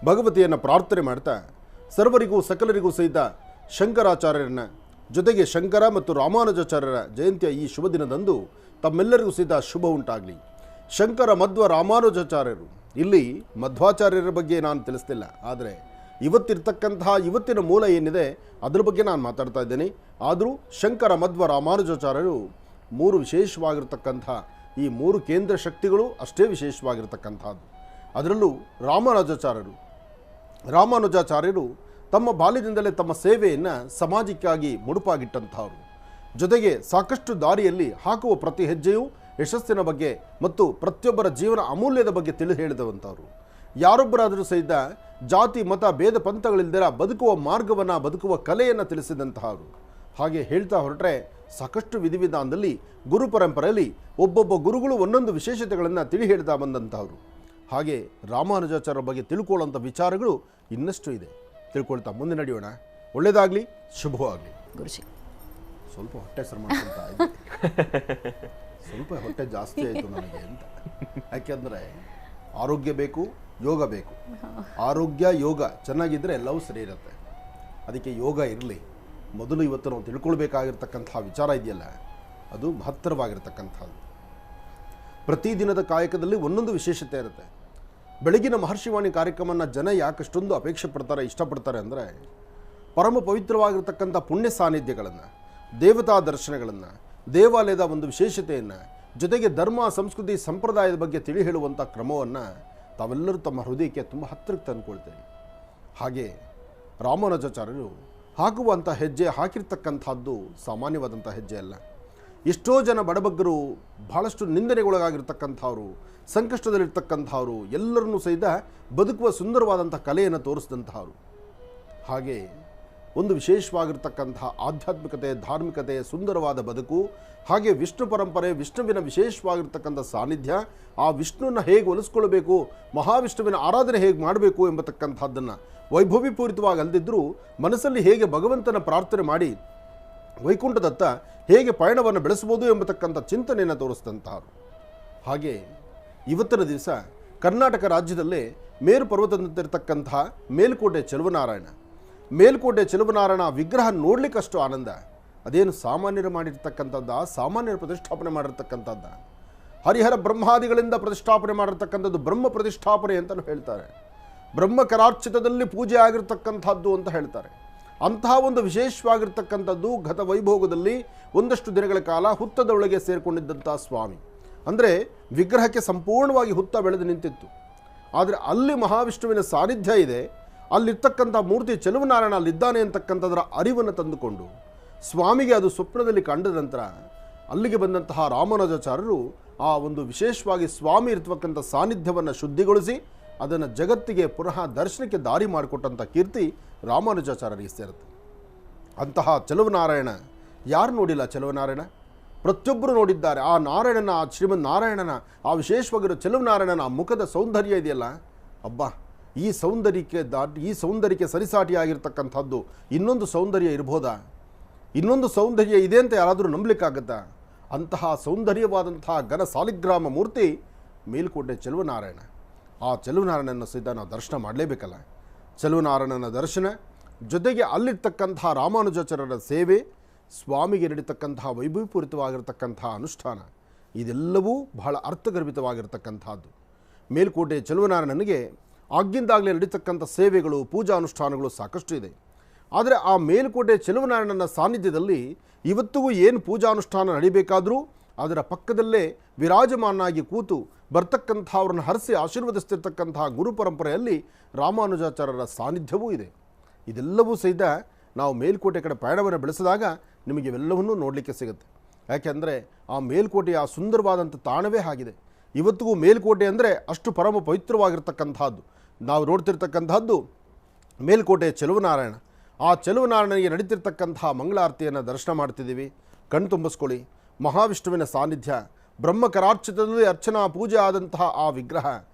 ಭಗವತಿಯನ್ನು ಪ್ರಾರ್ಥನೆ ಮಾಡ್ತಾ ಸರ್ವರಿಗೂ ಸಕಲರಿಗೂ ಸಹಿತ ಶಂಕರಾಚಾರ್ಯರನ್ನ ಜೊತೆಗೆ ಶಂಕರ ಮತ್ತು ರಾಮಾನುಜಾಚಾರ್ಯರ ಜಯಂತಿಯ ಈ ಶುಭ ದಿನದಂದು ತಮ್ಮೆಲ್ಲರಿಗೂ ಸಹಿತ ಶುಭ ಉಂಟಾಗಲಿ. ಶಂಕರ ಮಧ್ವ ರಾಮಾನುಜಾಚಾರ್ಯರು, ಇಲ್ಲಿ ಮಧ್ವಾಚಾರ್ಯರ ಬಗ್ಗೆ ನಾನು ತಿಳಿಸ್ತಿಲ್ಲ, ಆದರೆ ಇವತ್ತಿನ ಮೂಲ ಏನಿದೆ ಅದರ ಬಗ್ಗೆ ನಾನು ಮಾತಾಡ್ತಾ ಇದ್ದೇನೆ. ಆದರೂ ಶಂಕರ ಮಧ್ವ ರಾಮಾನುಜಾಚಾರ್ಯರು 3 ವಿಶೇಷವಾಗಿರ್ತಕ್ಕಂಥ ಈ 3 ಕೇಂದ್ರ ಶಕ್ತಿಗಳು ಅಷ್ಟೇ ವಿಶೇಷವಾಗಿರ್ತಕ್ಕಂಥದ್ದು. ಅದರಲ್ಲೂ ರಾಮಾನುಜಾಚಾರ್ಯರು ತಮ್ಮ ಬಾಲ್ಯದಿಂದಲೇ ತಮ್ಮ ಸೇವೆಯನ್ನು ಸಮಾಜಕ್ಕಾಗಿ ಮುಡುಪಾಗಿಟ್ಟಂಥವ್ರು. ಜೊತೆಗೆ ಸಾಕಷ್ಟು ದಾರಿಯಲ್ಲಿ ಹಾಕುವ ಪ್ರತಿ ಹೆಜ್ಜೆಯೂ ಯಶಸ್ಸಿನ ಬಗ್ಗೆ ಮತ್ತು ಪ್ರತಿಯೊಬ್ಬರ ಜೀವನ ಅಮೂಲ್ಯದ ಬಗ್ಗೆ ತಿಳಿ ಹೇಳಿದವಂಥವ್ರು. ಯಾರೊಬ್ಬರಾದರೂ ಸಹಿತ ಜಾತಿ ಮತ ಭೇದ ಪಂಥಗಳಿಲ್ದಿರ ಬದುಕುವ ಮಾರ್ಗವನ್ನು, ಬದುಕುವ ಕಲೆಯನ್ನು ತಿಳಿಸಿದಂತಹವರು. ಹಾಗೆ ಹೇಳ್ತಾ ಹೊರಟ್ರೆ ಸಾಕಷ್ಟು ವಿಧಿವಿಧಾನದಲ್ಲಿ ಗುರು ಪರಂಪರೆಯಲ್ಲಿ ಒಬ್ಬೊಬ್ಬ ಗುರುಗಳು ಒಂದೊಂದು ವಿಶೇಷತೆಗಳನ್ನು ತಿಳಿ ಹೇಳ್ತಾ ಬಂದಂಥವ್ರು. ಹಾಗೆ ರಾಮಾನುಜಾಚಾರ್ಯರ ಬಗ್ಗೆ ತಿಳ್ಕೊಳ್ಳೋಂಥ ವಿಚಾರಗಳು ಇನ್ನಷ್ಟು ಇದೆ. ತಿಳ್ಕೊಳ್ತಾ ಮುಂದೆ ನಡೆಯೋಣ. ಒಳ್ಳೆಯದಾಗಲಿ, ಶುಭವಾಗಲಿ. ಗುರುಜಿ, ಸ್ವಲ್ಪ ಹೊಟ್ಟೆ ಶ್ರಮಿಸ್ತಾ ಇದ್ದೆ, ಸ್ವಲ್ಪ ಹೊಟ್ಟೆ ಜಾಸ್ತಿ ಆಯಿತು ನನಗೆ ಅಂತ. ಯಾಕೆಂದರೆ ಆರೋಗ್ಯ ಬೇಕು, ಯೋಗ ಬೇಕು. ಆರೋಗ್ಯ ಯೋಗ ಚೆನ್ನಾಗಿದ್ದರೆ ಎಲ್ಲವೂ ಸರಿ ಇರುತ್ತೆ. ಅದಕ್ಕೆ ಯೋಗ ಇರಲಿ. ಮೊದಲು ಇವತ್ತು ನಾವು ತಿಳ್ಕೊಳ್ಬೇಕಾಗಿರ್ತಕ್ಕಂಥ ವಿಚಾರ ಇದೆಯಲ್ಲ, ಅದು ಮಹತ್ತರವಾಗಿರ್ತಕ್ಕಂಥದ್ದು. ಪ್ರತಿದಿನದ ಕಾಯಕದಲ್ಲಿ ಒಂದೊಂದು ವಿಶೇಷತೆ ಇರುತ್ತೆ. ಬೆಳಗಿನ ಮಹರ್ಷಿವಾಣಿ ಕಾರ್ಯಕ್ರಮವನ್ನು ಜನ ಯಾಕಷ್ಟೊಂದು ಅಪೇಕ್ಷೆ ಪಡ್ತಾರೆ, ಇಷ್ಟಪಡ್ತಾರೆ ಅಂದರೆ, ಪರಮ ಪವಿತ್ರವಾಗಿರ್ತಕ್ಕಂಥ ಪುಣ್ಯ ಸಾನ್ನಿಧ್ಯಗಳನ್ನು, ದೇವತಾ ದರ್ಶನಗಳನ್ನು, ದೇವಾಲಯದ ಒಂದು ವಿಶೇಷತೆಯನ್ನು, ಜೊತೆಗೆ ಧರ್ಮ ಸಂಸ್ಕೃತಿ ಸಂಪ್ರದಾಯದ ಬಗ್ಗೆ ತಿಳಿ ಹೇಳುವಂಥ ಕ್ರಮವನ್ನು ತಾವೆಲ್ಲರೂ ತಮ್ಮ ಹೃದಯಕ್ಕೆ ತುಂಬ ಹತ್ತಿರಕ್ಕೆ ತಂದುಕೊಳ್ತೀರಿ. ಹಾಗೆ ರಾಮಾನುಜಾಚಾರ್ಯರು ಹಾಕುವಂಥ ಹೆಜ್ಜೆ ಹಾಕಿರ್ತಕ್ಕಂಥದ್ದು ಸಾಮಾನ್ಯವಾದಂಥ ಹೆಜ್ಜೆ ಅಲ್ಲ. ಎಷ್ಟೋ ಜನ ಬಡಬಗ್ಗರು ಬಹಳಷ್ಟು ನಿಂದನೆಗೊಳಗಾಗಿರ್ತಕ್ಕಂಥವ್ರು, ಸಂಕಷ್ಟದಲ್ಲಿರ್ತಕ್ಕಂಥವ್ರು ಎಲ್ಲರನ್ನೂ ಸಹಿತ ಬದುಕುವ ಸುಂದರವಾದಂಥ ಕಲೆಯನ್ನು ತೋರಿಸಿದಂಥವ್ರು. ಹಾಗೆ ಒಂದು ವಿಶೇಷವಾಗಿರ್ತಕ್ಕಂಥ ಆಧ್ಯಾತ್ಮಿಕತೆ, ಧಾರ್ಮಿಕತೆ, ಸುಂದರವಾದ ಬದುಕು, ಹಾಗೆ ವಿಷ್ಣು ಪರಂಪರೆ, ವಿಷ್ಣುವಿನ ವಿಶೇಷವಾಗಿರ್ತಕ್ಕಂಥ ಸಾನ್ನಿಧ್ಯ, ಆ ವಿಷ್ಣುವನ್ನು ಹೇಗೆ ಒಲಿಸ್ಕೊಳ್ಬೇಕು, ಮಹಾವಿಷ್ಣುವಿನ ಆರಾಧನೆ ಹೇಗೆ ಮಾಡಬೇಕು ಎಂಬತಕ್ಕಂಥದ್ದನ್ನು ವೈಭವೀಪೂರಿತವಾಗಿ ಅಲ್ಲದಿದ್ದರೂ ಮನಸ್ಸಲ್ಲಿ ಹೇಗೆ ಭಗವಂತನ ಪ್ರಾರ್ಥನೆ ಮಾಡಿ ವೈಕುಂಠದತ್ತ ಹೇಗೆ ಪಯಣವನ್ನು ಬೆಳೆಸ್ಬೋದು ಎಂಬತಕ್ಕಂಥ ಚಿಂತನೆಯನ್ನು ತೋರಿಸಿದಂಥವ್ರು. ಹಾಗೆ ಇವತ್ತಿನ ದಿವಸ ಕರ್ನಾಟಕ ರಾಜ್ಯದಲ್ಲೇ ಮೇರು ಪರ್ವತದಂತಿರ್ತಕ್ಕಂಥ ಮೇಲುಕೋಟೆ ಚೆಲುವನಾರಾಯಣ ವಿಗ್ರಹ ನೋಡಲಿಕ್ಕಷ್ಟು ಆನಂದ. ಅದೇನು ಸಾಮಾನ್ಯರು ಮಾಡಿರ್ತಕ್ಕಂಥದ್ದ, ಸಾಮಾನ್ಯರು ಪ್ರತಿಷ್ಠಾಪನೆ ಮಾಡಿರ್ತಕ್ಕಂಥದ್ದ, ಹರಿಹರ ಬ್ರಹ್ಮಾದಿಗಳಿಂದ ಪ್ರತಿಷ್ಠಾಪನೆ ಮಾಡಿರ್ತಕ್ಕಂಥದ್ದು ಬ್ರಹ್ಮ ಪ್ರತಿಷ್ಠಾಪನೆ ಅಂತಲೂ ಹೇಳ್ತಾರೆ. ಬ್ರಹ್ಮ ಕರಾರ್ಚಿತದಲ್ಲಿ ಪೂಜೆ ಆಗಿರ್ತಕ್ಕಂಥದ್ದು ಅಂತ ಹೇಳ್ತಾರೆ. ಅಂತಹ ಒಂದು ವಿಶೇಷವಾಗಿರ್ತಕ್ಕಂಥದ್ದು ಗತ ವೈಭೋಗದಲ್ಲಿ ಒಂದಷ್ಟು ದಿನಗಳ ಕಾಲ ಹುತ್ತದ ಒಳಗೆ ಸೇರಿಕೊಂಡಿದ್ದಂಥ ಸ್ವಾಮಿ. ಅಂದರೆ ವಿಗ್ರಹಕ್ಕೆ ಸಂಪೂರ್ಣವಾಗಿ ಹುತ್ತ ಬೆಳೆದು ನಿಂತಿತ್ತು. ಆದರೆ ಅಲ್ಲಿ ಮಹಾವಿಷ್ಣುವಿನ ಸಾನ್ನಿಧ್ಯ ಇದೆ, ಅಲ್ಲಿರ್ತಕ್ಕಂಥ ಮೂರ್ತಿ ಚೆಲುವನಾರಾಯಣ ಅಲ್ಲಿದ್ದಾನೆ ಅಂತಕ್ಕಂಥದ್ರ ಅರಿವನ್ನು ತಂದುಕೊಂಡು ಸ್ವಾಮಿಗೆ ಅದು ಸ್ವಪ್ನದಲ್ಲಿ ಕಂಡ ನಂತರ ಅಲ್ಲಿಗೆ ಬಂದಂತಹ ರಾಮಾನುಜಾಚಾರ್ಯರು ಆ ಒಂದು ವಿಶೇಷವಾಗಿ ಸ್ವಾಮಿ ಇರ್ತಕ್ಕಂಥ ಸಾನ್ನಿಧ್ಯವನ್ನು ಶುದ್ಧಿಗೊಳಿಸಿ ಅದನ್ನು ಜಗತ್ತಿಗೆ ಪುನಃ ದರ್ಶನಕ್ಕೆ ದಾರಿ ಮಾಡಿಕೊಟ್ಟಂಥ ಕೀರ್ತಿ ರಾಮಾನುಜಾಚಾರ್ಯರಿಗೆ ಸೇರುತ್ತೆ. ಅಂತಹ ಚೆಲುವನಾರಾಯಣ ಯಾರು ನೋಡಿಲ್ಲ? ಚೆಲುವನಾರಾಯಣ ಪ್ರತಿಯೊಬ್ಬರು ನೋಡಿದ್ದಾರೆ. ಆ ನಾರಾಯಣನ, ಆ ಶ್ರೀಮನ್ ನಾರಾಯಣನ, ಆ ವಿಶೇಷವಾಗಿರೋ ಚೆಲುವನಾರಾಯಣನ ಆ ಮುಖದ ಸೌಂದರ್ಯ ಇದೆಯಲ್ಲ, ಅಬ್ಬಾ, ಈ ಸೌಂದರ್ಯಕ್ಕೆ ಸರಿಸಾಟಿಯಾಗಿರ್ತಕ್ಕಂಥದ್ದು ಇನ್ನೊಂದು ಸೌಂದರ್ಯ ಇರ್ಬೋದಾ? ಇನ್ನೊಂದು ಸೌಂದರ್ಯ ಇದೆ ಅಂತ ಯಾರಾದರೂ ನಂಬಲಿಕ್ಕಾಗತ್ತಾ? ಅಂತಹ ಸೌಂದರ್ಯವಾದಂತಹ ಘನ ಸಾಲಿಗ್ರಾಮ ಮೂರ್ತಿ ಮೇಲುಕೋಟೆ ಚೆಲುವನಾರಾಯಣ. ಆ ಚೆಲುವನಾರಾಯಣನ ಸಹಿತ ನಾವು ದರ್ಶನ ಮಾಡಲೇಬೇಕಲ್ಲ. ಚೆಲುವನಾರಾಯಣನ ದರ್ಶನ ಜೊತೆಗೆ ಅಲ್ಲಿರ್ತಕ್ಕಂಥ ರಾಮಾನುಜಾಚಾರ್ಯರ ಸೇವೆ, ಸ್ವಾಮಿಗೆ ನಡೀತಕ್ಕಂತಹ ವೈಭವಪೂರಿತವಾಗಿರ್ತಕ್ಕಂತಹ ಅನುಷ್ಠಾನ, ಇದೆಲ್ಲವೂ ಬಹಳ ಅರ್ಥಗರ್ಭಿತವಾಗಿರ್ತಕ್ಕಂಥದ್ದು. ಮೇಲುಕೋಟೆ ಚೆಲುವನಾರಾಯಣನಿಗೆ ಆಗಿಂದಾಗಲೇ ನಡೀತಕ್ಕಂಥ ಸೇವೆಗಳು, ಪೂಜಾ ಅನುಷ್ಠಾನಗಳು ಸಾಕಷ್ಟು ಇದೆ. ಆದರೆ ಆ ಮೇಲುಕೋಟೆ ಚೆಲುವನಾರಾಯಣನ ಸಾನ್ನಿಧ್ಯದಲ್ಲಿ ಇವತ್ತಿಗೂ ಏನು ಪೂಜಾನುಷ್ಠಾನ ನಡಿಬೇಕಾದರೂ ಅದರ ಪಕ್ಕದಲ್ಲೇ ವಿರಾಜಮಾನಾಗಿ ಕೂತು ಬರ್ತಕ್ಕಂಥವ್ರನ್ನ ಹರಿಸಿ ಆಶೀರ್ವದಿಸ್ತಿರ್ತಕ್ಕಂತಹ ಗುರು ಪರಂಪರೆಯಲ್ಲಿ ರಾಮಾನುಜಾಚಾರ್ಯರ ಸಾನ್ನಿಧ್ಯವೂ ಇದೆ. ಇದೆಲ್ಲವೂ ಸಹಿತ ನಾವು ಮೇಲುಕೋಟೆ ಕಡೆ ಪಯಣವನ್ನು ಬೆಳೆಸಿದಾಗ ನಿಮಗೆ ಇವೆಲ್ಲವನ್ನೂ ನೋಡಲಿಕ್ಕೆ ಸಿಗುತ್ತೆ. ಯಾಕೆಂದರೆ ಆ ಮೇಲುಕೋಟೆಯ ಆ ಸುಂದರವಾದಂಥ ತಾಣವೇ ಆಗಿದೆ. ಇವತ್ತಿಗೂ ಮೇಲುಕೋಟೆ ಅಂದರೆ ಅಷ್ಟು ಪರಮ ಪವಿತ್ರವಾಗಿರ್ತಕ್ಕಂಥದ್ದು. ನಾವು ನೋಡ್ತಿರ್ತಕ್ಕಂಥದ್ದು ಮೇಲುಕೋಟೆ ಚೆಲುವನಾರಾಯಣ. ಆ ಚೆಲುವನಾರಾಯಣನಿಗೆ ನಡೀತಿರ್ತಕ್ಕಂತಹ ಮಂಗಳಾರತಿಯನ್ನು ದರ್ಶನ ಮಾಡ್ತಿದ್ದೀವಿ. ಕಣ್ತುಂಬಿಸ್ಕೊಳ್ಳಿ. ಮಹಾವಿಷ್ಣುವಿನ ಸಾನ್ನಿಧ್ಯ, ಬ್ರಹ್ಮಕರಾರ್ಚಿತದಲ್ಲಿ ಅರ್ಚನಾ ಪೂಜೆ ಆದಂತಹ ಆ ವಿಗ್ರಹ,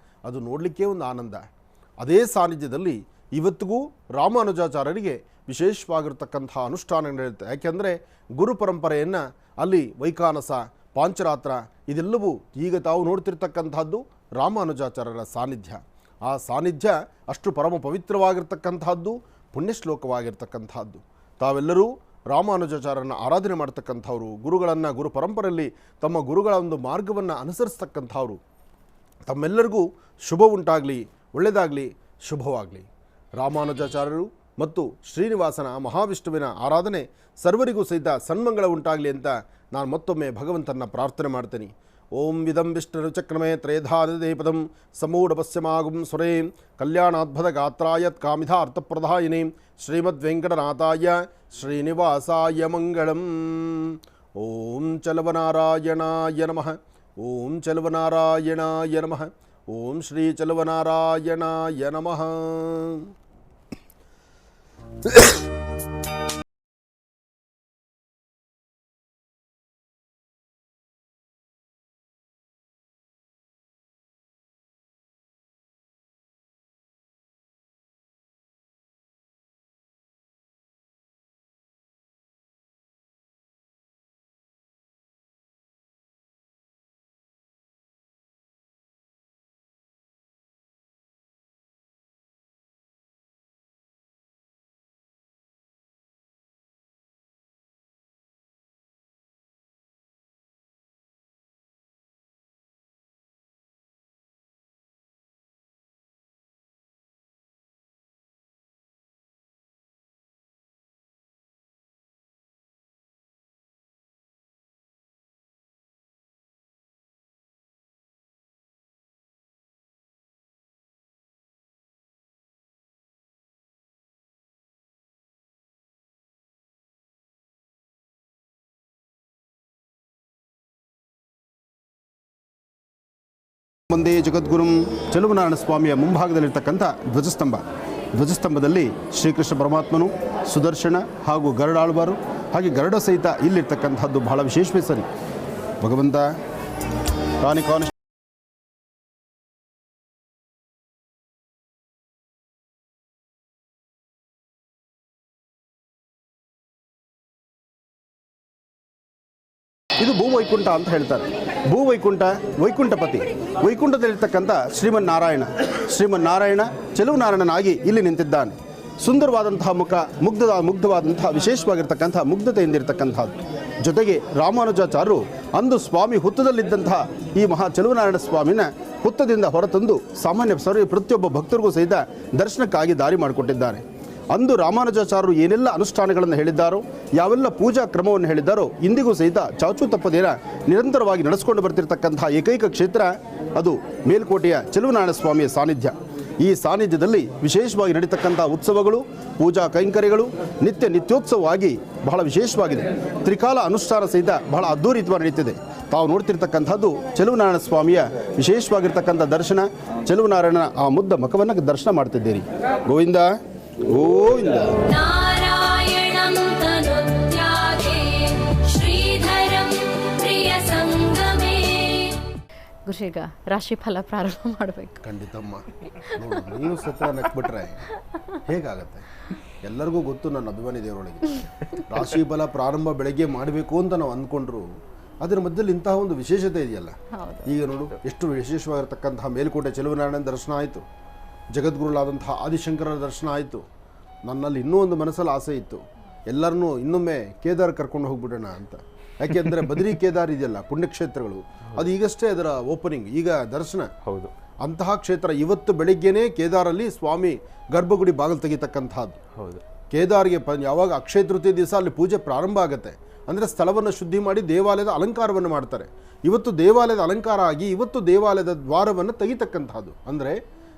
ಅದು ನೋಡಲಿಕ್ಕೆ ಒಂದು ಆನಂದ. ಅದೇ ಸಾನ್ನಿಧ್ಯದಲ್ಲಿ ಇವತ್ತಿಗೂ ರಾಮಾನುಜಾಚಾರ್ಯರಿಗೆ ವಿಶೇಷವಾಗಿರ್ತಕ್ಕಂಥ ಅನುಷ್ಠಾನ ನಡೆಯುತ್ತೆ. ಯಾಕೆಂದರೆ ಗುರು ಪರಂಪರೆಯನ್ನು ಅಲ್ಲಿ ವೈಖಾನಸ, ಪಾಂಚರಾತ್ರ ಇದೆಲ್ಲವೂ ಈಗ ತಾವು ನೋಡ್ತಿರ್ತಕ್ಕಂಥದ್ದು ರಾಮಾನುಜಾಚಾರ್ಯರ ಸಾನ್ನಿಧ್ಯ. ಆ ಸಾನ್ನಿಧ್ಯ ಅಷ್ಟು ಪರಮ ಪವಿತ್ರವಾಗಿರ್ತಕ್ಕಂಥದ್ದು, ಪುಣ್ಯಶ್ಲೋಕವಾಗಿರ್ತಕ್ಕಂಥದ್ದು. ತಾವೆಲ್ಲರೂ ರಾಮಾನುಜಾಚಾರ್ಯರನ್ನು ಆರಾಧನೆ ಮಾಡ್ತಕ್ಕಂಥವ್ರು, ಗುರುಗಳನ್ನು, ಗುರು ಪರಂಪರೆಯಲ್ಲಿ ತಮ್ಮ ಗುರುಗಳ ಒಂದು ಮಾರ್ಗವನ್ನು ಅನುಸರಿಸ್ತಕ್ಕಂಥವ್ರು. ತಮ್ಮೆಲ್ಲರಿಗೂ ಶುಭ ಉಂಟಾಗಲಿ, ಒಳ್ಳೆಯದಾಗಲಿ, ಶುಭವಾಗಲಿ. ರಾಮಾನುಜಾಚಾರ್ಯರು ಮತ್ತು ಶ್ರೀನಿವಾಸನ ಮಹಾವಿಷ್ಣುವಿನ ಆರಾಧನೆ ಸರ್ವರಿಗೂ ಸಹಿತ ಸನ್ಮಂಗಳ ಉಂಟಾಗಲಿ ಅಂತ ನಾನು ಮತ್ತೊಮ್ಮೆ ಭಗವಂತನ ಪ್ರಾರ್ಥನೆ ಮಾಡ್ತೀನಿ. ಓಂ ವಿದಂ ವಿಷ್ಣುಚಕ್ರಮೇ ತ್ರಯಧಾದೇಪದಂ ಸಮೂಢಪಶ್ಯಮಾಗುಂ ಸುರೇ ಕಲ್ಯಾಣಾದ್ಭುತ ಗಾತ್ರಾಯತ್ ಕಾಮಿಧಾ ಅರ್ಥಪ್ರದಾಯಿನೇ ಶ್ರೀಮದ್ವೆಂಕಟನಾಥಾಯ ಶ್ರೀನಿವಾಸಾಯ ಮಂಗಳಂ. ಓಂ ಚಲವನಾರಾಯಣಾಯ ನಮಃ. ಓಂ ಚಲವನಾರಾಯಣಾಯ ನಮಃ. ಓಂ ಶ್ರೀ ಚಲವನಾರಾಯಣಾಯ ನಮಃ. ಒಂದೇ ಜಗದ್ಗುರುಂ ಚೆಲುವನಾರಾಯಣ ಸ್ವಾಮಿಯ ಮುಂಭಾಗದಲ್ಲಿರ್ತಕ್ಕಂಥ ಧ್ವಜಸ್ತಂಭದಲ್ಲಿ ಶ್ರೀಕೃಷ್ಣ ಪರಮಾತ್ಮನು, ಸುದರ್ಶನ ಹಾಗೂ ಗರುಡಾಳ್ವಾರು ಹಾಗೆ ಗರುಡ ಸಹಿತ ಇಲ್ಲಿರ್ತಕ್ಕಂಥದ್ದು ಬಹಳ ವಿಶೇಷವೇ ಸರಿ. ಭಗವಂತ ಕಾಣಿ ಇದು ಭೂವೈಕುಂಠ ಅಂತ ಹೇಳ್ತಾರೆ. ಭೂವೈಕುಂಠ, ವೈಕುಂಠಪತಿ, ವೈಕುಂಠದಲ್ಲಿರ್ತಕ್ಕಂಥ ಶ್ರೀಮನ್ನಾರಾಯಣ ಚೆಲುವನಾರಾಯಣನಾಗಿ ಇಲ್ಲಿ ನಿಂತಿದ್ದಾನೆ. ಸುಂದರವಾದಂತಹ ಮುಖ, ಮುಗ್ಧವಾದಂತಹ ವಿಶೇಷವಾಗಿರ್ತಕ್ಕಂಥ ಮುಗ್ಧತೆಯಿಂದಿರ್ತಕ್ಕಂಥದ್ದು. ಜೊತೆಗೆ ರಾಮಾನುಜಾಚಾರ್ಯರು ಅಂದು ಸ್ವಾಮಿ ಹುತ್ತದಲ್ಲಿದ್ದಂತಹ ಈ ಮಹಾ ಚೆಲುವನಾರಾಯಣ ಸ್ವಾಮಿನ ಹುತ್ತದಿಂದ ಹೊರತಂದು ಸಾಮಾನ್ಯ ಪ್ರತಿಯೊಬ್ಬ ಭಕ್ತರಿಗೂ ಸಹಿತ ದರ್ಶನಕ್ಕಾಗಿ ದಾರಿ ಮಾಡಿಕೊಟ್ಟಿದ್ದಾರೆ. ಅಂದು ರಾಮಾನುಜಾಚಾರ್ಯರು ಏನೆಲ್ಲ ಅನುಷ್ಠಾನಗಳನ್ನು ಹೇಳಿದ್ದಾರೋ, ಯಾವೆಲ್ಲ ಪೂಜಾ ಕ್ರಮವನ್ನು ಹೇಳಿದ್ದಾರೋ, ಇಂದಿಗೂ ಸಹಿತ ಚಾಚೂ ತಪ್ಪದೇನ ನಿರಂತರವಾಗಿ ನಡೆಸಿಕೊಂಡು ಬರ್ತಿರ್ತಕ್ಕಂತಹ ಏಕೈಕ ಕ್ಷೇತ್ರ ಅದು ಮೇಲ್ಕೋಟೆಯ ಚೆಲುವನಾರಾಯಣ ಸ್ವಾಮಿಯ ಸಾನ್ನಿಧ್ಯ. ಈ ಸಾನ್ನಿಧ್ಯದಲ್ಲಿ ವಿಶೇಷವಾಗಿ ನಡೀತಕ್ಕಂಥ ಉತ್ಸವಗಳು, ಪೂಜಾ ಕೈಂಕರ್ಯಗಳು ನಿತ್ಯೋತ್ಸವವಾಗಿ ಬಹಳ ವಿಶೇಷವಾಗಿದೆ. ತ್ರಿಕಾಲ ಅನುಷ್ಠಾನ ಸಹಿತ ಬಹಳ ಅದ್ಧೂರಿತವಾಗಿ ನಡೀತಿದೆ. ತಾವು ನೋಡ್ತಿರ್ತಕ್ಕಂಥದ್ದು ಚೆಲುವನಾರಾಯಣ ಸ್ವಾಮಿಯ ವಿಶೇಷವಾಗಿರ್ತಕ್ಕಂಥ ದರ್ಶನ. ಚೆಲುವನಾರಾಯಣನ ಆ ಮುದ್ದ ಮುಖವನ್ನು ದರ್ಶನ ಮಾಡ್ತಿದ್ದೀರಿ. ಗೋವಿಂದ ಗೋವಿಂದ. ನಾರಾಯಣಂ ತನುತ್ಯಾಗೆ ಶ್ರೀಧರಂ ಪ್ರಿಯ ಸಂಗಮೇ. ಗುರುಶೀಗ ರಾಶಿಫಲ ಪ್ರಾರಂಭ ಮಾಡಬೇಕು. ಖಂಡಿತಮ್ಮ. ನೀವು ಸತ್ರ ನಕ್ಬಿಟ್ರೆ ಹೇಗಾಗತ್ತೆ? ಎಲ್ಲರಿಗೂ ಗೊತ್ತು ನನ್ನ ಅಭಿಮಾನಿ ದೇವರೊಳಗೆ ರಾಶಿಫಲ ಪ್ರಾರಂಭ ಬೆಳಗ್ಗೆ ಮಾಡಬೇಕು ಅಂತ ನಾವು ಅಂದ್ಕೊಂಡ್ರು ಅದರ ಮಧ್ಯದಲ್ಲಿ ಇಂತಹ ಒಂದು ವಿಶೇಷತೆ ಇದೆಯಲ್ಲ. ಈಗ ನೋಡು, ಎಷ್ಟು ವಿಶೇಷವಾಗಿರ್ತಕ್ಕಂತಹ ಮೇಲ್ಕೋಟೆ ಚೆಲುವನಾರಾಯಣನ ದರ್ಶನ ಆಯಿತು, ಜಗದ್ಗುರುಳಾದಂತಹ ಆದಿಶಂಕರರ ದರ್ಶನ ಆಯಿತು. ನನ್ನಲ್ಲಿ ಇನ್ನೂ ಒಂದು ಮನಸ್ಸಲ್ಲಿ ಆಸೆ ಇತ್ತು, ಎಲ್ಲರನ್ನೂ ಇನ್ನೊಮ್ಮೆ ಕೇದಾರ್ ಕರ್ಕೊಂಡು ಹೋಗ್ಬಿಡೋಣ ಅಂತ. ಯಾಕೆಂದರೆ ಬದ್ರಿ ಕೇದಾರ್ ಇದೆಯಲ್ಲ, ಪುಣ್ಯಕ್ಷೇತ್ರಗಳು, ಅದು ಈಗಷ್ಟೇ ಅದರ ಓಪನಿಂಗ್, ಈಗ ದರ್ಶನ. ಹೌದು, ಅಂತಹ ಕ್ಷೇತ್ರ ಇವತ್ತು ಬೆಳಿಗ್ಗೆನೇ ಕೇದಾರಲ್ಲಿ ಸ್ವಾಮಿ ಗರ್ಭಗುಡಿ ಬಾಗಿಲು ತೆಗಿತಕ್ಕಂಥದ್ದು. ಹೌದು, ಕೇದಾರ್ಗೆ ಯಾವಾಗ ಅಕ್ಷಯ ತೃತೀಯ ದಿವಸ ಅಲ್ಲಿ ಪೂಜೆ ಪ್ರಾರಂಭ ಆಗುತ್ತೆ. ಅಂದರೆ ಸ್ಥಳವನ್ನು ಶುದ್ಧಿ ಮಾಡಿ ದೇವಾಲಯದ ಅಲಂಕಾರವನ್ನು ಮಾಡ್ತಾರೆ. ಇವತ್ತು ದೇವಾಲಯದ ಅಲಂಕಾರ ಆಗಿ ಇವತ್ತು ದೇವಾಲಯದ ದ್ವಾರವನ್ನು ತೆಗಿತಕ್ಕಂಥದ್ದು. ಅಂದರೆ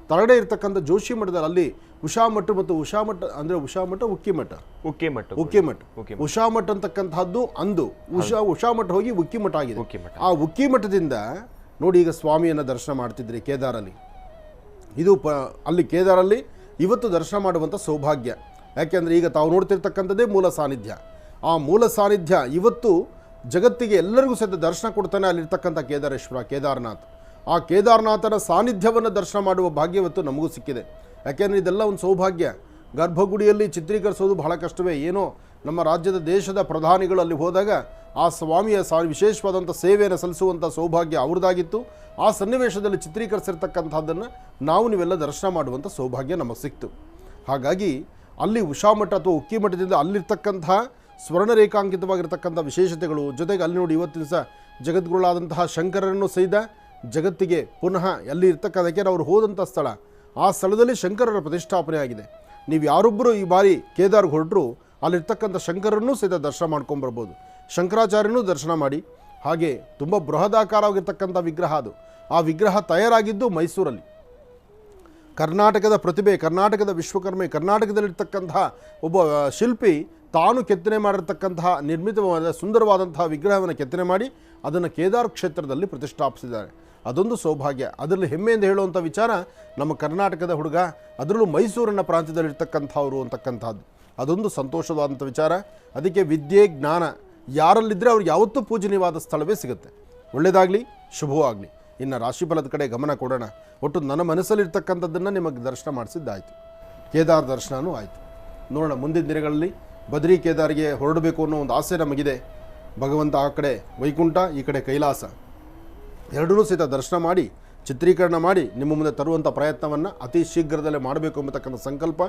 ತರಡೆ ಇರ್ತಕ್ಕಂಥ ಜೋಶಿ ಮಠದಲ್ಲಿ ಅಲ್ಲಿ ಉಷಾಮಠ ಮತ್ತು ಉಷಾಮಠ ಉಕ್ಕಿಮಠ ಉಷಾಮಠ ಅಂತಕ್ಕಂಥದ್ದು ಅಂದು ಉಷಾಮಠ ಹೋಗಿ ಉಕ್ಕಿಮಠ ಆಗಿದೆ. ಆ ಉಕ್ಕಿಮಠದಿಂದ ನೋಡಿ ಈಗ ಸ್ವಾಮಿಯನ್ನು ದರ್ಶನ ಮಾಡ್ತಿದ್ರಿ ಕೇದಾರಲ್ಲಿ. ಇದು ಅಲ್ಲಿ ಕೇದಾರಲ್ಲಿ ಇವತ್ತು ದರ್ಶನ ಮಾಡುವಂಥ ಸೌಭಾಗ್ಯ. ಯಾಕೆಂದರೆ ಈಗ ತಾವು ನೋಡ್ತಿರ್ತಕ್ಕಂಥದ್ದೇ ಮೂಲ ಸಾನ್ನಿಧ್ಯ. ಆ ಮೂಲ ಸಾನ್ನಿಧ್ಯ ಇವತ್ತು ಜಗತ್ತಿಗೆ ಎಲ್ಲರಿಗೂ ಸಹಿತ ದರ್ಶನ ಕೊಡ್ತಾನೆ ಅಲ್ಲಿರ್ತಕ್ಕಂಥ ಕೇದಾರನಾಥ್. ಆ ಕೇದಾರನಾಥನ ಸಾನ್ನಿಧ್ಯವನ್ನು ದರ್ಶನ ಮಾಡುವ ಭಾಗ್ಯವತ್ತು ನಮಗೂ ಸಿಕ್ಕಿದೆ. ಯಾಕೆಂದರೆ ಇದೆಲ್ಲ ಒಂದು ಸೌಭಾಗ್ಯ. ಗರ್ಭಗುಡಿಯಲ್ಲಿ ಚಿತ್ರೀಕರಿಸೋದು ಬಹಳ ಕಷ್ಟವೇ. ಏನೋ ನಮ್ಮ ರಾಜ್ಯದ ದೇಶದ ಪ್ರಧಾನಿಗಳು ಅಲ್ಲಿ ಹೋದಾಗ ಆ ಸ್ವಾಮಿಯ ವಿಶೇಷವಾದಂಥ ಸೇವೆಯನ್ನು ಸಲ್ಲಿಸುವಂಥ ಸೌಭಾಗ್ಯ ಅವ್ರದ್ದಾಗಿತ್ತು. ಆ ಸನ್ನಿವೇಶದಲ್ಲಿ ಚಿತ್ರೀಕರಿಸಿರ್ತಕ್ಕಂಥದ್ದನ್ನು ನೀವೆಲ್ಲ ದರ್ಶನ ಮಾಡುವಂಥ ಸೌಭಾಗ್ಯ ನಮಗೆ ಸಿಕ್ತು. ಹಾಗಾಗಿ ಅಲ್ಲಿ ಉಷಾಮಠ ಅಥವಾ ಉಕ್ಕಿಮಠದಿಂದ ಅಲ್ಲಿರ್ತಕ್ಕಂಥ ಸ್ವರ್ಣರೇಖಾಂಕಿತವಾಗಿರ್ತಕ್ಕಂಥ ವಿಶೇಷತೆಗಳು, ಜೊತೆಗೆ ಅಲ್ಲಿ ನೋಡಿ ಇವತ್ತು ದಿವಸ ಜಗದ್ಗುರುಳಾದಂತಹ ಶಂಕರರನ್ನು ಸಹಿತ ಜಗತ್ತಿಗೆ ಪುನಃ ಅಲ್ಲಿ ಇರ್ತಕ್ಕಂಥಕ್ಕೆ ಅವರು ಹೋದಂಥ ಸ್ಥಳ, ಆ ಸ್ಥಳದಲ್ಲಿ ಶಂಕರರ ಪ್ರತಿಷ್ಠಾಪನೆ ಆಗಿದೆ. ನೀವು ಯಾರೊಬ್ಬರು ಈ ಬಾರಿ ಕೇದಾರ್ಗೆ ಹೊರಟರು ಅಲ್ಲಿರ್ತಕ್ಕಂಥ ಶಂಕರನ್ನೂ ಸಹಿತ ದರ್ಶನ ಮಾಡ್ಕೊಂಬರ್ಬೋದು. ಶಂಕರಾಚಾರ್ಯನೂ ದರ್ಶನ ಮಾಡಿ. ಹಾಗೆ ತುಂಬ ಬೃಹದಾಕಾರವಾಗಿರ್ತಕ್ಕಂಥ ವಿಗ್ರಹ ಅದು. ಆ ವಿಗ್ರಹ ತಯಾರಾಗಿದ್ದು ಮೈಸೂರಲ್ಲಿ. ಕರ್ನಾಟಕದ ಪ್ರತಿಭೆ, ಕರ್ನಾಟಕದ ವಿಶ್ವಕರ್ಮೆ, ಕರ್ನಾಟಕದಲ್ಲಿರ್ತಕ್ಕಂತಹ ಒಬ್ಬ ಶಿಲ್ಪಿ ತಾನು ಕೆತ್ತನೆ ಮಾಡಿರ್ತಕ್ಕಂತಹ ನಿರ್ಮಿತವಾದ ಸುಂದರವಾದಂತಹ ವಿಗ್ರಹವನ್ನು ಕೆತ್ತನೆ ಮಾಡಿ ಅದನ್ನು ಕೇದಾರ್ ಕ್ಷೇತ್ರದಲ್ಲಿ ಪ್ರತಿಷ್ಠಾಪಿಸಿದ್ದಾರೆ. ಅದೊಂದು ಸೌಭಾಗ್ಯ. ಅದರಲ್ಲಿ ಹೆಮ್ಮೆಯಿಂದ ಹೇಳುವಂಥ ವಿಚಾರ, ನಮ್ಮ ಕರ್ನಾಟಕದ ಹುಡುಗ, ಅದರಲ್ಲೂ ಮೈಸೂರಿನ ಪ್ರಾಂತ್ಯದಲ್ಲಿರ್ತಕ್ಕಂಥವ್ರು ಅಂತಕ್ಕಂಥದ್ದು ಅದೊಂದು ಸಂತೋಷವಾದಂಥ ವಿಚಾರ. ಅದಕ್ಕೆ ವಿದ್ಯೆ ಜ್ಞಾನ ಯಾರಲ್ಲಿದ್ದರೆ ಅವ್ರಿಗೆ ಯಾವತ್ತೂ ಪೂಜನೀಯವಾದ ಸ್ಥಳವೇ ಸಿಗುತ್ತೆ. ಒಳ್ಳೆಯದಾಗಲಿ, ಶುಭವಾಗಲಿ. ಇನ್ನು ರಾಶಿಫಲದ ಕಡೆ ಗಮನ ಕೊಡೋಣ. ಒಟ್ಟು ನನ್ನ ಮನಸ್ಸಲ್ಲಿರ್ತಕ್ಕಂಥದ್ದನ್ನು ನಿಮಗೆ ದರ್ಶನ ಮಾಡಿಸಿದ್ದಾಯಿತು, ಕೇದಾರ್ ದರ್ಶನವೂ ಆಯಿತು. ನೋಡೋಣ ಮುಂದಿನ ದಿನಗಳಲ್ಲಿ ಬದ್ರಿ ಕೇದಾರಿಗೆ ಹೊರಡಬೇಕು ಅನ್ನೋ ಒಂದು ಆಸೆ ನಮಗಿದೆ. ಭಗವಂತ ಆ ಕಡೆ ವೈಕುಂಠ, ಈ ಕಡೆ ಕೈಲಾಸ ಎರಡೂ ಸಹಿತ ದರ್ಶನ ಮಾಡಿ ಚಿತ್ರೀಕರಣ ಮಾಡಿ ನಿಮ್ಮ ಮುಂದೆ ತರುವಂಥ ಪ್ರಯತ್ನವನ್ನು ಅತಿ ಶೀಘ್ರದಲ್ಲೇ ಮಾಡಬೇಕು ಎಂಬತಕ್ಕಂಥ ಸಂಕಲ್ಪ.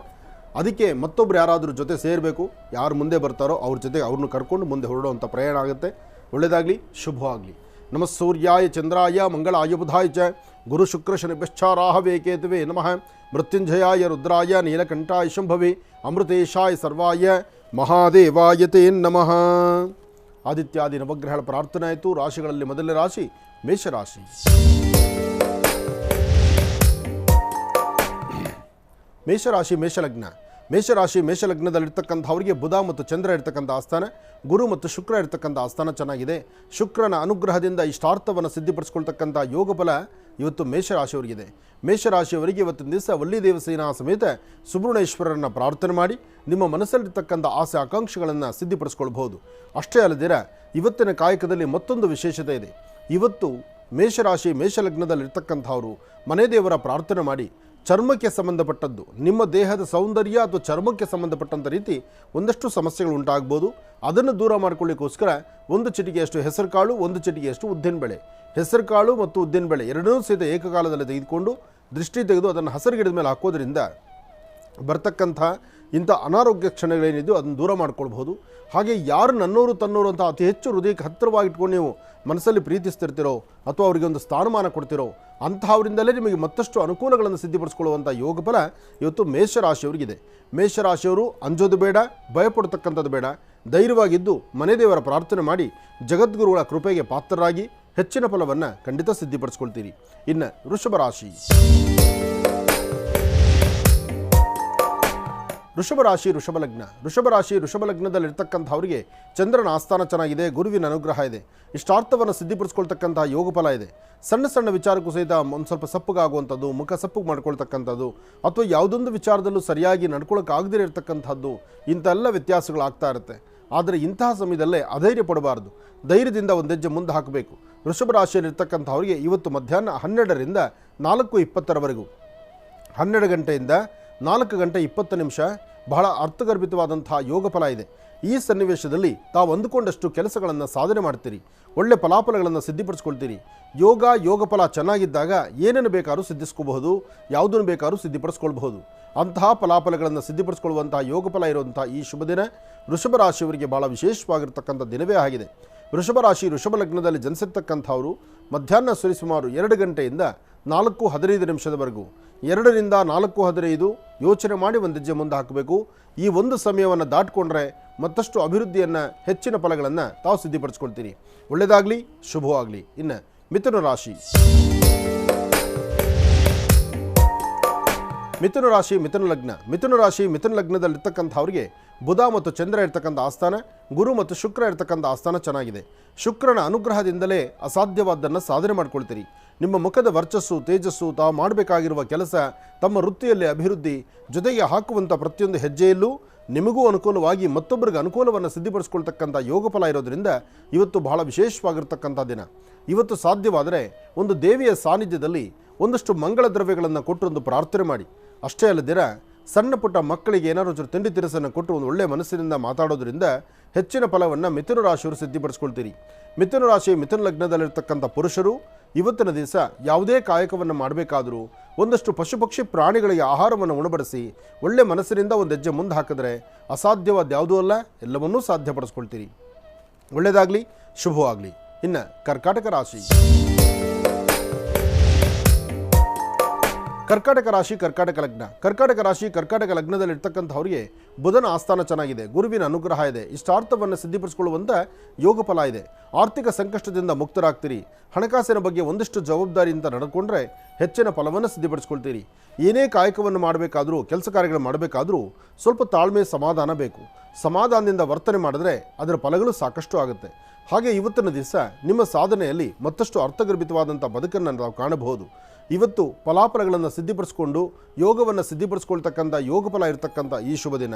ಅದಕ್ಕೆ ಮತ್ತೊಬ್ಬರು ಯಾರಾದರೂ ಜೊತೆ ಸೇರಬೇಕು. ಯಾರು ಮುಂದೆ ಬರ್ತಾರೋ ಅವ್ರ ಜೊತೆಗೆ ಅವ್ರನ್ನ ಕರ್ಕೊಂಡು ಮುಂದೆ ಹೊರಡುವಂಥ ಪ್ರಯಾಣ ಆಗುತ್ತೆ. ಒಳ್ಳೆಯದಾಗಲಿ, ಶುಭವಾಗಲಿ. ನಮಃ ಸೂರ್ಯಾಯ ಚಂದ್ರಾಯ ಮಂಗಳಾಯ ಬುಧಾಯ ಚ ಗುರು ಶುಕ್ರ ಶನಿಭ್ಯಶ್ಚಾರಾಹವೇ ಕೇತುವೆ ನಮಃ. ಮೃತ್ಯುಂಜಯಾಯ ರುದ್ರಾಯ ನೀಲಕಂಠಾಯ ಶಂಭವೇ ಅಮೃತೇಶಾಯ ಸರ್ವಾಯ ಮಹಾದೇವಾಯ ತೇ ನಮಃ. ಆದಿತ್ಯಾದಿ ನವಗ್ರಹಗಳ ಪ್ರಾರ್ಥನೆ ಆಯಿತು. ರಾಶಿಗಳಲ್ಲಿ ಮೊದಲನೇ ರಾಶಿ ಮೇಷರಾಶಿ. ಮೇಷರಾಶಿ ಮೇಷಲಗ್ನ. ಮೇಷರಾಶಿ ಮೇಷಲಗ್ನದಲ್ಲಿರ್ತಕ್ಕಂಥವರಿಗೆ ಬುಧ ಮತ್ತು ಚಂದ್ರ ಇರ್ತಕ್ಕಂಥ ಆಸ್ಥಾನ, ಗುರು ಮತ್ತು ಶುಕ್ರ ಇರ್ತಕ್ಕಂಥ ಆಸ್ಥಾನ ಚೆನ್ನಾಗಿದೆ. ಶುಕ್ರನ ಅನುಗ್ರಹದಿಂದ ಇಷ್ಟಾರ್ಥವನ್ನು ಸಿದ್ಧಿಪಡಿಸ್ಕೊಳ್ತಕ್ಕಂಥ ಯೋಗ ಫಲ ಇವತ್ತು ಮೇಷರಾಶಿಯವರಿಗಿದೆ. ಮೇಷರಾಶಿಯವರಿಗೆ ಇವತ್ತಿನ ದಿವಸ ವಲ್ಲಿ ದೇವಸೇನಾ ಸಮೇತ ಸುಬ್ರಹ್ಮಣ್ಯೇಶ್ವರರನ್ನು ಪ್ರಾರ್ಥನೆ ಮಾಡಿ ನಿಮ್ಮ ಮನಸ್ಸಲ್ಲಿರ್ತಕ್ಕಂಥ ಆಸೆ ಆಕಾಂಕ್ಷೆಗಳನ್ನು ಸಿದ್ಧಿಪಡಿಸ್ಕೊಳ್ಬಹುದು. ಅಷ್ಟೇ ಅಲ್ಲದಿರ ಇವತ್ತಿನ ಕಾಯಕದಲ್ಲಿ ಮತ್ತೊಂದು ವಿಶೇಷತೆ ಇದೆ. ಇವತ್ತು ಮೇಷರಾಶಿ ಮೇಷಲಗ್ನದಲ್ಲಿರ್ತಕ್ಕಂಥವರು ಮನೆ ದೇವರ ಪ್ರಾರ್ಥನೆ ಮಾಡಿ ಚರ್ಮಕ್ಕೆ ಸಂಬಂಧಪಟ್ಟದ್ದು, ನಿಮ್ಮ ದೇಹದ ಸೌಂದರ್ಯ ಅಥವಾ ಚರ್ಮಕ್ಕೆ ಸಂಬಂಧಪಟ್ಟಂಥ ರೀತಿ ಒಂದಷ್ಟು ಸಮಸ್ಯೆಗಳು ಉಂಟಾಗ್ಬೋದು. ಅದನ್ನು ದೂರ ಮಾಡಿಕೊಳ್ಳಿಕ್ಕೋಸ್ಕರ ಒಂದು ಚಿಟಿಕೆಯಷ್ಟು ಹೆಸರು ಕಾಳು, ಒಂದು ಚಿಟಿಕೆಯಷ್ಟು ಉದ್ದಿನಬೇಳೆ, ಹೆಸರು ಕಾಳು ಮತ್ತು ಉದ್ದಿನಬೇಳೆ ಎರಡನ್ನೂ ಸಹಿತ ಏಕಕಾಲದಲ್ಲಿ ತೆಗೆದುಕೊಂಡು ದೃಷ್ಟಿ ತೆಗೆದು ಅದನ್ನು ಹಸಿರುಗಿಡದ ಮೇಲೆ ಹಾಕೋದ್ರಿಂದ ಬರ್ತಕ್ಕಂಥ ಇಂಥ ಅನಾರೋಗ್ಯ ಕ್ಷಣಗಳೇನಿದೆಯೋ ಅದನ್ನು ದೂರ ಮಾಡ್ಕೊಳ್ಬಹುದು. ಹಾಗೆ ಯಾರು ನನ್ನೋರು ತನ್ನೋರು ಅಂತ ಅತಿ ಹೆಚ್ಚು ಹೃದಯಕ್ಕೆ ಹತ್ತಿರವಾಗಿಟ್ಕೊಂಡು ನೀವು ಮನಸ್ಸಲ್ಲಿ ಪ್ರೀತಿಸ್ತಿರ್ತಿರೋ ಅಥವಾ ಅವರಿಗೆ ಒಂದು ಸ್ಥಾನಮಾನ ಕೊಡ್ತಿರೋ ಅಂತಹವರಿಂದಲೇ ನಿಮಗೆ ಮತ್ತಷ್ಟು ಅನುಕೂಲಗಳನ್ನು ಸಿದ್ಧಿಪಡಿಸ್ಕೊಳ್ಳುವಂಥ ಯೋಗ ಫಲ ಇವತ್ತು ಮೇಷರಾಶಿಯವರಿಗಿದೆ. ಮೇಷರಾಶಿಯವರು ಅಂಜೋದು ಬೇಡ, ಭಯಪಡ್ತಕ್ಕಂಥದ್ದು ಬೇಡ, ಧೈರ್ಯವಾಗಿದ್ದು ಮನೆ ದೇವರ ಪ್ರಾರ್ಥನೆ ಮಾಡಿ ಜಗದ್ಗುರುಗಳ ಕೃಪೆಗೆ ಪಾತ್ರರಾಗಿ ಹೆಚ್ಚಿನ ಫಲವನ್ನು ಖಂಡಿತ ಸಿದ್ಧಿಪಡಿಸ್ಕೊಳ್ತೀರಿ. ಇನ್ನು ವೃಷಭ ರಾಶಿ ಋಷಭ ಲಗ್ನದಲ್ಲಿರ್ತಕ್ಕಂಥವರಿಗೆ ಚಂದ್ರನ ಆಸ್ಥಾನ ಚೆನ್ನಾಗಿದೆ, ಗುರುವಿನ ಅನುಗ್ರಹ ಇದೆ, ಇಷ್ಟಾರ್ಥವನ್ನು ಸಿದ್ಧಿಪಡಿಸ್ಕೊಳ್ತಕ್ಕಂಥ ಯೋಗ ಫಲ ಇದೆ. ಸಣ್ಣ ಸಣ್ಣ ವಿಚಾರಕ್ಕೂ ಸಹಿತ ಒಂದು ಸ್ವಲ್ಪ ಸಪ್ಪಗಾಗುವಂಥದ್ದು, ಮುಖ ಸಪ್ಪಗೆ ಮಾಡ್ಕೊಳ್ತಕ್ಕಂಥದ್ದು ಅಥವಾ ಯಾವುದೊಂದು ವಿಚಾರದಲ್ಲೂ ಸರಿಯಾಗಿ ನಡ್ಕೊಳ್ಳೋಕ್ಕಾಗದೇ ಇರತಕ್ಕಂಥದ್ದು, ಇಂಥೆಲ್ಲ ವ್ಯತ್ಯಾಸಗಳಾಗ್ತಾ ಇರುತ್ತೆ. ಆದರೆ ಇಂತಹ ಸಮಯದಲ್ಲೇ ಅಧೈರ್ಯ ಪಡಬಾರ್ದು, ಧೈರ್ಯದಿಂದ ಒಂದು ಹೆಜ್ಜೆ ಮುಂದೆ ಹಾಕಬೇಕು. ವೃಷಭ ರಾಶಿಯಲ್ಲಿರ್ತಕ್ಕಂಥವರಿಗೆ ಇವತ್ತು ಮಧ್ಯಾಹ್ನ 12ರಿಂದ 4:20 12 ಗಂಟೆಯಿಂದ 4 ಗಂಟೆ 20 ನಿಮಿಷ ಬಹಳ ಅರ್ಥಗರ್ಭಿತವಾದಂಥ ಯೋಗ ಫಲ ಇದೆ. ಈ ಸನ್ನಿವೇಶದಲ್ಲಿ ತಾವು ಅಂದುಕೊಂಡಷ್ಟು ಕೆಲಸಗಳನ್ನು ಸಾಧನೆ ಮಾಡ್ತೀರಿ, ಒಳ್ಳೆ ಫಲಾಫಲಗಳನ್ನು ಸಿದ್ಧಿಪಡಿಸ್ಕೊಳ್ತೀರಿ. ಯೋಗ ಫಲ ಚೆನ್ನಾಗಿದ್ದಾಗ ಏನನ್ನು ಬೇಕಾದ್ರೂ ಸಿದ್ಧಿಸ್ಕೋಬಹುದು, ಯಾವುದನ್ನು ಬೇಕಾದ್ರೂ ಸಿದ್ಧಿಪಡಿಸ್ಕೊಳ್ಬಹುದು. ಅಂತಹ ಫಲಾಫಲಗಳನ್ನು ಸಿದ್ಧಿಪಡಿಸ್ಕೊಳ್ಳುವಂತಹ ಯೋಗ ಫಲ ಇರುವಂಥ ಈ ಶುಭ ದಿನ ವೃಷಭ ರಾಶಿಯವರಿಗೆ ಬಹಳ ವಿಶೇಷವಾಗಿರ್ತಕ್ಕಂಥ ದಿನವೇ ಆಗಿದೆ. ವೃಷಭ ರಾಶಿ ವೃಷಭ ಲಗ್ನದಲ್ಲಿ ಜನಿಸಿರ್ತಕ್ಕಂಥವರು ಮಧ್ಯಾಹ್ನ ಸರಿಸುಮಾರು 2 ಗಂಟೆಯಿಂದ 4:15 ನಿಮಿಷದವರೆಗೂ 2ರಿಂದ 4:15 ಯೋಚನೆ ಮಾಡಿ ಒಂದು ಹೆಜ್ಜೆ ಮುಂದೆ ಹಾಕಬೇಕು. ಈ ಒಂದು ಸಮಯವನ್ನು ದಾಟಿಕೊಂಡ್ರೆ ಮತ್ತಷ್ಟು ಅಭಿವೃದ್ಧಿಯನ್ನು, ಹೆಚ್ಚಿನ ಫಲಗಳನ್ನು ತಾವು ಸಿದ್ಧಿಪಡಿಸ್ಕೊಳ್ತೀರಿ. ಒಳ್ಳೆಯದಾಗಲಿ, ಶುಭವಾಗಲಿ. ಇನ್ನು ಮಿಥುನ ರಾಶಿ ಮಿಥುನ ಲಗ್ನದಲ್ಲಿರ್ತಕ್ಕಂಥವ್ರಿಗೆ ಬುಧ ಮತ್ತು ಚಂದ್ರ ಇರ್ತಕ್ಕಂಥ ಆಸ್ಥಾನ, ಗುರು ಮತ್ತು ಶುಕ್ರ ಇರ್ತಕ್ಕಂಥ ಆಸ್ಥಾನ ಚೆನ್ನಾಗಿದೆ. ಶುಕ್ರನ ಅನುಗ್ರಹದಿಂದಲೇ ಅಸಾಧ್ಯವಾದ್ದನ್ನು ಸಾಧನೆ ಮಾಡ್ಕೊಳ್ತೀರಿ. ನಿಮ್ಮ ಮುಖದ ವರ್ಚಸ್ಸು, ತೇಜಸ್ಸು, ತಾವು ಮಾಡಬೇಕಾಗಿರುವ ಕೆಲಸ, ತಮ್ಮ ವೃತ್ತಿಯಲ್ಲಿ ಅಭಿವೃದ್ಧಿ, ಜೊತೆಗೆ ಹಾಕುವಂಥ ಪ್ರತಿಯೊಂದು ಹೆಜ್ಜೆಯಲ್ಲೂ ನಿಮಗೂ ಅನುಕೂಲವಾಗಿ ಮತ್ತೊಬ್ಬರಿಗೆ ಅನುಕೂಲವನ್ನು ಸಿದ್ಧಿಪಡಿಸ್ಕೊಳ್ತಕ್ಕಂಥ ಯೋಗ ಫಲ ಇರೋದರಿಂದ ಇವತ್ತು ಬಹಳ ವಿಶೇಷವಾಗಿರ್ತಕ್ಕಂಥ ದಿನ. ಇವತ್ತು ಸಾಧ್ಯವಾದರೆ ಒಂದು ದೇವಿಯ ಸಾನ್ನಿಧ್ಯದಲ್ಲಿ ಒಂದಷ್ಟು ಮಂಗಳ ದ್ರವ್ಯಗಳನ್ನು ಕೊಟ್ಟು ಒಂದು ಪ್ರಾರ್ಥನೆ ಮಾಡಿ. ಅಷ್ಟೇ ಅಲ್ಲದಿರ ಸಣ್ಣ ಪುಟ್ಟ ಮಕ್ಕಳಿಗೆ ಏನಾದರೂ ತಿಂಡಿ ತಿನಿಸನ್ನು ಕೊಟ್ಟು ಒಂದು ಒಳ್ಳೆಯ ಮನಸ್ಸಿನಿಂದ ಮಾತಾಡೋದ್ರಿಂದ ಹೆಚ್ಚಿನ ಫಲವನ್ನು ಮಿಥುನ ರಾಶಿಯವರು ಸಿದ್ಧಿಪಡಿಸ್ಕೊಳ್ತೀರಿ. ಮಿಥುನ ಲಗ್ನದಲ್ಲಿರ್ತಕ್ಕಂಥ ಪುರುಷರು ಇವತ್ತಿನ ದಿವಸ ಯಾವುದೇ ಕಾಯಕವನ್ನು ಮಾಡಬೇಕಾದರೂ ಒಂದಷ್ಟು ಪಶು ಪಕ್ಷಿ ಪ್ರಾಣಿಗಳಿಗೆ ಆಹಾರವನ್ನು ಉಣಬಡಿಸಿ ಒಳ್ಳೆ ಮನಸ್ಸಿನಿಂದ ಒಂದು ಹೆಜ್ಜೆ ಮುಂದೆ ಹಾಕಿದ್ರೆ ಅಸಾಧ್ಯವಾದ ಯಾವುದೂ ಅಲ್ಲ, ಎಲ್ಲವನ್ನೂ ಸಾಧ್ಯಪಡಿಸ್ಕೊಳ್ತೀರಿ. ಒಳ್ಳೆಯದಾಗಲಿ, ಶುಭವಾಗಲಿ. ಇನ್ನು ಕರ್ಕಾಟಕ ರಾಶಿ ಕರ್ಕಾಟಕ ಲಗ್ನದಲ್ಲಿರ್ತಕ್ಕಂಥವ್ರಿಗೆ ಬುಧನ ಆಸ್ಥಾನ ಚೆನ್ನಾಗಿದೆ, ಗುರುವಿನ ಅನುಗ್ರಹ ಇದೆ, ಇಷ್ಟಾರ್ಥವನ್ನು ಸಿದ್ಧಿಪಡಿಸಿಕೊಳ್ಳುವಂಥ ಯೋಗ ಫಲ ಇದೆ. ಆರ್ಥಿಕ ಸಂಕಷ್ಟದಿಂದ ಮುಕ್ತರಾಗ್ತೀರಿ. ಹಣಕಾಸಿನ ಬಗ್ಗೆ ಒಂದಿಷ್ಟು ಜವಾಬ್ದಾರಿಯಿಂದ ನಡೆದುಕೊಂಡ್ರೆ ಹೆಚ್ಚಿನ ಫಲವನ್ನು ಸಿದ್ಧಿಪಡಿಸ್ಕೊಳ್ತೀರಿ. ಏನೇ ಕಾಯಕವನ್ನು ಮಾಡಬೇಕಾದ್ರೂ, ಕೆಲಸ ಕಾರ್ಯಗಳು ಮಾಡಬೇಕಾದ್ರೂ ಸ್ವಲ್ಪ ತಾಳ್ಮೆ, ಸಮಾಧಾನ ಬೇಕು. ಸಮಾಧಾನದಿಂದ ವರ್ತನೆ ಮಾಡಿದ್ರೆ ಅದರ ಫಲಗಳು ಸಾಕಷ್ಟು ಆಗುತ್ತೆ. ಹಾಗೆ ಇವತ್ತಿನ ದಿವಸ ನಿಮ್ಮ ಸಾಧನೆಯಲ್ಲಿ ಮತ್ತಷ್ಟು ಅರ್ಥಗರ್ಭಿತವಾದಂಥ ಬದುಕನ್ನು ನಾವು ಕಾಣಬಹುದು. ಇವತ್ತು ಫಲಾಫಲಗಳನ್ನು ಸಿದ್ಧಿಪಡಿಸ್ಕೊಂಡು ಯೋಗವನ್ನು ಸಿದ್ಧಿಪಡಿಸ್ಕೊಳ್ತಕ್ಕಂಥ ಯೋಗ ಫಲ ಇರತಕ್ಕಂಥ ಈ ಶುಭ ದಿನ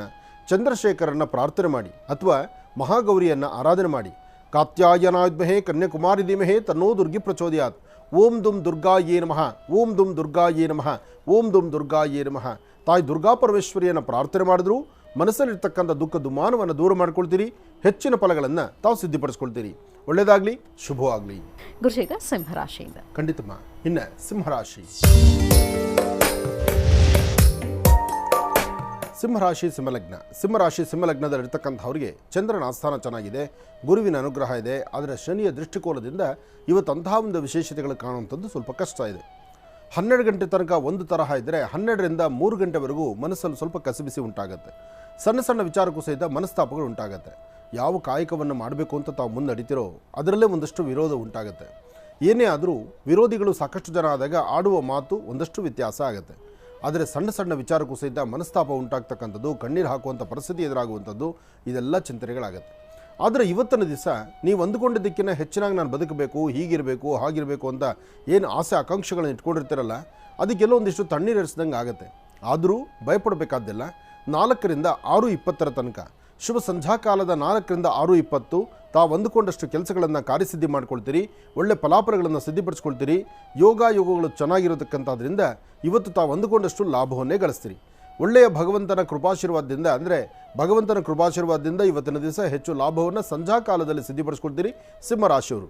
ಚಂದ್ರಶೇಖರನ್ನು ಪ್ರಾರ್ಥನೆ ಮಾಡಿ ಅಥವಾ ಮಹಾಗೌರಿಯನ್ನು ಆರಾಧನೆ ಮಾಡಿ. ಕಾತ್ಯಾಯನಾಯುದ್ಮಹೇ ಕನ್ಯಾಕುಮಾರಿ ಧೀಮಹೇ ತನ್ನೋ ದುರ್ಗಿ ಪ್ರಚೋದಯಾತ್. ಓಂ ದುಂ ದುರ್ಗಾಯೇ ನಮಃ, ಓಂ ದುಂ ದುರ್ಗಾಯೇ ನಮಃ, ಓಂ ದುಂ ದುರ್ಗಾಯೇ ನಮಃ. ತಾಯಿ ದುರ್ಗಾ ಪರಮೇಶ್ವರಿಯನ್ನು ಪ್ರಾರ್ಥನೆ ಮಾಡಿದ್ರು ಮನಸ್ಸಲ್ಲಿರ್ತಕ್ಕಂಥ ದುಃಖ ದುಮಾನವನ್ನು ದೂರ ಮಾಡ್ಕೊಳ್ತೀರಿ. ಹೆಚ್ಚಿನ ಫಲಗಳನ್ನು ತಾವು ಸಿದ್ಧಿಪಡಿಸ್ಕೊಳ್ತೀರಿ. ಒಳ್ಳೆಯದಾಗಲಿ, ಶುಭವಾಗಲಿ. ಗುರುಜೀಗ ಸಿಂಹರಾಶಿಯಿಂದ ಖಂಡಿತಮ್ಮ. ಇನ್ನು ಸಿಂಹರಾಶಿ ಸಿಂಹಲಗ್ನದಲ್ಲಿರ್ತಕ್ಕಂಥವ್ರಿಗೆ ಚಂದ್ರನ ಆಸ್ಥಾನ ಚೆನ್ನಾಗಿದೆ, ಗುರುವಿನ ಅನುಗ್ರಹ ಇದೆ. ಆದರೆ ಶನಿಯ ದೃಷ್ಟಿಕೋನದಿಂದ ಇವತ್ತು ಅಂತಹ ಒಂದು ವಿಶೇಷತೆಗಳು ಕಾಣುವಂಥದ್ದು ಸ್ವಲ್ಪ ಕಷ್ಟ ಇದೆ. 12 ಗಂಟೆ ತನಕ ಒಂದು ತರಹ ಇದ್ದರೆ 12ರಿಂದ 3 ಗಂಟೆವರೆಗೂ ಮನಸ್ಸಲ್ಲಿ ಸ್ವಲ್ಪ ಕಸಿಬಿಸಿ ಉಂಟಾಗುತ್ತೆ. ಸಣ್ಣ ಸಣ್ಣ ವಿಚಾರಕ್ಕೂ ಸಹಿತ ಮನಸ್ತಾಪಗಳು ಉಂಟಾಗುತ್ತೆ. ಯಾವ ಕಾಯಕವನ್ನು ಮಾಡಬೇಕು ಅಂತ ತಾವು ಮುನ್ನಡಿತೀರೋ ಅದರಲ್ಲೇ ಒಂದಷ್ಟು ವಿರೋಧ ಉಂಟಾಗುತ್ತೆ. ಏನೇ ಆದರೂ ವಿರೋಧಿಗಳು ಸಾಕಷ್ಟು ಜನ ಆದಾಗ ಆಡುವ ಮಾತು ಒಂದಷ್ಟು ವ್ಯತ್ಯಾಸ ಆಗುತ್ತೆ. ಆದರೆ ಸಣ್ಣ ಸಣ್ಣ ವಿಚಾರಕ್ಕೂ ಸಹಿತ ಮನಸ್ತಾಪ ಉಂಟಾಗ್ತಕ್ಕಂಥದ್ದು, ಕಣ್ಣೀರು ಹಾಕುವಂಥ ಪರಿಸ್ಥಿತಿ ಎದುರಾಗುವಂಥದ್ದು ಇದೆಲ್ಲ ಚಿಂತನೆಗಳಾಗುತ್ತೆ. ಆದರೆ ಇವತ್ತಿನ ದಿವಸ ನೀವು ಅಂದುಕೊಂಡಿದ್ದಕ್ಕಿಂತ ಹೆಚ್ಚಿನಾಗಿ ನಾನು ಬದುಕಬೇಕು, ಹೀಗಿರಬೇಕು, ಹಾಗಿರಬೇಕು ಅಂತ ಏನು ಆಸೆ ಆಕಾಂಕ್ಷೆಗಳನ್ನ ಇಟ್ಕೊಂಡಿರ್ತೀರಲ್ಲ, ಅದಕ್ಕೆಲ್ಲ ಒಂದಿಷ್ಟು ತಣ್ಣೀರು ಎರಿಸಿದಂಗೆ ಆಗುತ್ತೆ. ಆದರೂ ಭಯಪಡಬೇಕಾದ್ದಿಲ್ಲ. 4ರಿಂದ 6:20 ತನಕ ಶುಭ ಸಂಧ್ಯಾಕಾಲದ 4ರಿಂದ 6:20 ತಾವು ಅಂದುಕೊಂಡಷ್ಟು ಕೆಲಸಗಳನ್ನು ಕಾರ್ಯಸಿದ್ಧಿ ಮಾಡ್ಕೊಳ್ತೀರಿ, ಒಳ್ಳೆ ಫಲಾಫಲಗಳನ್ನು ಸಿದ್ಧಿಪಡಿಸ್ಕೊಳ್ತೀರಿ. ಯೋಗಗಳು ಚೆನ್ನಾಗಿರತಕ್ಕಂಥದ್ರಿಂದ ಇವತ್ತು ತಾವು ಅಂದುಕೊಂಡಷ್ಟು ಲಾಭವನ್ನೇ ಗಳಿಸ್ತೀರಿ. ಒಳ್ಳೆಯ ಭಗವಂತನ ಕೃಪಾಶೀರ್ವಾದದಿಂದ, ಅಂದರೆ ಭಗವಂತನ ಕೃಪಾಶೀರ್ವಾದದಿಂದ ಇವತ್ತಿನ ದಿವಸ ಹೆಚ್ಚು ಲಾಭವನ್ನು ಸಂಧ್ಯಾಕಾಲದಲ್ಲಿ ಸಿದ್ಧಿಪಡಿಸ್ಕೊಳ್ತೀರಿ. ಸಿಂಹರಾಶಿಯವರು,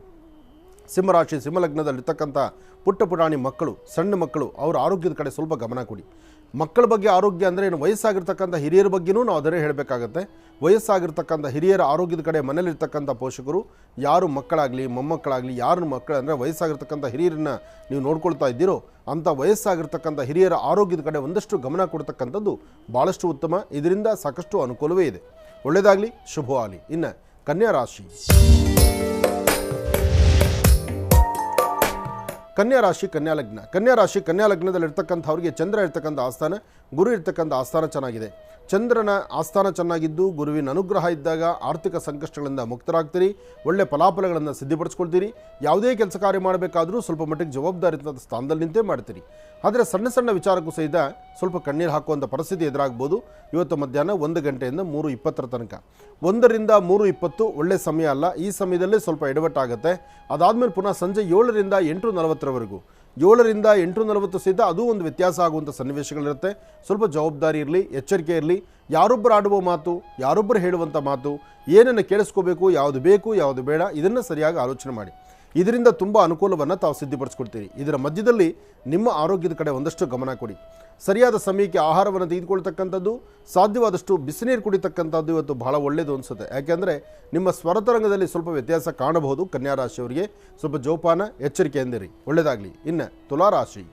ಸಿಂಹರಾಶಿ ಸಿಂಹಲಗ್ನದಲ್ಲಿರ್ತಕ್ಕಂಥ ಪುಟ್ಟ ಪುಟಾಣಿ ಮಕ್ಕಳು, ಸಣ್ಣ ಮಕ್ಕಳು, ಅವರ ಆರೋಗ್ಯದ ಕಡೆ ಸ್ವಲ್ಪ ಗಮನ ಕೊಡಿ. ಮಕ್ಕಳ ಬಗ್ಗೆ ಆರೋಗ್ಯ ಅಂದರೆ ಏನು, ವಯಸ್ಸಾಗಿರ್ತಕ್ಕಂಥ ಹಿರಿಯರ ಬಗ್ಗೆನೂ ನಾವು ಅದನ್ನೇ ಹೇಳಬೇಕಾಗತ್ತೆ. ವಯಸ್ಸಾಗಿರ್ತಕ್ಕಂಥ ಹಿರಿಯರ ಆರೋಗ್ಯದ ಕಡೆ ಮನೇಲಿರ್ತಕ್ಕಂಥ ಪೋಷಕರು, ಯಾರು ಮಕ್ಕಳಾಗಲಿ ಮೊಮ್ಮಕ್ಕಳಾಗಲಿ, ಯಾರು ಮಕ್ಕಳು ಅಂದರೆ ವಯಸ್ಸಾಗಿರ್ತಕ್ಕಂಥ ಹಿರಿಯರನ್ನ ನೀವು ನೋಡ್ಕೊಳ್ತಾ ಇದ್ದೀರೋ ಅಂಥ ವಯಸ್ಸಾಗಿರ್ತಕ್ಕಂಥ ಹಿರಿಯರ ಆರೋಗ್ಯದ ಕಡೆ ಒಂದಷ್ಟು ಗಮನ ಕೊಡ್ತಕ್ಕಂಥದ್ದು ಭಾಳಷ್ಟು ಉತ್ತಮ. ಇದರಿಂದ ಸಾಕಷ್ಟು ಅನುಕೂಲವೇ ಇದೆ. ಒಳ್ಳೆಯದಾಗಲಿ, ಶುಭವಾಗಲಿ. ಇನ್ನು ಕನ್ಯಾ ರಾಶಿ, ಕನ್ಯಾ ರಾಶಿ ಕನ್ಯಾ ಲಗ್ನ. ಕನ್ಯಾ ರಾಶಿ ಕನ್ಯಾ ಲಗ್ನದಲ್ಲಿರ್ತಕ್ಕಂಥವ್ರಿಗೆ ಚಂದ್ರ ಇರ್ತಕ್ಕಂಥ ಆಸ್ಥಾನ, ಗುರು ಇರ್ತಕ್ಕಂಥ ಆಸ್ಥಾನ ಚೆನ್ನಾಗಿದೆ. ಚಂದ್ರನ ಆಸ್ಥಾನ ಚೆನ್ನಾಗಿದ್ದು ಗುರುವಿನ ಅನುಗ್ರಹ ಇದ್ದಾಗ ಆರ್ಥಿಕ ಸಂಕಷ್ಟಗಳಿಂದ ಮುಕ್ತರಾಗ್ತೀರಿ, ಒಳ್ಳೆ ಫಲಾಫಲಗಳನ್ನು ಸಿದ್ಧಿಪಡಿಸ್ಕೊಳ್ತೀರಿ. ಯಾವುದೇ ಕೆಲಸ ಕಾರ್ಯ ಮಾಡಬೇಕಾದರೂ ಸ್ವಲ್ಪ ಮಟ್ಟಿಗೆ ಜವಾಬ್ದಾರಿಯುತ ಸ್ಥಾನದಲ್ಲಿ ನಿಂತೇ ಮಾಡ್ತೀರಿ. ಆದರೆ ಸಣ್ಣ ಸಣ್ಣ ವಿಚಾರಕ್ಕೂ ಸಹಿತ ಸ್ವಲ್ಪ ಕಣ್ಣೀರು ಹಾಕುವಂಥ ಪರಿಸ್ಥಿತಿ ಎದುರಾಗ್ಬೋದು. ಇವತ್ತು ಮಧ್ಯಾಹ್ನ 1 ಗಂಟೆಯಿಂದ 3:20 ತನಕ. 1ರಿಂದ 3:20 ಒಳ್ಳೆ ಸಮಯ ಅಲ್ಲ. ಈ ಸಮಯದಲ್ಲೇ ಸ್ವಲ್ಪ ಎಡವಟ್ಟಾಗುತ್ತೆ. ಅದಾದಮೇಲೆ ಪುನಃ ಸಂಜೆ 7ರಿಂದ 8:40 7ರಿಂದ 8:40 ಸಹಿತ ಅದು ಒಂದು ವ್ಯತ್ಯಾಸ ಆಗುವಂಥ ಸನ್ನಿವೇಶಗಳಿರುತ್ತೆ. ಸ್ವಲ್ಪ ಜವಾಬ್ದಾರಿ ಇರಲಿ, ಎಚ್ಚರಿಕೆ ಇರಲಿ. ಯಾರೊಬ್ಬರು ಆಡುವ ಮಾತು, ಯಾರೊಬ್ಬರು ಹೇಳುವಂಥ ಮಾತು, ಏನನ್ನು ಕೇಳಿಸ್ಕೋಬೇಕು, ಯಾವುದು ಬೇಕು, ಯಾವುದು ಬೇಡ, ಇದನ್ನು ಸರಿಯಾಗಿ ಆಲೋಚನೆ ಮಾಡಿ. ಇದರಿಂದ ತುಂಬ ಅನುಕೂಲವನ್ನು ತಾವು ಸಿದ್ಧಿಪಡಿಸ್ಕೊಳ್ತೀರಿ. ಇದರ ಮಧ್ಯದಲ್ಲಿ ನಿಮ್ಮ ಆರೋಗ್ಯದ ಕಡೆ ಒಂದಷ್ಟು ಗಮನ ಕೊಡಿ. ಸರಿಯಾದ ಸಮಯಕ್ಕೆ ಆಹಾರವನ್ನು ತೆಗೆದುಕೊಳ್ತಕ್ಕಂಥದ್ದು, ಸಾಧ್ಯವಾದಷ್ಟು ಬಿಸಿನೀರು ಕುಡಿತಕ್ಕಂಥದ್ದು ಇವತ್ತು ಬಹಳ ಒಳ್ಳೆಯದು ಅನಿಸುತ್ತೆ. ಯಾಕೆಂದರೆ ನಿಮ್ಮ ಸ್ವರತರಂಗದಲ್ಲಿ ಸ್ವಲ್ಪ ವ್ಯತ್ಯಾಸ ಕಾಣಬಹುದು. ಕನ್ಯಾ ರಾಶಿಯವರಿಗೆ ಸ್ವಲ್ಪ ಜೋಪಾನ, ಎಚ್ಚರಿಕೆಯಿಂದಿರಿ. ಒಳ್ಳೆಯದಾಗಲಿ. ಇನ್ನು ತುಲಾರಾಶಿ,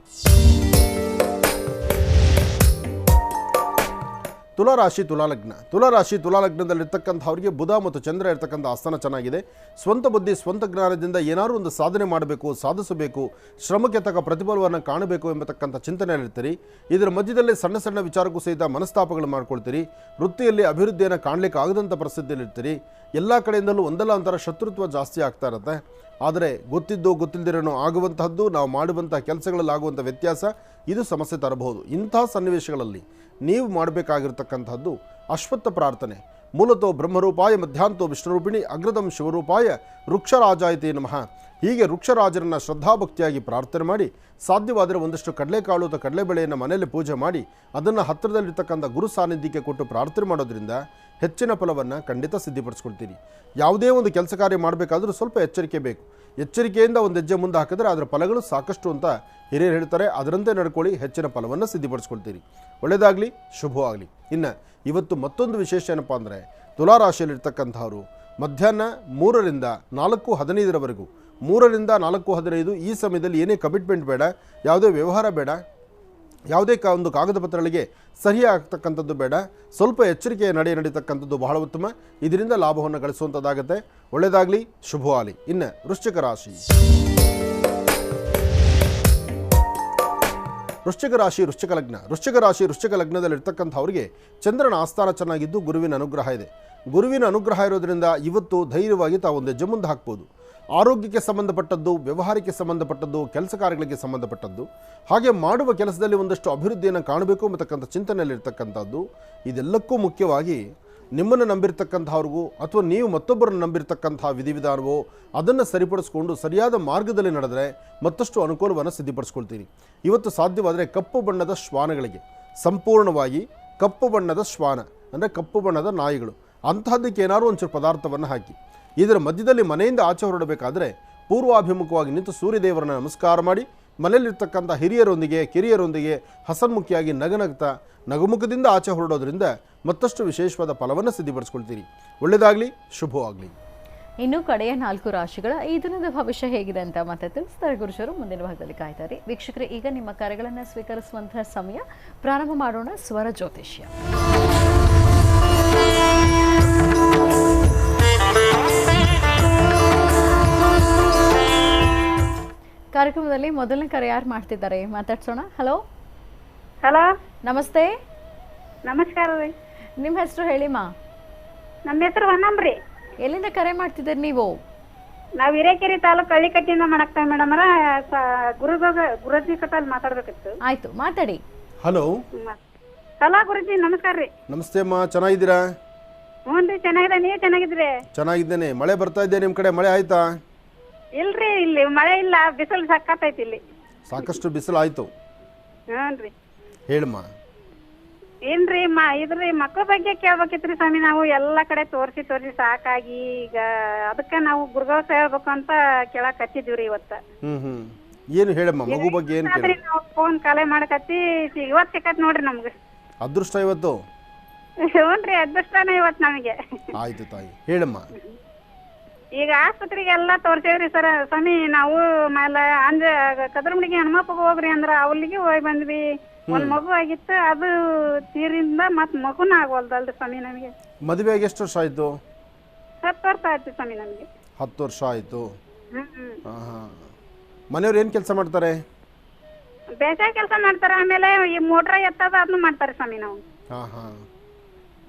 ತುಲಾರಾಶಿ ತುಲಾಲಗ್ನ. ತುಲಾರಾಶಿ ತುಲಾಲಗ್ನದಲ್ಲಿರ್ತಕ್ಕಂಥವ್ರಿಗೆ ಬುಧ ಮತ್ತು ಚಂದ್ರ ಇರ್ತಕ್ಕಂಥ ಆಸ್ಥಾನ ಚೆನ್ನಾಗಿದೆ. ಸ್ವಂತ ಬುದ್ಧಿ, ಸ್ವಂತ ಜ್ಞಾನದಿಂದ ಏನಾದರೂ ಒಂದು ಸಾಧನೆ ಮಾಡಬೇಕು, ಸಾಧಿಸಬೇಕು, ಶ್ರಮಕ್ಕೆ ತಕ್ಕ ಪ್ರತಿಫಲವನ್ನು ಕಾಣಬೇಕು ಎಂಬತಕ್ಕಂಥ ಚಿಂತನೆಯಲ್ಲಿರ್ತೀರಿ. ಇದರ ಮಧ್ಯದಲ್ಲಿ ಸಣ್ಣ ಸಣ್ಣ ವಿಚಾರಕ್ಕೂ ಸಹಿತ ಮನಸ್ತಾಪಗಳು ಮಾಡ್ಕೊಳ್ತೀರಿ. ವೃತ್ತಿಯಲ್ಲಿ ಅಭಿವೃದ್ಧಿಯನ್ನು ಕಾಣಲಿಕ್ಕೆ ಆಗದಂಥ ಪರಿಸ್ಥಿತಿಯಲ್ಲಿರ್ತೀರಿ. ಎಲ್ಲ ಕಡೆಯಿಂದಲೂ ಒಂದಲ್ಲ ಒಂಥರ ಶತ್ರುತ್ವ ಜಾಸ್ತಿ ಆಗ್ತಾ ಇರುತ್ತೆ. ಆದರೆ ಗೊತ್ತಿದ್ದೋ ಗೊತ್ತಿಲ್ಲದಿರೋನೋ ಆಗುವಂತಹದ್ದು, ನಾವು ಮಾಡುವಂಥ ಕೆಲಸಗಳಲ್ಲಿ ಆಗುವಂಥ ವ್ಯತ್ಯಾಸ ಇದು ಸಮಸ್ಯೆ ತರಬಹುದು. ಇಂಥ ಸನ್ನಿವೇಶಗಳಲ್ಲಿ ನೀವು ಮಾಡಬೇಕಾಗಿರ್ತಕ್ಕಂಥದ್ದು ಅಶ್ವತ್ಥ ಪ್ರಾರ್ಥನೆ. ಮೂಲತೋ ಬ್ರಹ್ಮರೂಪಾಯ ಮಧ್ಯಾಂತೋ ವಿಷ್ಣುರೂಪಿಣಿ ಅಗ್ರದಂ ಶಿವರೂಪಾಯ ವೃಕ್ಷರಾಜಾಯತೆ ನಮಃ. ಹೀಗೆ ವೃಕ್ಷರಾಜರನ್ನು ಶ್ರದ್ಧಾಭಕ್ತಿಯಾಗಿ ಪ್ರಾರ್ಥನೆ ಮಾಡಿ, ಸಾಧ್ಯವಾದರೆ ಒಂದಷ್ಟು ಕಡಲೆಕಾಳು ಅಥವಾ ಕಡಲೆಬೇಳೆಯನ್ನು ಮನೆಯಲ್ಲಿ ಪೂಜೆ ಮಾಡಿ ಅದನ್ನು ಹತ್ತಿರದಲ್ಲಿರ್ತಕ್ಕಂಥ ಗುರು ಸಾನ್ನಿಧ್ಯಕ್ಕೆ ಕೊಟ್ಟು ಪ್ರಾರ್ಥನೆ ಮಾಡೋದ್ರಿಂದ ಹೆಚ್ಚಿನ ಫಲವನ್ನು ಖಂಡಿತ ಸಿದ್ಧಿಪಡಿಸ್ಕೊಳ್ತೀರಿ. ಯಾವುದೇ ಒಂದು ಕೆಲಸ ಕಾರ್ಯ ಮಾಡಬೇಕಾದ್ರೂ ಸ್ವಲ್ಪ ಎಚ್ಚರಿಕೆ ಬೇಕು. ಎಚ್ಚರಿಕೆಯಿಂದ ಒಂದು ಹೆಜ್ಜೆ ಮುಂದೆ ಹಾಕಿದ್ರೆ ಅದರ ಫಲಗಳು ಸಾಕಷ್ಟು ಅಂತ ಹಿರಿಯರು ಹೇಳ್ತಾರೆ. ಅದರಂತೆ ನಡ್ಕೊಳ್ಳಿ, ಹೆಚ್ಚಿನ ಫಲವನ್ನು ಸಿದ್ಧಿಪಡಿಸ್ಕೊಳ್ತೀರಿ. ಒಳ್ಳೆಯದಾಗಲಿ, ಶುಭವಾಗಲಿ. ಇನ್ನು ಇವತ್ತು ಮತ್ತೊಂದು ವಿಶೇಷ ಏನಪ್ಪ ಅಂದರೆ, ತುಲಾರಾಶಿಯಲ್ಲಿರ್ತಕ್ಕಂಥವರು ಮಧ್ಯಾಹ್ನ 3ರಿಂದ 4:15 3ರಿಂದ 4:15 ಈ ಸಮಯದಲ್ಲಿ ಏನೇ ಕಮಿಟ್ಮೆಂಟ್ ಬೇಡ, ಯಾವುದೇ ವ್ಯವಹಾರ ಬೇಡ, ಯಾವುದೇ ಒಂದು ಕಾಗದ ಪತ್ರಗಳಿಗೆ ಸಹಿ ಆಗ್ತಕ್ಕಂಥದ್ದು ಬೇಡ. ಸ್ವಲ್ಪ ಎಚ್ಚರಿಕೆಯ ನಡೀತಕ್ಕಂಥದ್ದು ಬಹಳ ಉತ್ತಮ. ಇದರಿಂದ ಲಾಭವನ್ನು ಗಳಿಸುವಂಥದ್ದಾಗುತ್ತೆ. ಒಳ್ಳೆಯದಾಗಲಿ, ಶುಭವಾಗಲಿ. ಇನ್ನು ವೃಶ್ಚಿಕ ರಾಶಿ, ವೃಶ್ಚಿಕ ರಾಶಿ ವೃಶ್ಚಿಕ ಲಗ್ನ. ವೃಶ್ಚಿಕ ರಾಶಿ ವೃಶ್ಚಿಕ ಲಗ್ನದಲ್ಲಿರ್ತಕ್ಕಂಥವ್ರಿಗೆ ಚಂದ್ರನ ಆಸ್ಥಾನ ಚೆನ್ನಾಗಿದ್ದು ಗುರುವಿನ ಅನುಗ್ರಹ ಇದೆ. ಗುರುವಿನ ಅನುಗ್ರಹ ಇರೋದ್ರಿಂದ ಇವತ್ತು ಧೈರ್ಯವಾಗಿ ತಾವು ಒಂದು ಹೆಜ್ಜೆ ಮುಂದೆ ಹಾಕ್ಬೋದು. ಆರೋಗ್ಯಕ್ಕೆ ಸಂಬಂಧಪಟ್ಟದ್ದು, ವ್ಯವಹಾರಕ್ಕೆ ಸಂಬಂಧಪಟ್ಟದ್ದು, ಕೆಲಸ ಕಾರ್ಯಗಳಿಗೆ ಸಂಬಂಧಪಟ್ಟದ್ದು, ಹಾಗೆ ಮಾಡುವ ಕೆಲಸದಲ್ಲಿ ಒಂದಷ್ಟು ಅಭಿವೃದ್ಧಿಯನ್ನು ಕಾಣಬೇಕು ಎಂಬತಕ್ಕಂಥ ಚಿಂತನೆಯಲ್ಲಿರ್ತಕ್ಕಂಥದ್ದು. ಇದೆಲ್ಲಕ್ಕೂ ಮುಖ್ಯವಾಗಿ ನಿಮ್ಮನ್ನು ನಂಬಿರ್ತಕ್ಕಂಥವ್ರಿಗೂ ಅಥವಾ ನೀವು ಮತ್ತೊಬ್ಬರನ್ನು ನಂಬಿರ್ತಕ್ಕಂಥ ವಿಧಿವಿಧಾನವೋ ಅದನ್ನು ಸರಿಪಡಿಸ್ಕೊಂಡು ಸರಿಯಾದ ಮಾರ್ಗದಲ್ಲಿ ನಡೆದರೆ ಮತ್ತಷ್ಟು ಅನುಕೂಲವನ್ನು ಸಿದ್ಧಿಪಡಿಸ್ಕೊಳ್ತೀರಿ. ಇವತ್ತು ಸಾಧ್ಯವಾದರೆ ಕಪ್ಪು ಬಣ್ಣದ ಶ್ವಾನಗಳಿಗೆ, ಸಂಪೂರ್ಣವಾಗಿ ಕಪ್ಪು ಬಣ್ಣದ ಶ್ವಾನ ಅಂದರೆ ಕಪ್ಪು ಬಣ್ಣದ ನಾಯಿಗಳು, ಅಂತಹದ್ದಕ್ಕೆ ಏನಾದರೂ ಒಂಚೂರು ಪದಾರ್ಥವನ್ನು ಹಾಕಿ ಇದರ ಮಧ್ಯದಲ್ಲಿ ಮನೆಯಿಂದ ಆಚೆ ಹೊರಡಬೇಕಾದ್ರೆ ಪೂರ್ವಾಭಿಮುಖವಾಗಿ ನಿಂತು ಸೂರ್ಯದೇವರನ್ನು ನಮಸ್ಕಾರ ಮಾಡಿ ಮನೆಯಲ್ಲಿರ್ತಕ್ಕಂಥ ಹಿರಿಯರೊಂದಿಗೆ ಕಿರಿಯರೊಂದಿಗೆ ಹಸನ್ಮುಖಿಯಾಗಿ ನಗನಗ್ತಾ ನಗುಮುಖದಿಂದ ಆಚೆ ಹೊರಡೋದ್ರಿಂದ ಮತ್ತಷ್ಟು ವಿಶೇಷವಾದ ಫಲವನ್ನು ಸಿದ್ಧಿಪಡಿಸ್ಕೊಳ್ತೀರಿ. ಒಳ್ಳೆಯದಾಗಲಿ, ಶುಭವಾಗಲಿ. ಇನ್ನು ಕಡೆಯ 4 ರಾಶಿಗಳ ಈ ದಿನದ ಭವಿಷ್ಯ ಹೇಗಿದೆ ಅಂತ ಮತ್ತೆ ತಿಳಿಸ್ತಾರೆ ಗುರುಶರು. ಮುಂದಿನ ಭಾಗದಲ್ಲಿ ಕಾಯ್ತಾರೆ. ವೀಕ್ಷಕರೇ, ಈಗ ನಿಮ್ಮ ಕರೆಗಳನ್ನು ಸ್ವೀಕರಿಸುವಂತಹ ಸಮಯ. ಪ್ರಾರಂಭ ಮಾಡೋಣ ಸ್ವರ ಜ್ಯೋತಿಷ್ಯ. ಕಾರ್ಯಕ್ರಮದಲ್ಲಿ ಮೊದಲನೇ ಕರೆ ಯಾರು ಮಾಡ್ತಿದ್ದಾರೆ ಮಾತಾಡ್ಸೋಣ. ಹಲೋ ಹಲೋ ನಮಸ್ತೆ, ನಮಸ್ಕಾರ ರೀ. ನಿಮ್ಮ ಹೆಸರು ಹೇಳಿಮ್ಮ. ನಮ್ಮ ಹೆಸರು ಹೊನ್ನಂಬ್ರಿ. ಎಲ್ಲಿಂದ ಕರೆ ಮಾಡ್ತಿದ್ದೀರಿ ನೀವು? ನಾವು ಹಿರೇಕೆರೆ ತಾಲೂಕು ಹಳ್ಳಿಕಟ್ಟಿಯಿಂದ ಮಾಡಾಕ್ತೇವೆ ಮೇಡಮ್. ಗುರುಜಿ ಕಟ್ಟಲ್ಲಿ ಮಾತಾಡ್ಬೇಕಿತ್ತು. ಆಯ್ತು, ಮಾತಾಡಿ. ಹಲೋ ಹಲೋ ಗುರುಜಿ, ನಮಸ್ಕಾರ ರೀ. ನಮಸ್ತೆ ಅಮ್ಮ, ಚೆನ್ನಾಗಿದ್ದೀರಾ? ಹ್ಞೂ ರೀ, ಚೆನ್ನಾಗಿದೆ. ನೀವು ಚೆನ್ನಾಗಿದ್ರಿ? ಚೆನ್ನಾಗಿದ್ದೇನೆ. ಮಳೆ ಬರ್ತಾ ಇದೆ ನಿಮ್ಮ ಕಡೆ? ಮಳೆ ಆಯ್ತಾ? ಇಲ್ರಿ, ಇಲ್ಲಿ ಮಳೆ ಇಲ್ಲ, ಬಿಸಿಲು ಸಕ್ಕತ್ತೈತಿ ಇಲ್ಲಿ. ಸಾಕಷ್ಟು ಬಿಸಿಲು ಆಯಿತು. ಹ್ಞೂ ರೀ. ಹೇಳಮ್ಮ. ಏನ್ರಿ ಇದ್ರಿ ಮಕ್ಳ ಬಗ್ಗೆ ಕೇಳ್ಬೇಕಿತ್ರಿ ಸ್ವಾಮಿ. ನಾವು ಎಲ್ಲ ಕಡೆ ತೋರಿಸಿ ಸಾಕಾಗಿ ಈಗ ಅದಕ್ಕೆ ನಾವು ಗುರುಗಳು ಹೇಳ್ಬೇಕು ಅಂತ ಕೇಳಕ್ ಹಚ್ಚಿದ್ವಿ ರೀ ಇವತ್ತ. ಏನು ಹೇಳಮ್ಮ, ಮಗು ಬಗ್ಗೆ ಏನು ಕೇಳಿ? ನಾವು ಫೋನ್ ಕಾಲೇ ಮಾಡಕತ್ತಿ ಇವತ್ತು ಸಿಕ್ಕತ್ ನೋಡ್ರಿ ನಮ್ಗೆ. ಅದೃಷ್ಟ ಇವತ್ತು. ಹ್ಞೂನ್ರಿ, ಅದೃಷ್ಟನೇ ಇವತ್ತು ನಮಗೆ. ಆಯ್ತು ತಾಯಿ, ಹೇಳಮ್ಮ. ಈಗ ಆಸ್ಪತ್ರೆಗೆ ಎಲ್ಲ ತೋರ್ಸೇವ್ರಿ ಸರ್ ಸ್ವಾಮಿ. ನಾವು ಮೇಲೆ ಕದ್ರಮಡಿಗೆ ಹನುಮಪ್ಪಗೆ ಹೋಗ್ರಿ ಅಂದ್ರ ಅವಲ್ಲಿಗೆ ಹೋಗಿ ಬಂದ್ವಿ. ಒಂದ್ ಮಗು ಆಗಿತ್ತು, ಅದು ತೀರಿಂದ ಮತ್ ಮಗುನ ಆಗೋಲ್ದಲ್ರಿ ಸ್ವಾಮಿ ನಮಗೆ. ಮದುವೆ ಆಗಿ ಎಷ್ಟು ವರ್ಷ ಆಯ್ತು? 10 ವರ್ಷ ಆಯ್ತು ಸ್ವಾಮಿ ನಮಗೆ. 10 ವರ್ಷ ಆಯ್ತು. ಮನೆಯವ್ರು ಏನ್ ಕೆಲಸ ಮಾಡ್ತಾರೆ? ಬೇಸಾಯ ಕೆಲಸ ಮಾಡ್ತಾರ. ಆಮೇಲೆ ಈ ಮೋಟ್ರ ಎತ್ತದ ಅದನ್ನು ಮಾಡ್ತಾರೆ ಸ್ವಾಮಿ ನಾವು.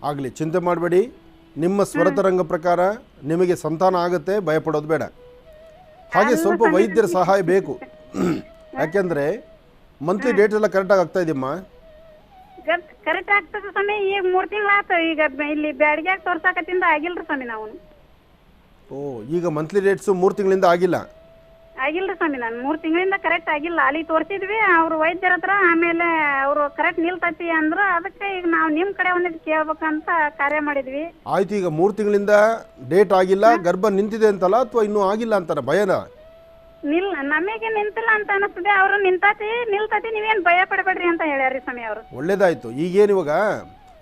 ಆಗ್ಲಿ, ಚಿಂತೆ ಮಾಡಬೇಡಿ. ನಿಮ್ಮ ಸ್ವರತರಂಗ ಪ್ರಕಾರ ನಿಮಗೆ ಸಂತಾನ ಆಗುತ್ತೆ, ಭಯಪಡೋದು ಬೇಡ. ಹಾಗೆ ಸ್ವಲ್ಪ ವೈದ್ಯರ ಸಹಾಯ ಬೇಕು. ಯಾಕೆಂದ್ರೆ ಮಂತ್ಲಿ ಡೇಟ್ ಎಲ್ಲ ಕರೆಕ್ಟಾಗಿ ಆಗ್ತಾ ಇದೆಯಮ್ಮ? ಕರೆಕ್ಟ್ ಆಗ್ತದೆ ಸ್ವಾಮಿ. ಈಗ 3 ತಿಂಗಳು ಆಯ್ತು. ಈಗ ಇಲ್ಲಿ ಬ್ಯಾಡಿಗ್ಯಾಗ ತೋರ್ಸಾಕತ್ತಿಂದ ಆಗಿಲ್ರಿ ಸ್ವಾಮಿ ನಾವು. ಈಗ ಮಂತ್ಲಿ ಡೇಟ್ಸು 3 ತಿಂಗಳಿಂದ ಆಗಿಲ್ಲ? ಆಗಿಲ್ರಿ ಸ್ವಾಮಿ, ನಾನು 3 ತಿಂಗಳಿಂದ ಕರೆಕ್ಟ್ ಆಗಿಲ್ಲ. ಅಲ್ಲಿ ತೋರಿಸಿದ್ವಿ ಅವ್ರು ವೈದ್ಯರ ಹತ್ರ. ಆಮೇಲೆ ಅವರು ಕರೆಕ್ಟ್ ನಿಲ್ತೈತಿ ಅಂದ್ರು. ಅದಕ್ಕೆ ಈಗ ನಾವು ನಿಮ್ ಕಡೆ ಒಂದಿಟ್ಟು ಕೇಳ್ಬೇಕಂತ ಕಾರ್ಯ ಮಾಡಿದ್ವಿ. ಆಯ್ತು, ಈಗ 3 ತಿಂಗಳಿಂದ ಡೇಟ್ ಆಗಿಲ್ಲ, ಗರ್ಭ ನಿಂತಿದೆ ಅಂತಲ್ಲ ಅಥವಾ ಇನ್ನೂ ಆಗಿಲ್ಲ ಅಂತಾರ? ಭಯನ? ನಮಗೆ ನಿಂತಿಲ್ಲ ಅಂತ ಅನಿಸ್ತದೆ. ಅವರು ನಿಲ್ತತಿ ನೀವೇನ್ ಭಯ ಪಡಬೇಡ್ರಿ ಅಂತ ಹೇಳ್ಯಾರಿ ಸ್ವಾಮಿ ಅವರು. ಒಳ್ಳೇದಾಯ್ತು. ಈಗೇನು ಇವಾಗ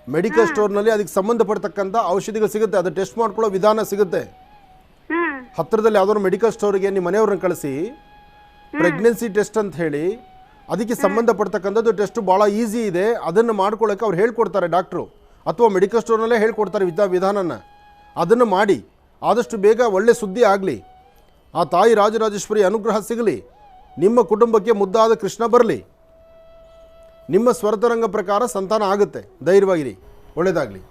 ಮೆಡಿಕಲ್ ಸ್ಟೋರ್ನಲ್ಲಿ ಅದಕ್ಕೆ ಸಂಬಂಧಪಡ್ತಕ್ಕಂಥ ಔಷಧಿಗಳು ಸಿಗುತ್ತೆ, ಅದು ಟೆಸ್ಟ್ ಮಾಡ್ಕೊಳ್ಳೋ ವಿಧಾನ ಸಿಗುತ್ತೆ. ಹತ್ತಿರದಲ್ಲಿ ಯಾವ್ದಾದ್ರು ಮೆಡಿಕಲ್ ಸ್ಟೋರ್ಗೆ ನಿಮ್ಮ ಮನೆಯವ್ರನ್ನ ಕಳಿಸಿ ಪ್ರೆಗ್ನೆನ್ಸಿ ಟೆಸ್ಟ್ ಅಂತ ಹೇಳಿ, ಅದಕ್ಕೆ ಸಂಬಂಧಪಡ್ತಕ್ಕಂಥದ್ದು ಟೆಸ್ಟ್ ಭಾಳ ಈಸಿ ಇದೆ, ಅದನ್ನು ಮಾಡ್ಕೊಳ್ಳೋಕೆ ಅವ್ರು ಹೇಳ್ಕೊಡ್ತಾರೆ ಡಾಕ್ಟ್ರು, ಅಥವಾ ಮೆಡಿಕಲ್ ಸ್ಟೋರ್ನಲ್ಲೇ ಹೇಳ್ಕೊಡ್ತಾರೆ ವಿಧಾನನ. ಅದನ್ನು ಮಾಡಿ ಆದಷ್ಟು ಬೇಗ ಒಳ್ಳೆ ಸುದ್ದಿ ಆಗಲಿ. ಆ ತಾಯಿ ರಾಜರಾಜೇಶ್ವರಿ ಅನುಗ್ರಹ ಸಿಗಲಿ. ನಿಮ್ಮ ಕುಟುಂಬಕ್ಕೆ ಮುದ್ದಾದ ಕೃಷ್ಣ ಬರಲಿ. ನಿಮ್ಮ ಸ್ವರತರಂಗ ಪ್ರಕಾರ ಸಂತಾನ ಆಗುತ್ತೆ, ಧೈರ್ಯವಾಗಿರಿ. ಒಳ್ಳೆಯದಾಗಲಿ.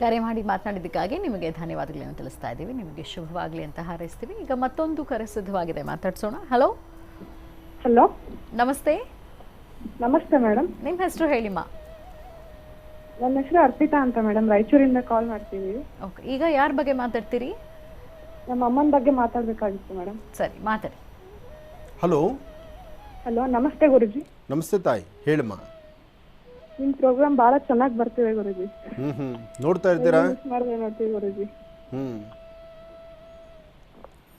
ಕರೆ ಮಾಡಿ ಮಾತನಾಡಿದ್ದಕ್ಕಾಗಿ ನಿಮಗೆ ಧನ್ಯವಾದಗಳನ್ನು ತಿಳಿಸ್ತಾ ಇದ್ದೀವಿ. ನಿಮಗೆ ಶುಭವಾಗಲಿ ಅಂತ ಹಾರೈಸ್ತೀವಿ. ಈಗ ಮತ್ತೊಂದು ಕರೆ ಸಿದ್ಧವಾಗಿದೆ, ಮಾತಾಡ್ಸೋಣ. ಹಲೋ ಹಲೋ, ನಮಸ್ತೆ. ನಮಸ್ತೆ ಮೇಡಮ್. ನಿಮ್ಮ ಹೆಸರು ಹೇಳಿಮ್ಮ. ನನ್ನ ಹೆಸರು ಅರ್ಪಿತಾ ಅಂತ ಮೇಡಮ್, ರಾಯಚೂರಿಂದ ಕಾಲ್ ಮಾಡ್ತೀವಿ. ಓಕೆ, ಈಗ ಯಾರ ಬಗ್ಗೆ ಮಾತಾಡ್ತೀರಿ? ನಮ್ಮ ಅಮ್ಮನ ಬಗ್ಗೆ ಮಾತಾಡಬೇಕಾಗಿತ್ತು ಮೇಡಮ್. ಸರಿ, ಮಾತಾಡಿ. ಹಲೋ. ಹಲೋ, ನಮಸ್ತೆ ಗುರುಜಿ. ನಮಸ್ತೆ ತಾಯಿ, ಹೇಳಮ್ಮ. ನಿಮ್ಮ ಪ್ರೋಗ್ರಾಮ್ ಬಹಳ ಚೆನ್ನಾಗಿ ಬರ್ತಿದೆ ಗುರುಜಿ. ನೋಡ್ತಾ ಇರ್ತೀರಾ? ನೋಡ್ತೀವಿ ಗುರುಜಿ.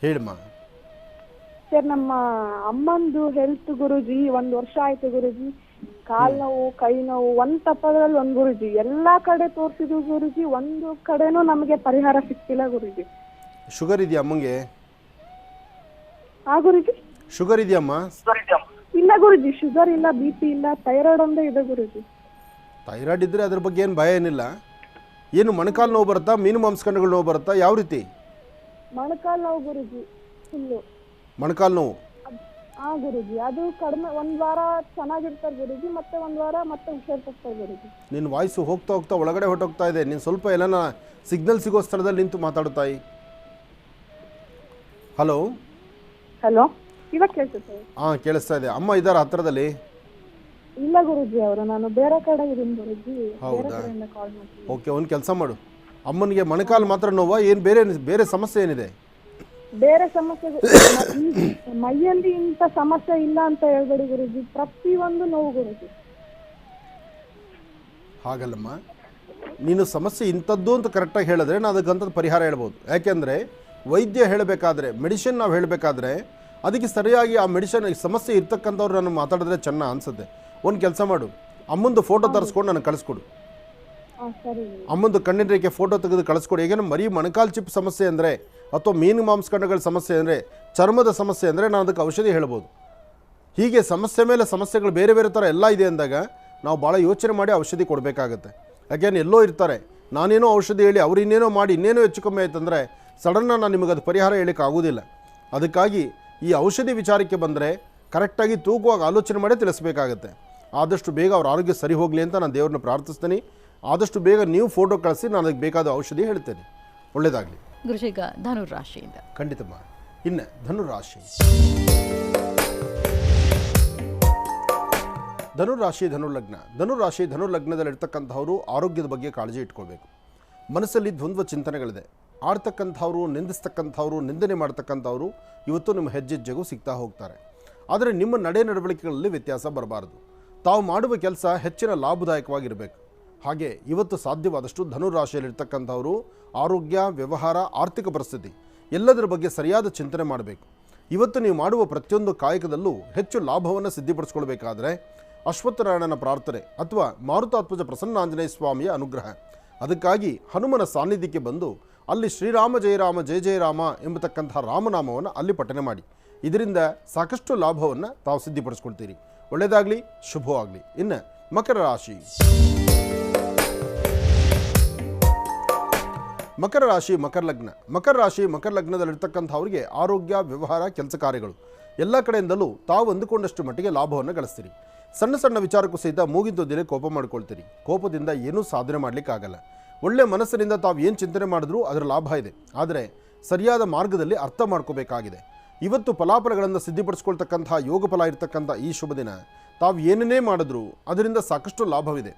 ಹೇಳಮ್ಮ. ಸರ್, ನಮ್ಮ ಅಮ್ಮಂದು ಹೆಲ್ತ್ ಗುರುಜಿ 1 ವರ್ಷ ಆಯ್ತು ಗುರುಜಿ. ಕಾಲ್ ನೋವು, ಕೈ ನೋವು, ಒಂದ್ ತಪ್ಪದ್ರಲ್ಲಿ ಒಂದ್ ಗುರುಜಿ. ಎಲ್ಲಾ ಕಡೆ ತೋರ್ಸಿದ್ವಿ ಗುರುಜಿ, ಒಂದು ಕಡೆನೂ ನಮಗೆ ಪರಿಹಾರ ಸಿಕ್ತಿಲ್ಲ ಗುರುಜಿ. ಶುಗರ್ ಇದೆಯಾ ಅಮ್ಮಂಗೆ? ಗುರುಜಿ, ಶುಗರ್ ಇದೆಯಮ್ಮ? ಇಲ್ಲ ಗುರುಜಿ, ಶುಗರ್ ಇಲ್ಲ, BP ಇಲ್ಲ, ಥೈರಾಯ್ಡ್ ಒಂದೇ ಇದೆ ಗುರುಜಿ. ಥೈರಾಯ್ಡ್ ಇದ್ರೆ ಅದ್ರ ಬಗ್ಗೆ ಏನು ಭಯ ಏನಿಲ್ಲ. ಏನು ಮೊಣಕಾಲು ನೋವು ಬರುತ್ತಾ, ಮೀನು ಮಾಂಸಖಂಡಗಳು ನೋವು ಬರುತ್ತಾ, ಯಾವ ರೀತಿ? ಮೊಣಕಾಲು ನೋವು ಗುರುಜಿ, ಫುಲ್ಲು ಮೊಣಕಾಲು ನೋವು. ಗುರುಜಿ, ಅದು ಕಡಿಮೆ 1 ವಾರ ಚೆನ್ನಾಗಿರ್ತಾರೆ ಗುರುಜಿ, ಮತ್ತೆ 1 ವಾರ ಮತ್ತೆ ಹುಷಾರ್ ತಪ್ತಾರೆ ಗುರುಜಿ. ನಿನ್ನ ವಾಯ್ಸು ಹೋಗ್ತಾ ಹೋಗ್ತಾ ಒಳಗಡೆ ಹೊಟ್ಟೋಗ್ತಾ ಇದೆ. ನೀನು ಸ್ವಲ್ಪ ಎಲ್ಲನ ಸಿಗ್ನಲ್ ಸಿಗೋ ಸ್ಥಳದಲ್ಲಿ ನಿಂತು ಮಾತಾಡುತ್ತಾಯಿ. ಹಲೋ. ಹಲೋ, ಇವಾಗ ಕೇಳ್ತದೆ? ಕೇಳಿಸ್ತಾ ಇದೆ. ಅಮ್ಮ ಇದ್ದಾರ ಹತ್ರದಲ್ಲಿ? ಇಲ್ಲ ಗುರುಜಿ, ಅವರು ನಾನು ಬೇರೆ ಕಡೆ ಇದೀನಿ ಗುರುಜಿ. ಹೌದಾ? ಓಕೆ, ಒಂದು ಕೆಲಸ ಮಾಡು. ಅಮ್ಮನಿಗೆ ಮೊಣಕಾಲು ಮಾತ್ರ ನೋವಾ, ಏನು ಬೇರೆ ಸಮಸ್ಯೆ ಏನಿದೆ? ಬೇರೆ ಸಮಸ್ಯೆ ಮೈಯಲ್ಲಿ ಇಂಥ ಸಮಸ್ಯೆ ಇಲ್ಲ ಅಂತ ಹೇಳ್ಬೇಡಿ ಗುರುಜಿ, ಪ್ರತಿಯೊಂದು ನೋವು ಗುರುಜಿ. ಹಾಗಲ್ಲಮ್ಮ, ನೀನು ಸಮಸ್ಯೆ ಇಂಥದ್ದು ಅಂತ ಕರೆಕ್ಟಾಗಿ ಹೇಳಿದ್ರೆ ನಾನು ಅದಕ್ಕಂಥದ್ದು ಪರಿಹಾರ ಹೇಳ್ಬೋದು. ಯಾಕೆಂದರೆ ವೈದ್ಯ ಹೇಳಬೇಕಾದ್ರೆ, ಮೆಡಿಸಿನ್ ನಾವು ಹೇಳಬೇಕಾದ್ರೆ ಅದಕ್ಕೆ ಸರಿಯಾಗಿ ಆ ಮೆಡಿಸಿನ್ ಸಮಸ್ಯೆ ಇರ್ತಕ್ಕಂಥವ್ರು ನಾನು ಮಾತಾಡಿದ್ರೆ ಚೆನ್ನಾಗಿ ಅನಿಸುತ್ತೆ. ಒಂದು ಕೆಲಸ ಮಾಡು, ಅಮ್ಮಂದು ಫೋಟೋ ತರಿಸ್ಕೊಂಡು ನನಗೆ ಕಳಿಸ್ಕೊಡು. ಅಮ್ಮಂದು ಕಣ್ಣಿನ ರೇಖೆ ಫೋಟೋ ತೆಗೆದು ಕಳಿಸ್ಕೊಡು. ಹೇಗೆ ಮರಿ ಮೊಣಕಾಲು ಚಿಪ್ ಸಮಸ್ಯೆ ಅಂದರೆ, ಅಥವಾ ಮೀನು ಮಾಂಸಖಂಡಗಳ ಸಮಸ್ಯೆ ಅಂದರೆ, ಚರ್ಮದ ಸಮಸ್ಯೆ ಅಂದರೆ ನಾನು ಅದಕ್ಕೆ ಔಷಧಿ ಹೇಳ್ಬೋದು. ಹೀಗೆ ಸಮಸ್ಯೆ ಮೇಲೆ ಸಮಸ್ಯೆಗಳು ಬೇರೆ ಬೇರೆ ಥರ ಎಲ್ಲ ಇದೆ ಅಂದಾಗ ನಾವು ಭಾಳ ಯೋಚನೆ ಮಾಡಿ ಔಷಧಿ ಕೊಡಬೇಕಾಗತ್ತೆ. ಯಾಕೆಂದ್ರೆ ಎಲ್ಲೋ ಇರ್ತಾರೆ, ನಾನೇನೋ ಔಷಧಿ ಹೇಳಿ ಅವ್ರು ಇನ್ನೇನೋ ಮಾಡಿ ಇನ್ನೇನೋ ಹೆಚ್ಚು ಕಮ್ಮಿ ಆಯ್ತಂದರೆ ಸಡನ್ನಾಗಿ ನಾನು ನಿಮಗೆ ಅದು ಪರಿಹಾರ ಹೇಳೋಕ್ಕೆ ಆಗೋದಿಲ್ಲ. ಅದಕ್ಕಾಗಿ ಈ ಔಷಧಿ ವಿಚಾರಕ್ಕೆ ಬಂದರೆ ಕರೆಕ್ಟಾಗಿ ತೂಕವಾಗಿ ಆಲೋಚನೆ ಮಾಡಿ ತಿಳಿಸ್ಬೇಕಾಗತ್ತೆ. ಆದಷ್ಟು ಬೇಗ ಅವ್ರ ಆರೋಗ್ಯ ಸರಿ ಹೋಗಲಿ ಅಂತ ನಾನು ದೇವ್ರನ್ನ ಪ್ರಾರ್ಥಿಸ್ತೀನಿ. ಆದಷ್ಟು ಬೇಗ ನೀವು ಫೋಟೋ ಕಳಿಸಿ, ನಾನು ಅದಕ್ಕೆ ಬೇಕಾದ ಔಷಧಿ ಹೇಳ್ತೇನೆ. ಒಳ್ಳೆಯದಾಗಲಿ. ಗುರುಜೀಗ ಧನುರಾಶಿಯಿಂದ. ಖಂಡಿತಮ್ಮ. ಇನ್ನು ಧನುರಾಶಿ. ಧನುರ್ಲಗ್ನದಲ್ಲಿರ್ತಕ್ಕಂಥವರು ಆರೋಗ್ಯದ ಬಗ್ಗೆ ಕಾಳಜಿ ಇಟ್ಕೊಳ್ಬೇಕು. ಮನಸ್ಸಲ್ಲಿ ದ್ವಂದ್ವ ಚಿಂತನೆಗಳಿದೆ. ಆಡ್ತಕ್ಕಂಥವ್ರು, ನಿಂದಿಸ್ತಕ್ಕಂಥವ್ರು, ನಿಂದನೆ ಮಾಡ್ತಕ್ಕಂಥವ್ರು ಇವತ್ತು ನಿಮ್ಮ ಹೆಜ್ಜೆಜ್ಜೆಗೂ ಸಿಗ್ತಾ ಹೋಗ್ತಾರೆ. ಆದರೆ ನಿಮ್ಮ ನಡವಳಿಕೆಗಳಲ್ಲಿ ವ್ಯತ್ಯಾಸ ಬರಬಾರದು. ತಾವು ಮಾಡುವ ಕೆಲಸ ಹೆಚ್ಚಿನ ಲಾಭದಾಯಕವಾಗಿರಬೇಕು. ಹಾಗೆ ಇವತ್ತು ಸಾಧ್ಯವಾದಷ್ಟು ಧನುರಾಶಿಯಲ್ಲಿರ್ತಕ್ಕಂಥವರು ಆರೋಗ್ಯ, ವ್ಯವಹಾರ, ಆರ್ಥಿಕ ಪರಿಸ್ಥಿತಿ ಎಲ್ಲದರ ಬಗ್ಗೆ ಸರಿಯಾದ ಚಿಂತನೆ ಮಾಡಬೇಕು. ಇವತ್ತು ನೀವು ಮಾಡುವ ಪ್ರತಿಯೊಂದು ಕಾಯಕದಲ್ಲೂ ಹೆಚ್ಚು ಲಾಭವನ್ನು ಸಿದ್ಧಿಪಡಿಸ್ಕೊಳ್ಬೇಕಾದ್ರೆ ಅಶ್ವತ್ಥನಾರಾಯಣನ ಪ್ರಾರ್ಥನೆ ಅಥವಾ ಮಾರುತಾತ್ಮಜ ಪ್ರಸನ್ನಾಂಜನೇಯ ಸ್ವಾಮಿಯ ಅನುಗ್ರಹ. ಅದಕ್ಕಾಗಿ ಹನುಮನ ಸಾನ್ನಿಧ್ಯಕ್ಕೆ ಬಂದು ಅಲ್ಲಿ ಶ್ರೀರಾಮ ಜಯ ರಾಮ ಜಯ ಜಯ ರಾಮ ಎಂಬತಕ್ಕಂತಹ ರಾಮನಾಮವನ್ನು ಅಲ್ಲಿ ಪಠನೆ ಮಾಡಿ. ಇದರಿಂದ ಸಾಕಷ್ಟು ಲಾಭವನ್ನು ತಾವು ಸಿದ್ಧಿಪಡಿಸ್ಕೊಳ್ತೀರಿ. ಒಳ್ಳೆಯದಾಗಲಿ, ಶುಭವಾಗಲಿ. ಇನ್ನು ಮಕರ ರಾಶಿ. ಮಕರ ರಾಶಿ ಮಕರ ಲಗ್ನದಲ್ಲಿರ್ತಕ್ಕಂಥವ್ರಿಗೆ ಆರೋಗ್ಯ, ವ್ಯವಹಾರ, ಕೆಲಸ ಕಾರ್ಯಗಳು ಎಲ್ಲ ಕಡೆಯಿಂದಲೂ ತಾವು ಅಂದುಕೊಂಡಷ್ಟು ಮಟ್ಟಿಗೆ ಲಾಭವನ್ನು ಗಳಿಸ್ತೀರಿ. ಸಣ್ಣ ಸಣ್ಣ ವಿಚಾರಕ್ಕೂ ಸಹಿತ ಮೂಗಿದ್ದೊಂದಿಗೆ ಕೋಪ ಮಾಡ್ಕೊಳ್ತೀರಿ. ಕೋಪದಿಂದ ಏನೂ ಸಾಧನೆ ಮಾಡಲಿಕ್ಕಾಗಲ್ಲ. ಒಳ್ಳೆ ಮನಸ್ಸಿನಿಂದ ತಾವು ಏನು ಚಿಂತನೆ ಮಾಡಿದ್ರೂ ಅದರ ಲಾಭ ಇದೆ. ಆದರೆ ಸರಿಯಾದ ಮಾರ್ಗದಲ್ಲಿ ಅರ್ಥ ಮಾಡ್ಕೋಬೇಕಾಗಿದೆ. ಇವತ್ತು ಫಲಾಫಲಗಳನ್ನು ಸಿದ್ಧಿಪಡಿಸ್ಕೊಳ್ತಕ್ಕಂಥ ಯೋಗ ಫಲ ಇರತಕ್ಕಂಥ ಈ ಶುಭ ದಿನ ತಾವು ಏನನ್ನೇ ಮಾಡಿದ್ರೂ ಅದರಿಂದ ಸಾಕಷ್ಟು ಲಾಭವಿದೆ.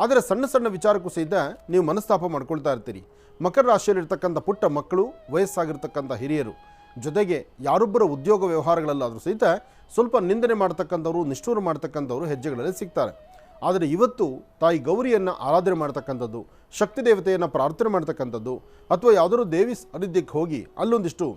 ಆದರೆ ಸಣ್ಣ ಸಣ್ಣ ವಿಚಾರಕ್ಕೂ ಸಹಿತ ನೀವು ಮನಸ್ತಾಪ ಮಾಡ್ಕೊಳ್ತಾ ಇರ್ತೀರಿ. ಮಕರ ರಾಶಿಯಲ್ಲಿರ್ತಕ್ಕಂಥ ಪುಟ್ಟ ಮಕ್ಕಳು, ವಯಸ್ಸಾಗಿರ್ತಕ್ಕಂಥ ಹಿರಿಯರು, ಜೊತೆಗೆ ಯಾರೊಬ್ಬರ ಉದ್ಯೋಗ ವ್ಯವಹಾರಗಳಲ್ಲಾದರೂ ಸಹಿತ ಸ್ವಲ್ಪ ನಿಂದನೆ ಮಾಡ್ತಕ್ಕಂಥವ್ರು, ನಿಷ್ಠೂರ ಮಾಡ್ತಕ್ಕಂಥವ್ರು ಹೆಜ್ಜೆಗಳಲ್ಲಿ ಸಿಗ್ತಾರೆ. ಆದರೆ ಇವತ್ತು ತಾಯಿ ಗೌರಿಯನ್ನು ಆರಾಧನೆ ಮಾಡ್ತಕ್ಕಂಥದ್ದು, ಶಕ್ತಿ ದೇವತೆಯನ್ನು ಪ್ರಾರ್ಥನೆ ಮಾಡ್ತಕ್ಕಂಥದ್ದು, ಅಥವಾ ಯಾವುದಾದ್ರೂ ದೇವಿ ಸಾನ್ನಿಧ್ಯಕ್ಕೆ ಹೋಗಿ ಅಲ್ಲೊಂದಿಷ್ಟು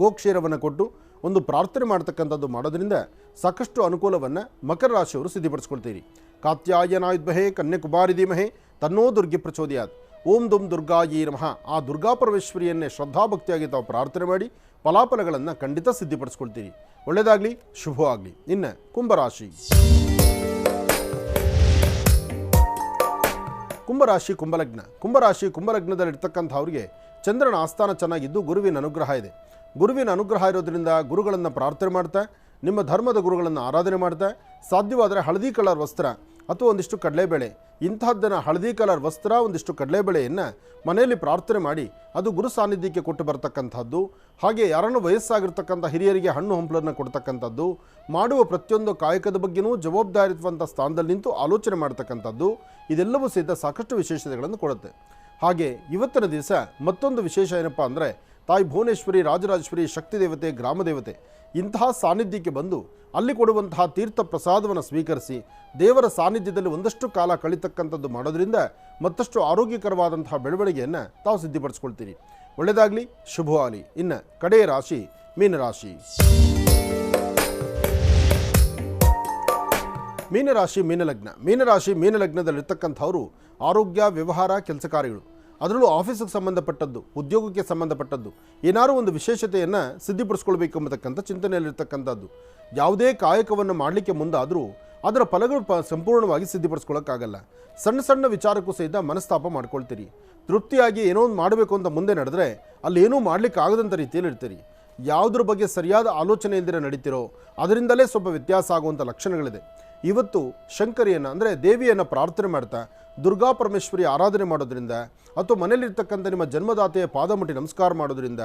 ಗೋಕ್ಷೀರವನ್ನು ಕೊಟ್ಟು ಒಂದು ಪ್ರಾರ್ಥನೆ ಮಾಡ್ತಕ್ಕಂಥದ್ದು ಮಾಡೋದ್ರಿಂದ ಸಾಕಷ್ಟು ಅನುಕೂಲವನ್ನು ಮಕರ ರಾಶಿಯವರು ಸಿದ್ಧಿಪಡಿಸ್ಕೊಳ್ತೀರಿ. ಕಾತ್ಯಾಯನಾಯುದ್ಮಹೇ ಕನ್ಯಾಕುಮಾರಿ ಧೀಮಹೇ ತನ್ನೋ ದುರ್ಗೆ ಪ್ರಚೋದಯಾತ್. ಓಂ ದುಂ ದುರ್ಗಾಯೇ ನಮಃ. ಆ ದುರ್ಗಾ ಪರಮೇಶ್ವರಿಯನ್ನೇ ಶ್ರದ್ಧಾಭಕ್ತಿಯಾಗಿ ತಾವು ಪ್ರಾರ್ಥನೆ ಮಾಡಿ ಫಲಾಫಲಗಳನ್ನು ಖಂಡಿತ ಸಿದ್ಧಿಪಡಿಸ್ಕೊಳ್ತೀರಿ. ಒಳ್ಳೆಯದಾಗಲಿ, ಶುಭವಾಗಲಿ. ಇನ್ನು ಕುಂಭರಾಶಿ. ಕುಂಭಲಗ್ನದಲ್ಲಿರ್ತಕ್ಕಂಥವ್ರಿಗೆ ಚಂದ್ರನ ಆಸ್ಥಾನ ಚೆನ್ನಾಗಿದ್ದು ಗುರುವಿನ ಅನುಗ್ರಹ ಇದೆ. ಗುರುವಿನ ಅನುಗ್ರಹ ಇರೋದ್ರಿಂದ ಗುರುಗಳನ್ನು ಪ್ರಾರ್ಥನೆ ಮಾಡ್ತಾ, ನಿಮ್ಮ ಧರ್ಮದ ಗುರುಗಳನ್ನು ಆರಾಧನೆ ಮಾಡ್ತಾ, ಸಾಧ್ಯವಾದರೆ ಹಳದಿ ಕಲರ್ ವಸ್ತ್ರ ಅಥವಾ ಒಂದಿಷ್ಟು ಕಡಲೆಬೇಳೆ, ಇಂತಹದ್ದನ್ನು ಹಳದಿ ಕಲರ್ ವಸ್ತ್ರ, ಒಂದಿಷ್ಟು ಕಡಲೆಬೇಳೆಯನ್ನು ಮನೆಯಲ್ಲಿ ಪ್ರಾರ್ಥನೆ ಮಾಡಿ ಅದು ಗುರು ಸಾನ್ನಿಧ್ಯಕ್ಕೆ ಕೊಟ್ಟು ಬರ್ತಕ್ಕಂಥದ್ದು. ಹಾಗೆ ಯಾರನ್ನು ವಯಸ್ಸಾಗಿರ್ತಕ್ಕಂಥ ಹಿರಿಯರಿಗೆ ಹಣ್ಣು ಹಂಪಲನ್ನು ಕೊಡ್ತಕ್ಕಂಥದ್ದು, ಮಾಡುವ ಪ್ರತಿಯೊಂದು ಕಾಯಕದ ಬಗ್ಗೆಯೂ ಜವಾಬ್ದಾರಿತ್ವಂಥ ಸ್ಥಾನದಲ್ಲಿ ನಿಂತು ಆಲೋಚನೆ ಮಾಡ್ತಕ್ಕಂಥದ್ದು, ಇದೆಲ್ಲವೂ ಸಹಿತ ಸಾಕಷ್ಟು ವಿಶೇಷತೆಗಳನ್ನು ಕೊಡುತ್ತೆ. ಹಾಗೆ ಇವತ್ತಿನ ದಿವಸ ಮತ್ತೊಂದು ವಿಶೇಷ ಏನಪ್ಪ ಅಂದರೆ, ತಾಯಿ ಭುವನೇಶ್ವರಿ, ರಾಜರಾಜೇಶ್ವರಿ, ಶಕ್ತಿ ದೇವತೆ, ಗ್ರಾಮ ದೇವತೆ ಇಂತಹ ಸಾನ್ನಿಧ್ಯಕ್ಕೆ ಬಂದು ಅಲ್ಲಿ ಕೊಡುವಂತಹ ತೀರ್ಥ ಪ್ರಸಾದವನ್ನು ಸ್ವೀಕರಿಸಿ ದೇವರ ಸಾನ್ನಿಧ್ಯದಲ್ಲಿ ಒಂದಷ್ಟು ಕಾಲ ಕಳಿತಕ್ಕಂಥದ್ದು ಮಾಡೋದ್ರಿಂದ ಮತ್ತಷ್ಟು ಆರೋಗ್ಯಕರವಾದಂತಹ ಬೆಳವಣಿಗೆಯನ್ನು ತಾವು ಸಿದ್ಧಿಪಡಿಸ್ಕೊಳ್ತೀರಿ. ಒಳ್ಳೆಯದಾಗಲಿ, ಶುಭವಾಗಲಿ. ಇನ್ನು ಕಡೆಯ ರಾಶಿ ಮೀನರಾಶಿ. ಮೀನಲಗ್ನದಲ್ಲಿರ್ತಕ್ಕಂಥವರು ಆರೋಗ್ಯ, ವ್ಯವಹಾರ, ಕೆಲಸ ಕಾರ್ಯಗಳು, ಅದರಲ್ಲೂ ಆಫೀಸಿಗೆ ಸಂಬಂಧಪಟ್ಟದ್ದು, ಉದ್ಯೋಗಕ್ಕೆ ಸಂಬಂಧಪಟ್ಟದ್ದು ಏನಾದರೂ ಒಂದು ವಿಶೇಷತೆಯನ್ನು ಸಿದ್ಧಿಪಡಿಸ್ಕೊಳ್ಬೇಕು ಎಂಬತಕ್ಕಂಥ ಚಿಂತನೆಯಲ್ಲಿರ್ತಕ್ಕಂಥದ್ದು. ಯಾವುದೇ ಕಾಯಕವನ್ನು ಮಾಡಲಿಕ್ಕೆ ಮುಂದಾದರೂ ಅದರ ಫಲಗಳು ಸಂಪೂರ್ಣವಾಗಿ ಸಿದ್ಧಿಪಡಿಸ್ಕೊಳ್ಳೋಕ್ಕಾಗಲ್ಲ. ಸಣ್ಣ ಸಣ್ಣ ವಿಚಾರಕ್ಕೂ ಸಹಿತ ಮನಸ್ತಾಪ ಮಾಡ್ಕೊಳ್ತೀರಿ. ತೃಪ್ತಿಯಾಗಿ ಏನೋ ಒಂದು ಮಾಡಬೇಕು ಅಂತ ಮುಂದೆ ನಡೆದ್ರೆ ಅಲ್ಲಿ ಏನೂ ಮಾಡಲಿಕ್ಕೆ ಆಗದಂಥ ರೀತಿಯಲ್ಲಿ ಇರ್ತೀರಿ. ಯಾವುದ್ರ ಬಗ್ಗೆ ಸರಿಯಾದ ಆಲೋಚನೆ ಇಲ್ಲದಿರ ನಡೀತಿರೋ ಅದರಿಂದಲೇ ಸ್ವಲ್ಪ ವ್ಯತ್ಯಾಸ ಆಗುವಂಥ ಲಕ್ಷಣಗಳಿದೆ. ಇವತ್ತು ಶಂಕರಿಯನ್ನು ಅಂದರೆ ದೇವಿಯನ್ನು ಪ್ರಾರ್ಥನೆ ಮಾಡ್ತಾ ದುರ್ಗಾ ಪರಮೇಶ್ವರಿ ಆರಾಧನೆ ಮಾಡೋದ್ರಿಂದ, ಅಥವಾ ಮನೆಯಲ್ಲಿರ್ತಕ್ಕಂಥ ನಿಮ್ಮ ಜನ್ಮದಾತೆಯ ಪಾದ ಮುಟ್ಟಿ ನಮಸ್ಕಾರ ಮಾಡೋದ್ರಿಂದ,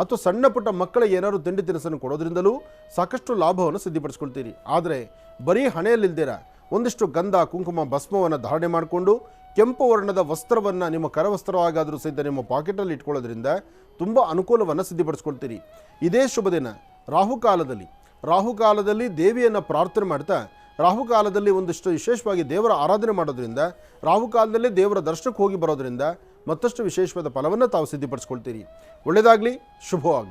ಅಥವಾ ಸಣ್ಣ ಪುಟ್ಟ ಮಕ್ಕಳಿಗೆ ಏನಾದರೂ ತಿಂಡಿ ತಿನಿಸನ್ನು ಕೊಡೋದ್ರಿಂದಲೂ ಸಾಕಷ್ಟು ಲಾಭವನ್ನು ಸಿದ್ಧಿಪಡಿಸ್ಕೊಳ್ತೀರಿ. ಆದರೆ ಬರೀ ಹಣೆಯಲ್ಲಿಲ್ದಿರ ಒಂದಿಷ್ಟು ಗಂಧ, ಕುಂಕುಮ, ಭಸ್ಮವನ್ನು ಧಾರಣೆ ಮಾಡಿಕೊಂಡು ಕೆಂಪು ವರ್ಣದ ವಸ್ತ್ರವನ್ನು ನಿಮ್ಮ ಕರವಸ್ತ್ರವಾಗಾದರೂ ಸಹಿತ ನಿಮ್ಮ ಪಾಕೆಟಲ್ಲಿ ಇಟ್ಕೊಳ್ಳೋದ್ರಿಂದ ತುಂಬ ಅನುಕೂಲವನ್ನು ಸಿದ್ಧಿಪಡಿಸ್ಕೊಳ್ತೀರಿ. ಇದೇ ಶುಭ ದಿನ ರಾಹುಕಾಲದಲ್ಲಿ ದೇವಿಯನ್ನು ಪ್ರಾರ್ಥನೆ ಮಾಡ್ತಾ, ರಾಹುಕಾಲದಲ್ಲಿ ಒಂದಿಷ್ಟು ವಿಶೇಷವಾಗಿ ದೇವರ ಆರಾಧನೆ ಮಾಡೋದ್ರಿಂದ, ರಾಹುಕಾಲದಲ್ಲೇ ದೇವರ ದರ್ಶನಕ್ಕೆ ಹೋಗಿ ಬರೋದ್ರಿಂದ ಮತ್ತಷ್ಟು ವಿಶೇಷವಾದ ಫಲವನ್ನು ತಾವು ಸಿದ್ಧಿಪಡಿಸ್ಕೊಳ್ತೀರಿ. ಒಳ್ಳೆಯದಾಗಲಿ, ಶುಭವಾಗಲಿ.